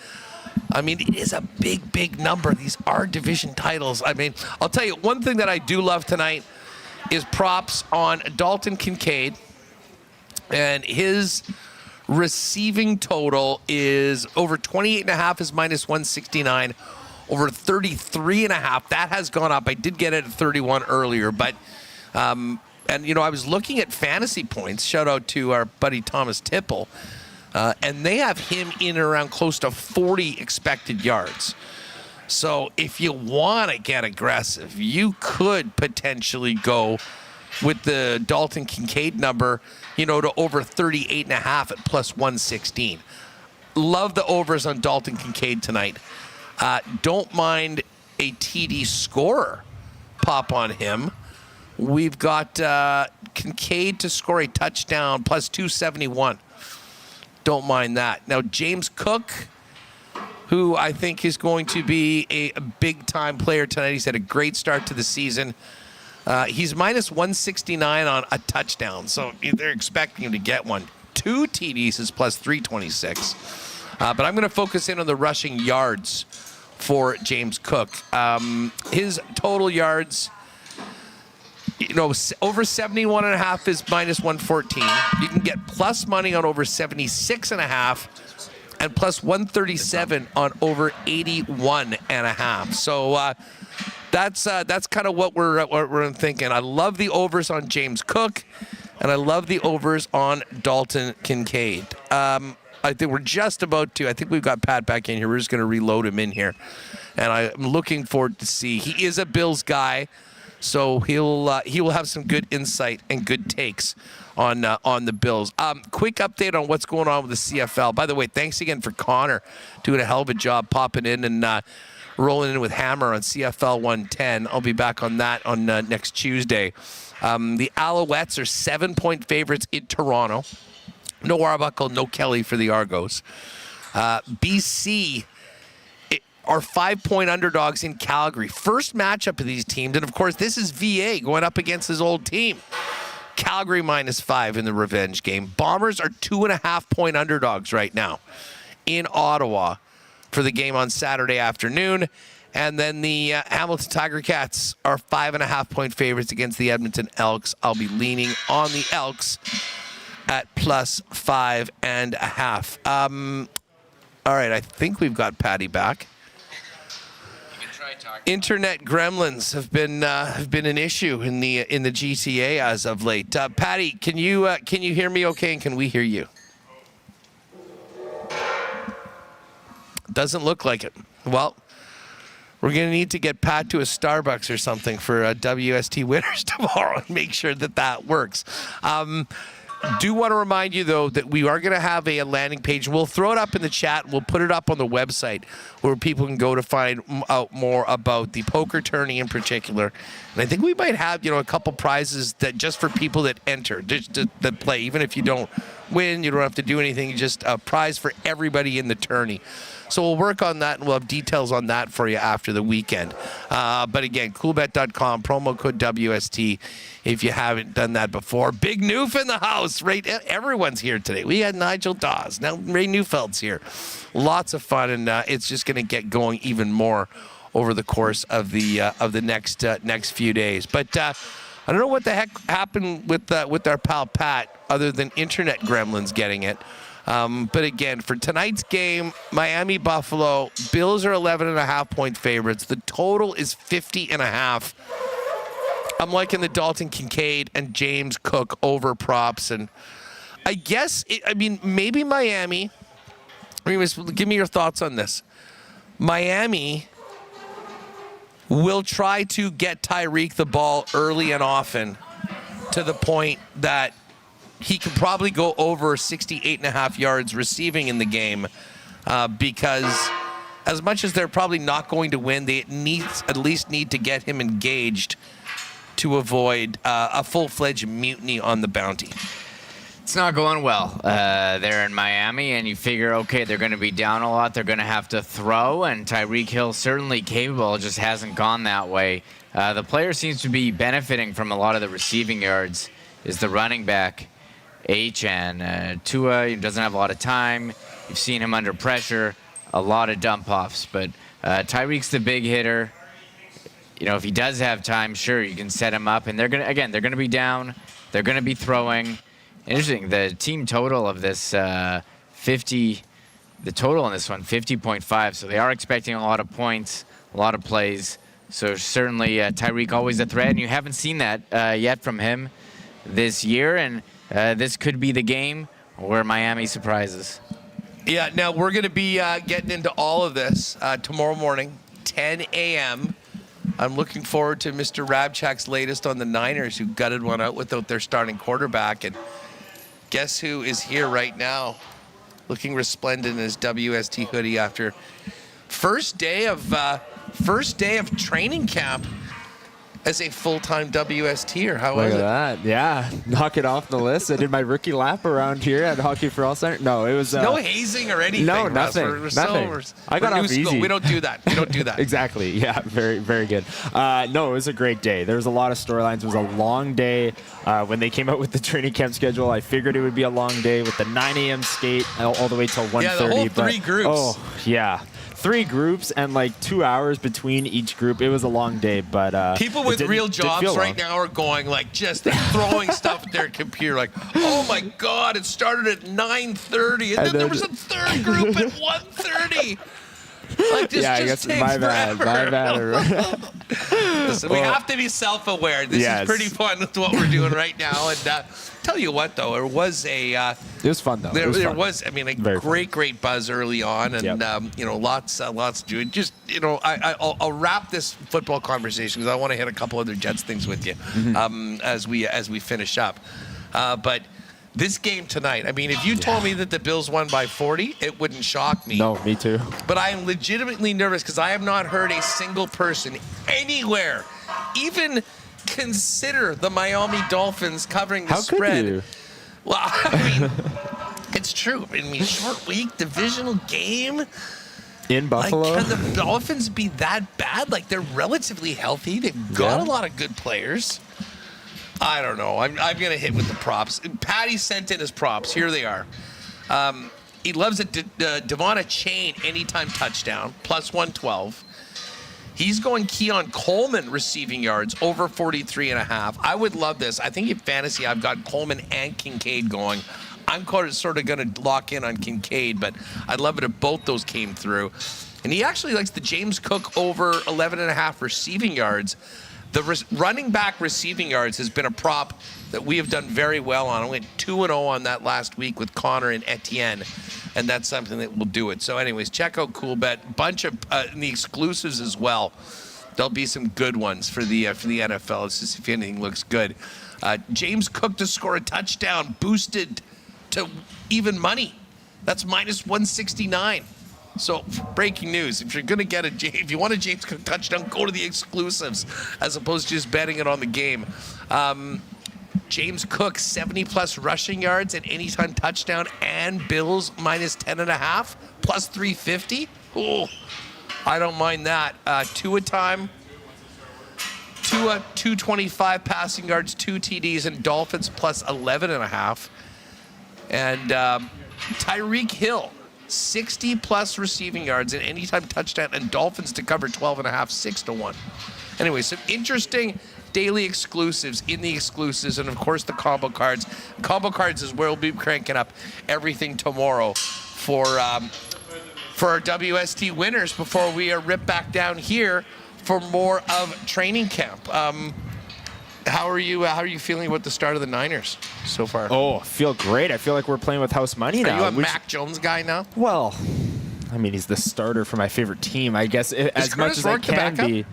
Speaker 2: I mean, it is a big, big number. These are division titles. I mean, I'll tell you, one thing that I do love tonight is props on Dalton Kincaid. And his receiving total is over 28.5 is minus 169. Over 33.5, that has gone up. I did get it at 31 earlier. But, and, I was looking at fantasy points. Shout out to our buddy Thomas Tipple. And they have him in around close to 40 expected yards. So if you want to get aggressive, you could potentially go with the Dalton Kincaid number, to over 38.5 at plus 116. Love the overs on Dalton Kincaid tonight. Don't mind a TD scorer pop on him. We've got Kincaid to score a touchdown plus 271. Don't mind that. Now, James Cook, who I think is going to be a big-time player tonight. He's had a great start to the season. He's minus 169 on a touchdown, so they're expecting him to get one. 2 TDs is plus 326. But I'm going to focus in on the rushing yards for James Cook. His total yards... over 71.5 is minus 114. You can get plus money on over 76.5 and plus 137 on over 81.5. So that's kind of what we're thinking. I love the overs on James Cook, and I love the overs on Dalton Kincaid. I think we're just about to. I think we've got Pat back in here. We're just going to reload him in here, and I'm looking forward to see. He is a Bills guy. So he will have some good insight and good takes on the Bills. Quick update on what's going on with the CFL. By the way, thanks again for Connor doing a hell of a job popping in and rolling in with Hammer on CFL 110. I'll be back on that on next Tuesday. The Alouettes are 7-point favorites in Toronto. No Arbuckle, no Kelly for the Argos. BC are 5-point underdogs in Calgary. First matchup of these teams. And, of course, this is VA going up against his old team. Calgary -5 in the revenge game. Bombers are 2.5-point underdogs right now in Ottawa for the game on Saturday afternoon. And then the Hamilton Tiger Cats are 5.5-point favorites against the Edmonton Elks. I'll be leaning on the Elks at +5.5. All right, I think we've got Patty back. Internet gremlins have been an issue in the GTA as of late. Patty, can you hear me okay, and can we hear you? Doesn't look like it. Well, we're going to need to get Pat to a Starbucks or something for WST winners tomorrow and make sure that works. Do want to remind you, though, that we are going to have a landing page. We'll throw it up in the chat. We'll put it up on the website where people can go to find out more about the poker tourney in particular. And I think we might have, a couple prizes that just for people that enter, that play. Even if you don't win, you don't have to do anything. Just a prize for everybody in the tourney. So we'll work on that, and we'll have details on that for you after the weekend. But again, coolbet.com, promo code WST if you haven't done that before. Big Noof in the house, right? Everyone's here today. We had Nigel Dawes. Now Ray Neufeld's here. Lots of fun, and it's just going to get going even more over the course of the next few days. But I don't know what the heck happened with our pal Pat, other than internet gremlins getting it. But again, for tonight's game, Miami-Buffalo, Bills are 11.5-point favorites. The total is 50.5. I'm liking the Dalton Kincaid and James Cook over props. And I guess, maybe Miami. Remis, give me your thoughts on this. Miami will try to get Tyreek the ball early and often to the point that he can probably go over 68.5 yards receiving in the game because as much as they're probably not going to win, they at least need to get him engaged to avoid a full-fledged mutiny on the bounty.
Speaker 3: It's not going well there in Miami, and you figure, okay, they're going to be down a lot. They're going to have to throw, and Tyreek Hill's certainly capable. It just hasn't gone that way. The player seems to be benefiting from a lot of the receiving yards is the running back, H.N. Tua doesn't have a lot of time. You've seen him under pressure, a lot of dump-offs. But Tyreek's the big hitter. If he does have time, sure, you can set him up. And they're going to be down. They're going to be throwing. Interesting, the team total of this 50, the total on this one, 50.5. So they are expecting a lot of points, a lot of plays. So certainly Tyreek always a threat. And you haven't seen that yet from him this year. And this could be the game where Miami surprises.
Speaker 2: Yeah, now we're going to be getting into all of this tomorrow morning, 10 a.m. I'm looking forward to Mr. Rabchak's latest on the Niners, who gutted one out without their starting quarterback. And guess who is here right now, looking resplendent in his WST hoodie after first day of training camp as a full-time WSTer. How was it?
Speaker 12: Look at that. Yeah. Knock it off the list. I did my rookie lap around here at Hockey for All Center. No, it was...
Speaker 2: no hazing or anything.
Speaker 12: No, nothing. I got off easy.
Speaker 2: We don't do that.
Speaker 12: Exactly. Yeah, very, very good. No, it was a great day. There was a lot of storylines. It was a long day. When they came out with the training camp schedule, I figured it would be a long day with the 9 a.m. skate all the way till 1:30.
Speaker 2: Yeah, the whole three groups.
Speaker 12: Oh, yeah. 3 groups and like 2 hours between each group. It was a long day, but
Speaker 2: people with real jobs right now are going like just throwing stuff at their computer like, oh my God, it started at 9:30 and then there was a third group at 1:30. Like this just takes forever. Listen, we have to be self-aware. This is pretty fun with what we're doing right now. And tell you what, though, it was it
Speaker 12: was fun though.
Speaker 2: There was great buzz early on, and lots to do. Just I'll wrap this football conversation because I want to hit a couple other Jets things with you as we finish up. But this game tonight, if you told me that the Bills won by 40, it wouldn't shock me.
Speaker 12: No, me too.
Speaker 2: But I am legitimately nervous because I have not heard a single person anywhere even consider the Miami Dolphins covering the spread.
Speaker 12: Could you?
Speaker 2: Well, It's true. I mean, short week, divisional game.
Speaker 12: In Buffalo?
Speaker 2: Like, can the Dolphins be that bad? Like, they're relatively healthy. They've got a lot of good players. I don't know. I'm going to hit with the props. Patty sent in his props. Here they are. He loves it. Devon Chain anytime touchdown, plus 112. He's going Keon Coleman receiving yards, over 43.5. I would love this. I think in fantasy, I've got Coleman and Kincaid going. I'm sort of going to lock in on Kincaid, but I'd love it if both those came through. And he actually likes the James Cook over 11.5 receiving yards. The running back receiving yards has been a prop that we have done very well on. I went 2-0 on that last week with Connor and Etienne, and that's something that will do it. So anyways, check out Coolbet. Bunch of the exclusives as well. There'll be some good ones for the NFL. It's just if anything looks good. James Cook to score a touchdown, boosted to even money. That's minus 169. So breaking news: if you're gonna get if you want a James Cook touchdown, go to the exclusives as opposed to just betting it on the game. James Cook 70+ rushing yards and anytime touchdown, and Bills minus 10.5 plus 350. Oh, I don't mind that. Two 225 passing yards, 2 TDs, and Dolphins plus 11.5. And Tyreek Hill, 60+ receiving yards and anytime touchdown, and Dolphins to cover 12.5, 6-1. Anyway, some interesting daily exclusives in the exclusives, and of course the combo cards. Combo cards is where we'll be cranking up everything tomorrow for our WST winners before we are ripped back down here for more of training camp. How are you feeling about the start of the Niners so far?
Speaker 12: Oh, I feel great. I feel like we're playing with house money now.
Speaker 2: Are you a Mac Jones guy now?
Speaker 12: Well, I mean, he's the starter for my favorite team. I guess as much as I can be.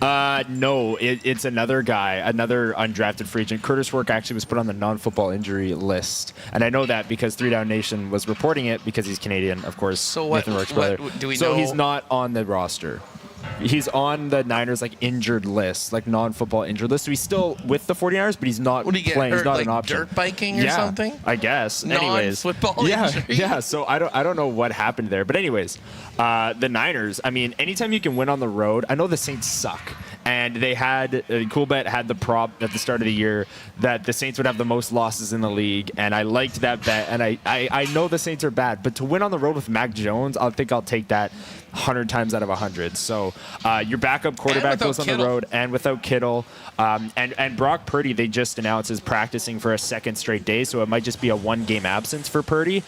Speaker 12: No, it's another guy, another undrafted free agent. Curtis Work actually was put on the non-football injury list. And I know that because 3 Down Nation was reporting it because he's Canadian, of course.
Speaker 2: So what do we know?
Speaker 12: So he's not on the roster. He's on the Niners injured list, non-football injured list. So he's still with the 49ers, but he's not playing. He's not an option.
Speaker 2: Dirt biking or something?
Speaker 12: I guess. Anyways,
Speaker 2: non-football injury.
Speaker 12: Yeah. So I don't know what happened there, but anyways, the Niners. I mean, anytime you can win on the road, I know the Saints suck, and they had Coolbet had the prop at the start of the year that the Saints would have the most losses in the league, and I liked that bet. And I know the Saints are bad, but to win on the road with Mac Jones, I think I'll take that 100 times out of 100. So your backup quarterback goes on the road, and without Kittle, and Brock Purdy, they just announced is practicing for a second straight day, so it might just be a 1-game absence for Purdy.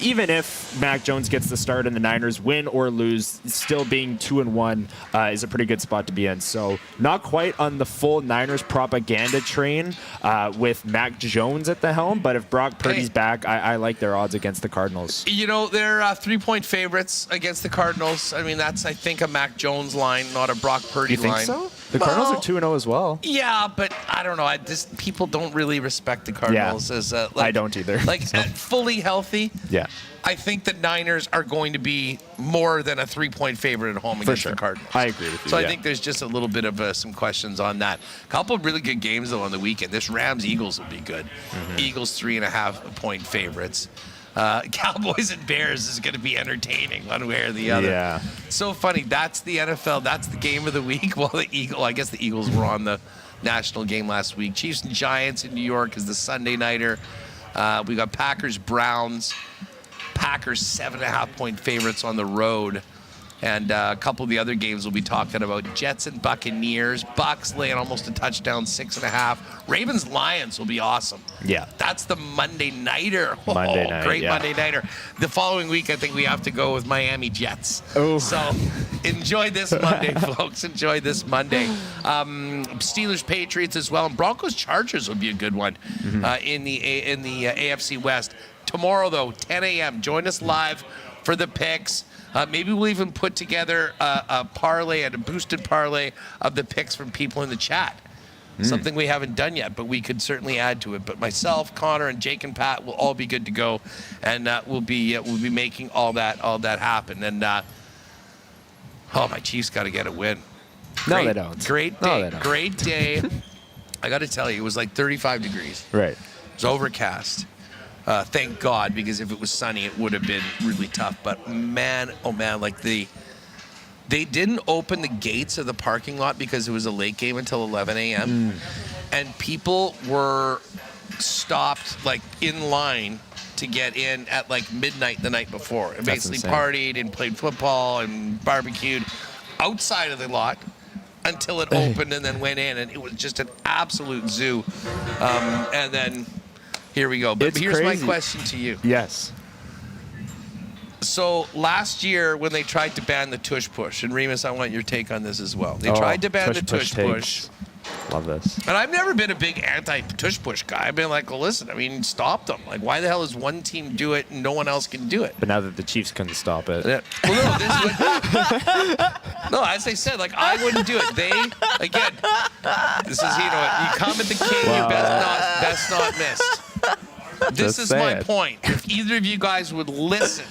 Speaker 12: Even if Mac Jones gets the start and the Niners win or lose, still being 2-1 is a pretty good spot to be in. So not quite on the full Niners propaganda train with Mac Jones at the helm, but if Brock Purdy's back, I like their odds against the Cardinals.
Speaker 2: You know, they're 3-point favorites against the Cardinals. I mean, that's, I think, a Mac Jones line, not a Brock Purdy line.
Speaker 12: You think so? The Cardinals are 2-0 as well.
Speaker 2: Yeah, but I don't know. People don't really respect the Cardinals as
Speaker 12: I don't either.
Speaker 2: Fully healthy.
Speaker 12: Yeah.
Speaker 2: I think the Niners are going to be more than a 3-point favorite at home against the Cardinals.
Speaker 12: I agree with you.
Speaker 2: So I think there's just a little bit of some questions on that. A couple of really good games, though, on the weekend. This Rams-Eagles will be good. Mm-hmm. Eagles 3.5-point favorites. Cowboys and Bears is going to be entertaining one way or the other.
Speaker 12: Yeah.
Speaker 2: So funny. That's the NFL. That's the game of the week. Well, I guess the Eagles were on the national game last week. Chiefs and Giants in New York is the Sunday nighter. We got Packers-Browns. Packers 7.5-point favorites on the road. And a couple of the other games we'll be talking about. Jets and Buccaneers. Bucks laying almost a touchdown, 6.5. Ravens-Lions will be awesome.
Speaker 12: Yeah.
Speaker 2: That's the Monday nighter.
Speaker 12: Monday night,
Speaker 2: great Monday nighter. The following week, I think we have to go with Miami Jets.
Speaker 12: Oh.
Speaker 2: So enjoy this Monday, folks. Enjoy this Monday. Steelers-Patriots as well. And Broncos-Chargers will be a good one in the AFC West. Tomorrow, though, 10 a.m. Join us live for the picks. Maybe we'll even put together a parlay and a boosted parlay of the picks from people in the chat. Something we haven't done yet, but we could certainly add to it. But myself, Connor, and Jake and Pat will all be good to go, and we'll be making all that happen. And my Chiefs got to get a win.
Speaker 12: No, they don't.
Speaker 2: Great day.
Speaker 12: No, they don't.
Speaker 2: Great day. I got to tell you, it was like 35 degrees.
Speaker 12: Right.
Speaker 2: It was overcast. Thank God, because if it was sunny, it would have been really tough. But man, oh man, like they didn't open the gates of the parking lot because it was a late game until 11 a.m. And people were stopped like in line to get in at like midnight the night before, and basically partied and played football and barbecued outside of the lot until it opened, and then went in, and it was just an absolute zoo. And then here we go. But here's my question to you.
Speaker 12: Yes.
Speaker 2: So last year when they tried to ban the tush push, and Remis, I want your take on this as well. They tried to ban the tush push.
Speaker 12: Love this.
Speaker 2: And I've never been a big anti-tush push guy. I've been like, well, listen, I mean, stop them. Like, why the hell does one team do it and no one else can do it?
Speaker 12: But now that the Chiefs couldn't stop it.
Speaker 2: Yeah. Well, no, as I said, like, I wouldn't do it. They, again, this is, you come at the king, you best not miss. This is my point. If either of you guys would listen,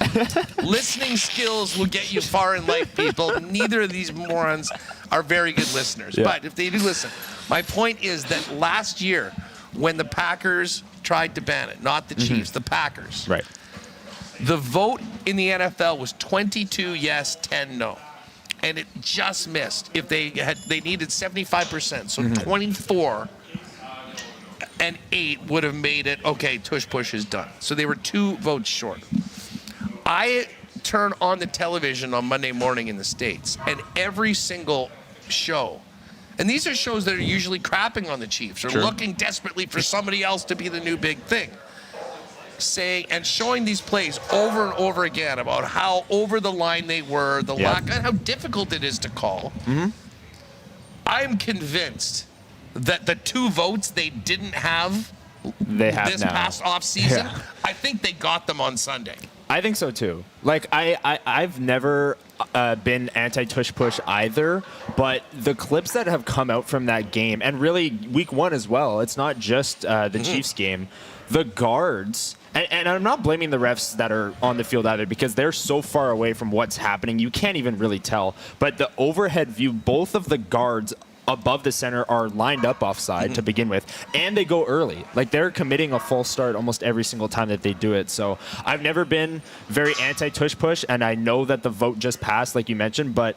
Speaker 2: listening skills will get you far in life, people. Neither of these morons are very good listeners. Yeah. But if they do listen, my point is that last year, when the Packers tried to ban it, not the Chiefs, the Packers.
Speaker 12: Right.
Speaker 2: The vote in the NFL was 22 yes, 10 no. And it just missed. If they needed 75%, so 24 and 8 would have made it, okay, tush push is done. So they were 2 votes short. I turn on the television on Monday morning in the States, and every single show, and these are shows that are usually crapping on the Chiefs or looking desperately for somebody else to be the new big thing, saying and showing these plays over and over again about how over the line they were, the lack, and how difficult it is to call. I'm convinced that the 2 votes they didn't have this past offseason, I think they got them on Sunday.
Speaker 12: I think so too. Like I've never been anti-tush push either, but the clips that have come out from that game, and really week 1 as well, it's not just the Chiefs game, the guards, and I'm not blaming the refs that are on the field either, because they're so far away from what's happening, you can't even really tell. But the overhead view, both of the guards above the center are lined up offside to begin with, and they go early. Like, they're committing a false start almost every single time that they do it. So I've never been very anti-tush push, and I know that the vote just passed, like you mentioned, but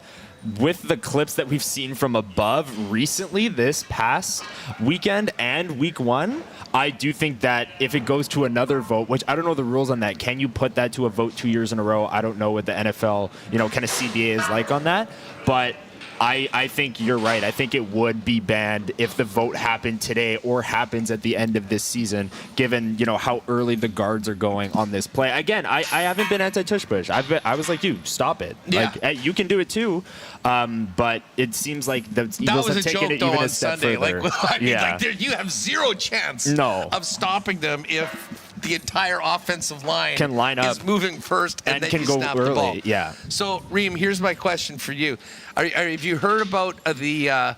Speaker 12: with the clips that we've seen from above recently this past weekend and week 1, I do think that if it goes to another vote, which I don't know the rules on that, can you put that to a vote 2 years in a row? I don't know what the NFL, kind of CBA is like on that, but I think you're right. I think it would be banned if the vote happened today or happens at the end of this season, given, how early the guards are going on this play. Again, I haven't been anti-tush push. I was like, stop it.
Speaker 2: Yeah.
Speaker 12: Like, you can do it too. But it seems like the Eagles have taken it even a step
Speaker 2: Sunday.
Speaker 12: further.
Speaker 2: You have zero chance of stopping them if the entire offensive line
Speaker 12: can line up,
Speaker 2: is moving first, and then
Speaker 12: can
Speaker 2: you
Speaker 12: go
Speaker 2: snap
Speaker 12: early.
Speaker 2: the ball.
Speaker 12: Yeah.
Speaker 2: So, Reem, here's my question for you: Have you heard about the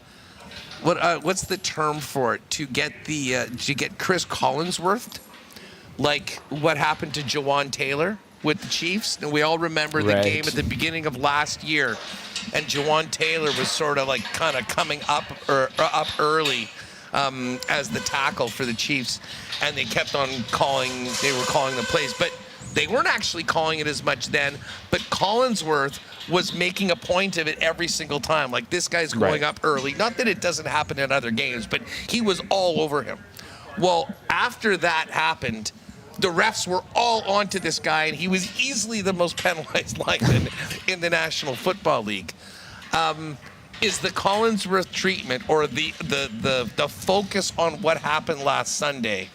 Speaker 2: what's the term for it to get Chris Collinsworth? Like what happened to Jawan Taylor with the Chiefs, and we all remember the game at the beginning of last year, and Jawan Taylor was sort of like kind of coming up early. As the tackle for the Chiefs, and they kept on calling the plays, but they weren't actually calling it as much then, but Collinsworth was making a point of it every single time. Like, this guy's going up early. Not that it doesn't happen in other games, but he was all over him. Well, after that happened, the refs were all onto this guy, and he was easily the most penalized lineman in the National Football League. Is the Collinsworth treatment or the focus on what happened last Sunday?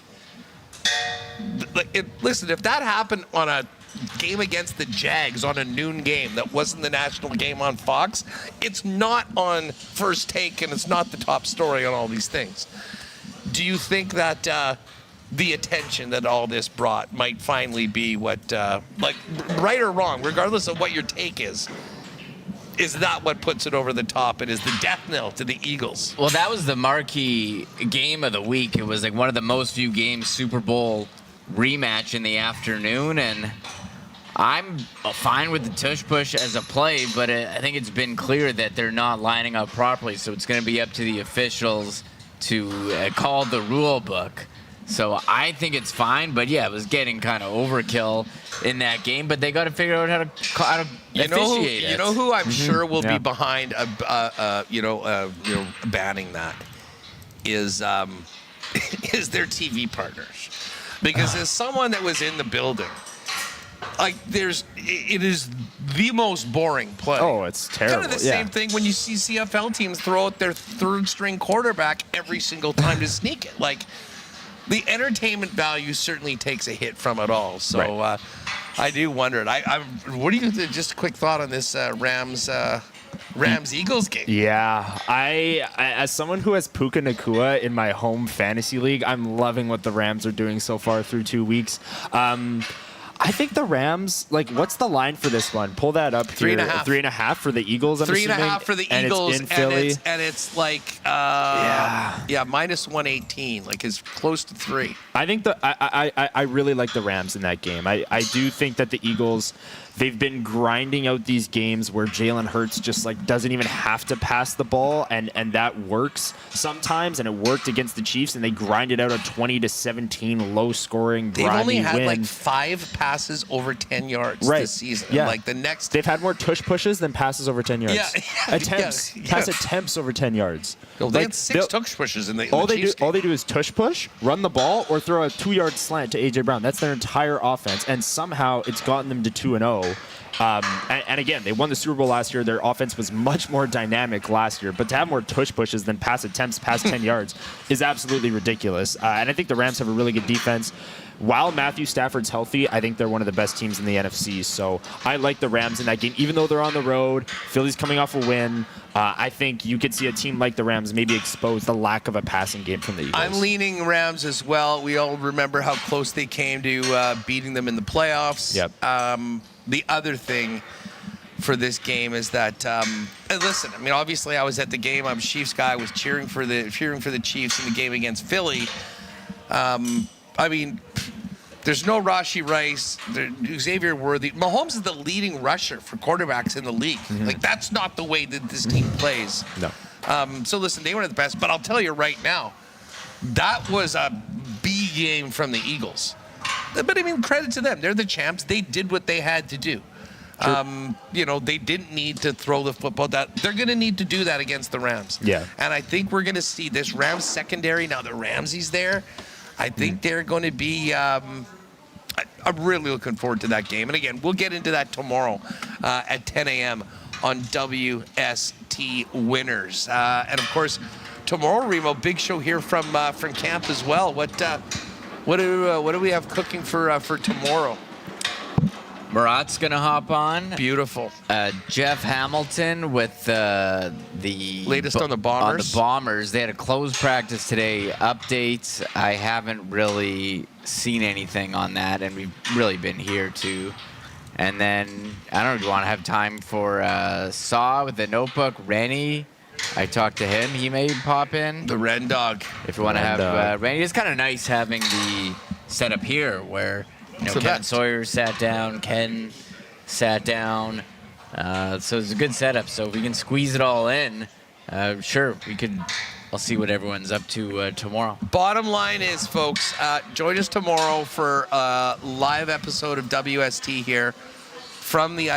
Speaker 2: Listen, if that happened on a game against the Jags on a noon game that wasn't the national game on Fox, it's not on First Take, and it's not the top story on all these things. Do you think that the attention that all this brought might finally be what, right or wrong, regardless of what your take is that what puts it over the top and is the death knell to the Eagles?
Speaker 3: Well, that was the marquee game of the week. It was like one of the most viewed games, Super Bowl rematch in the afternoon, and I'm fine with the tush push as a play, but I think it's been clear that they're not lining up properly, so it's going to be up to the officials to call the rule book. So I think it's fine, but yeah, it was getting kind of overkill in that game. But they got to figure out how to officiate it.
Speaker 2: You know who I'm sure will be behind, banning that is is their TV partners, because as someone that was in the building, like it is the most boring play.
Speaker 12: Oh, it's terrible.
Speaker 2: Kind of the same thing when you see CFL teams throw out their third string quarterback every single time to sneak it. Like, the entertainment value certainly takes a hit from it all. So I do wonder. What do you think? Just a quick thought on this Rams Eagles game.
Speaker 12: Yeah, I as someone who has Puka Nacua in my home fantasy league, I'm loving what the Rams are doing so far through 2 weeks. I think the Rams, like, what's the line for this one? Pull that up here.
Speaker 2: 3.5.
Speaker 12: 3.5 for the Eagles, I'm assuming.
Speaker 2: 3.5 for the Eagles,
Speaker 12: it's in Philly.
Speaker 2: and it's like minus 118, like it's close to 3.
Speaker 12: I think I really like the Rams in that game. I do think that the Eagles, they've been grinding out these games where Jalen Hurts just like doesn't even have to pass the ball, and that works sometimes, and it worked against the Chiefs, and they grinded out a 20-17 low-scoring, grimy win.
Speaker 2: They've only had like 5 passes over 10 yards this season.
Speaker 12: Yeah.
Speaker 2: Like the next,
Speaker 12: they've had more tush pushes than passes over 10 yards.
Speaker 2: Yeah.
Speaker 12: Attempts, pass attempts over 10 yards.
Speaker 2: Well, they had 6 tush pushes in the Chiefs game.
Speaker 12: All they do is tush push, run the ball, or throw a 2-yard slant to AJ Brown. That's their entire offense, and somehow it's gotten them to 2-0. And again, they won the Super Bowl last year. Their offense was much more dynamic last year, but to have more tush pushes than pass attempts past 10 yards is absolutely ridiculous. And I think the Rams have a really good defense. While Matthew Stafford's healthy, I think they're one of the best teams in the NFC. So I like the Rams in that game, even though they're on the road. Philly's coming off a win. I think you could see a team like the Rams maybe expose the lack of a passing game from the Eagles.
Speaker 2: I'm leaning Rams as well. We all remember how close they came to beating them in the playoffs.
Speaker 12: Yep.
Speaker 2: The other thing for this game is that, and listen, I mean, obviously I was at the game. I'm a Chiefs guy. I was cheering for the Chiefs in the game against Philly. I mean, there's no Rashee Rice, Xavier Worthy. Mahomes is the leading rusher for quarterbacks in the league.
Speaker 12: Mm-hmm.
Speaker 2: Like, that's not the way that this team plays.
Speaker 12: No.
Speaker 2: So listen, they were the best, but I'll tell you right now, that was a B game from the Eagles. But I mean, credit to them. They're the champs. They did what they had to do. Sure. They didn't need to throw the football. They're going to need to do that against the Rams.
Speaker 12: Yeah.
Speaker 2: And I think we're going to see this Rams secondary. Now that Ramsey's there, I think they're going to be I'm really looking forward to that game. And again, we'll get into that tomorrow at 10 a.m. on WST Winners. And of course, tomorrow, Remo, big show here from camp as well. What do we have cooking for tomorrow?
Speaker 3: Murat's going to hop on.
Speaker 2: Beautiful.
Speaker 3: Jeff Hamilton with the
Speaker 2: latest on the Bombers.
Speaker 3: On the Bombers. They had a closed practice today. Updates. I haven't really seen anything on that, and we've really been here too. And then, I don't know, do you want to have time for Saw with the notebook? Rennie. I talked to him. He may pop in.
Speaker 2: The Ren Dog.
Speaker 3: If you want to have Rennie. It's kind of nice having the setup here where Kevin Sawyer sat down, Ken sat down. So it's a good setup. So if we can squeeze it all in, sure, we could. I'll see what everyone's up to tomorrow.
Speaker 2: Bottom line is, folks, join us tomorrow for a live episode of WST here from the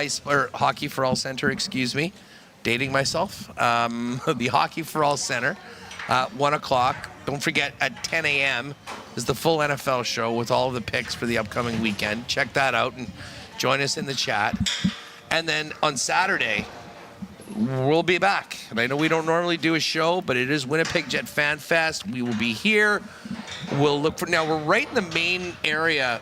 Speaker 2: Hockey for All Center, excuse me. Dating myself. The Hockey for All Center, 1 o'clock. Don't forget, at 10 a.m. is the full NFL show with all of the picks for the upcoming weekend. Check that out and join us in the chat. And then on Saturday, we'll be back. And I know we don't normally do a show, but it is Winnipeg Jet Fan Fest. We will be here. We'll look for, now we're right in the main area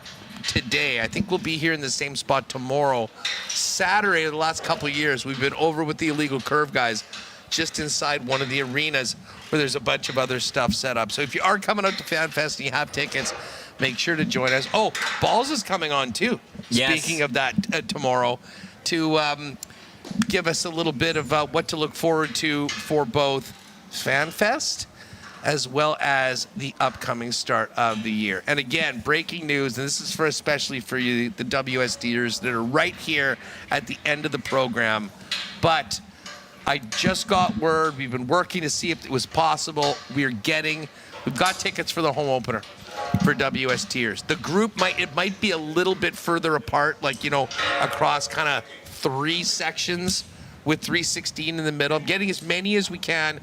Speaker 2: today. I think we'll be here in the same spot tomorrow. Saturday, the last couple of years, we've been over with the Illegal Curve guys just inside one of the arenas where there's a bunch of other stuff set up. So if you are coming out to Fan Fest and you have tickets, make sure to join us. Oh, Balls is coming on too.
Speaker 3: Yes.
Speaker 2: Speaking of that, tomorrow, to give us a little bit of what to look forward to for both Fan Fest as well as the upcoming start of the year. And again, breaking news, and this is especially for you, the WSDers that are right here at the end of the program. But I just got word, we've been working to see if it was possible. We've got tickets for the home opener. for WSTers. The group might be a little bit further apart, like, across kind of 3 sections with 316 in the middle. I'm getting as many as we can.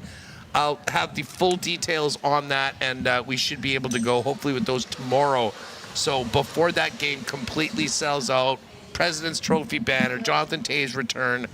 Speaker 2: I'll have the full details on that, and we should be able to go hopefully with those tomorrow. So before that game completely sells out, President's Trophy banner, Jonathan Toews return.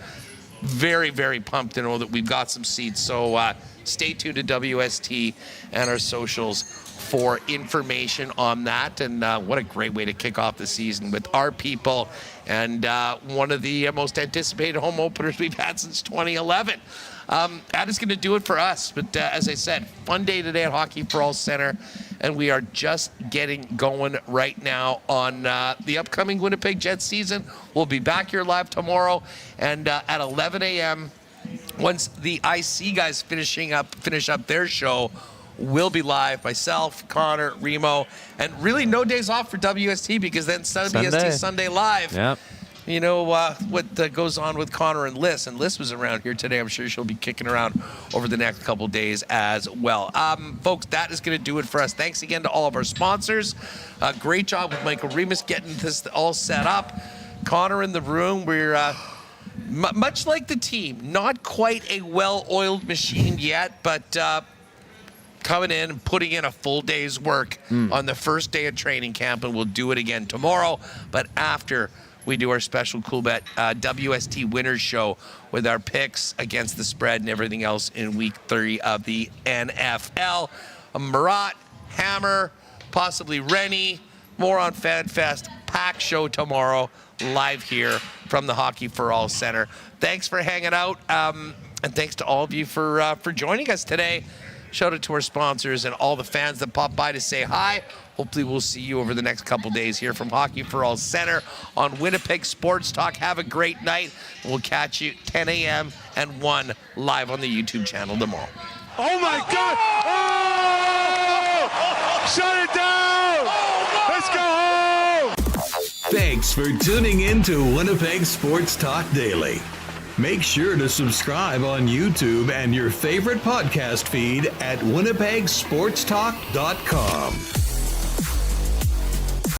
Speaker 2: Very, very pumped to know that we've got some seats. So stay tuned to WST and our socials for information on that. And what a great way to kick off the season with our people and one of the most anticipated home openers we've had since 2011. That is going to do it for us. But as I said, fun day today at Hockey for All Center. And we are just getting going right now on the upcoming Winnipeg Jets season. We'll be back here live tomorrow. And at 11 a.m., once the IC guys finish up their show, we'll be live. Myself, Connor, Remo, and really no days off for WST because then WST Sunday Live.
Speaker 12: Yep.
Speaker 2: You know what goes on with Connor and Liz. And Liz was around here today. I'm sure she'll be kicking around over the next couple days as well. Folks, that is going to do it for us. Thanks again to all of our sponsors. Great job with Michael Remis getting this all set up. Connor in the room. We're much like the team, not quite a well-oiled machine yet, but coming in and putting in a full day's work on the first day of training camp, and we'll do it again tomorrow. But after we do our special Coolbet WST Winners Show with our picks against the spread and everything else in Week 3 of the NFL. Murat, Hammer, possibly Rennie, more on FanFest. Pack show tomorrow, live here from the Hockey for All Center. Thanks for hanging out, and thanks to all of you for joining us today. Shout out to our sponsors and all the fans that popped by to say hi. Hopefully we'll see you over the next couple days here from Hockey for All Center on Winnipeg Sports Talk. Have a great night. We'll catch you 10 a.m. and 1 live on the YouTube channel tomorrow.
Speaker 13: Oh, my God! Oh! Shut it down! Let's go home!
Speaker 1: Thanks for tuning in to Winnipeg Sports Talk Daily. Make sure to subscribe on YouTube and your favorite podcast feed at winnipegsportstalk.com.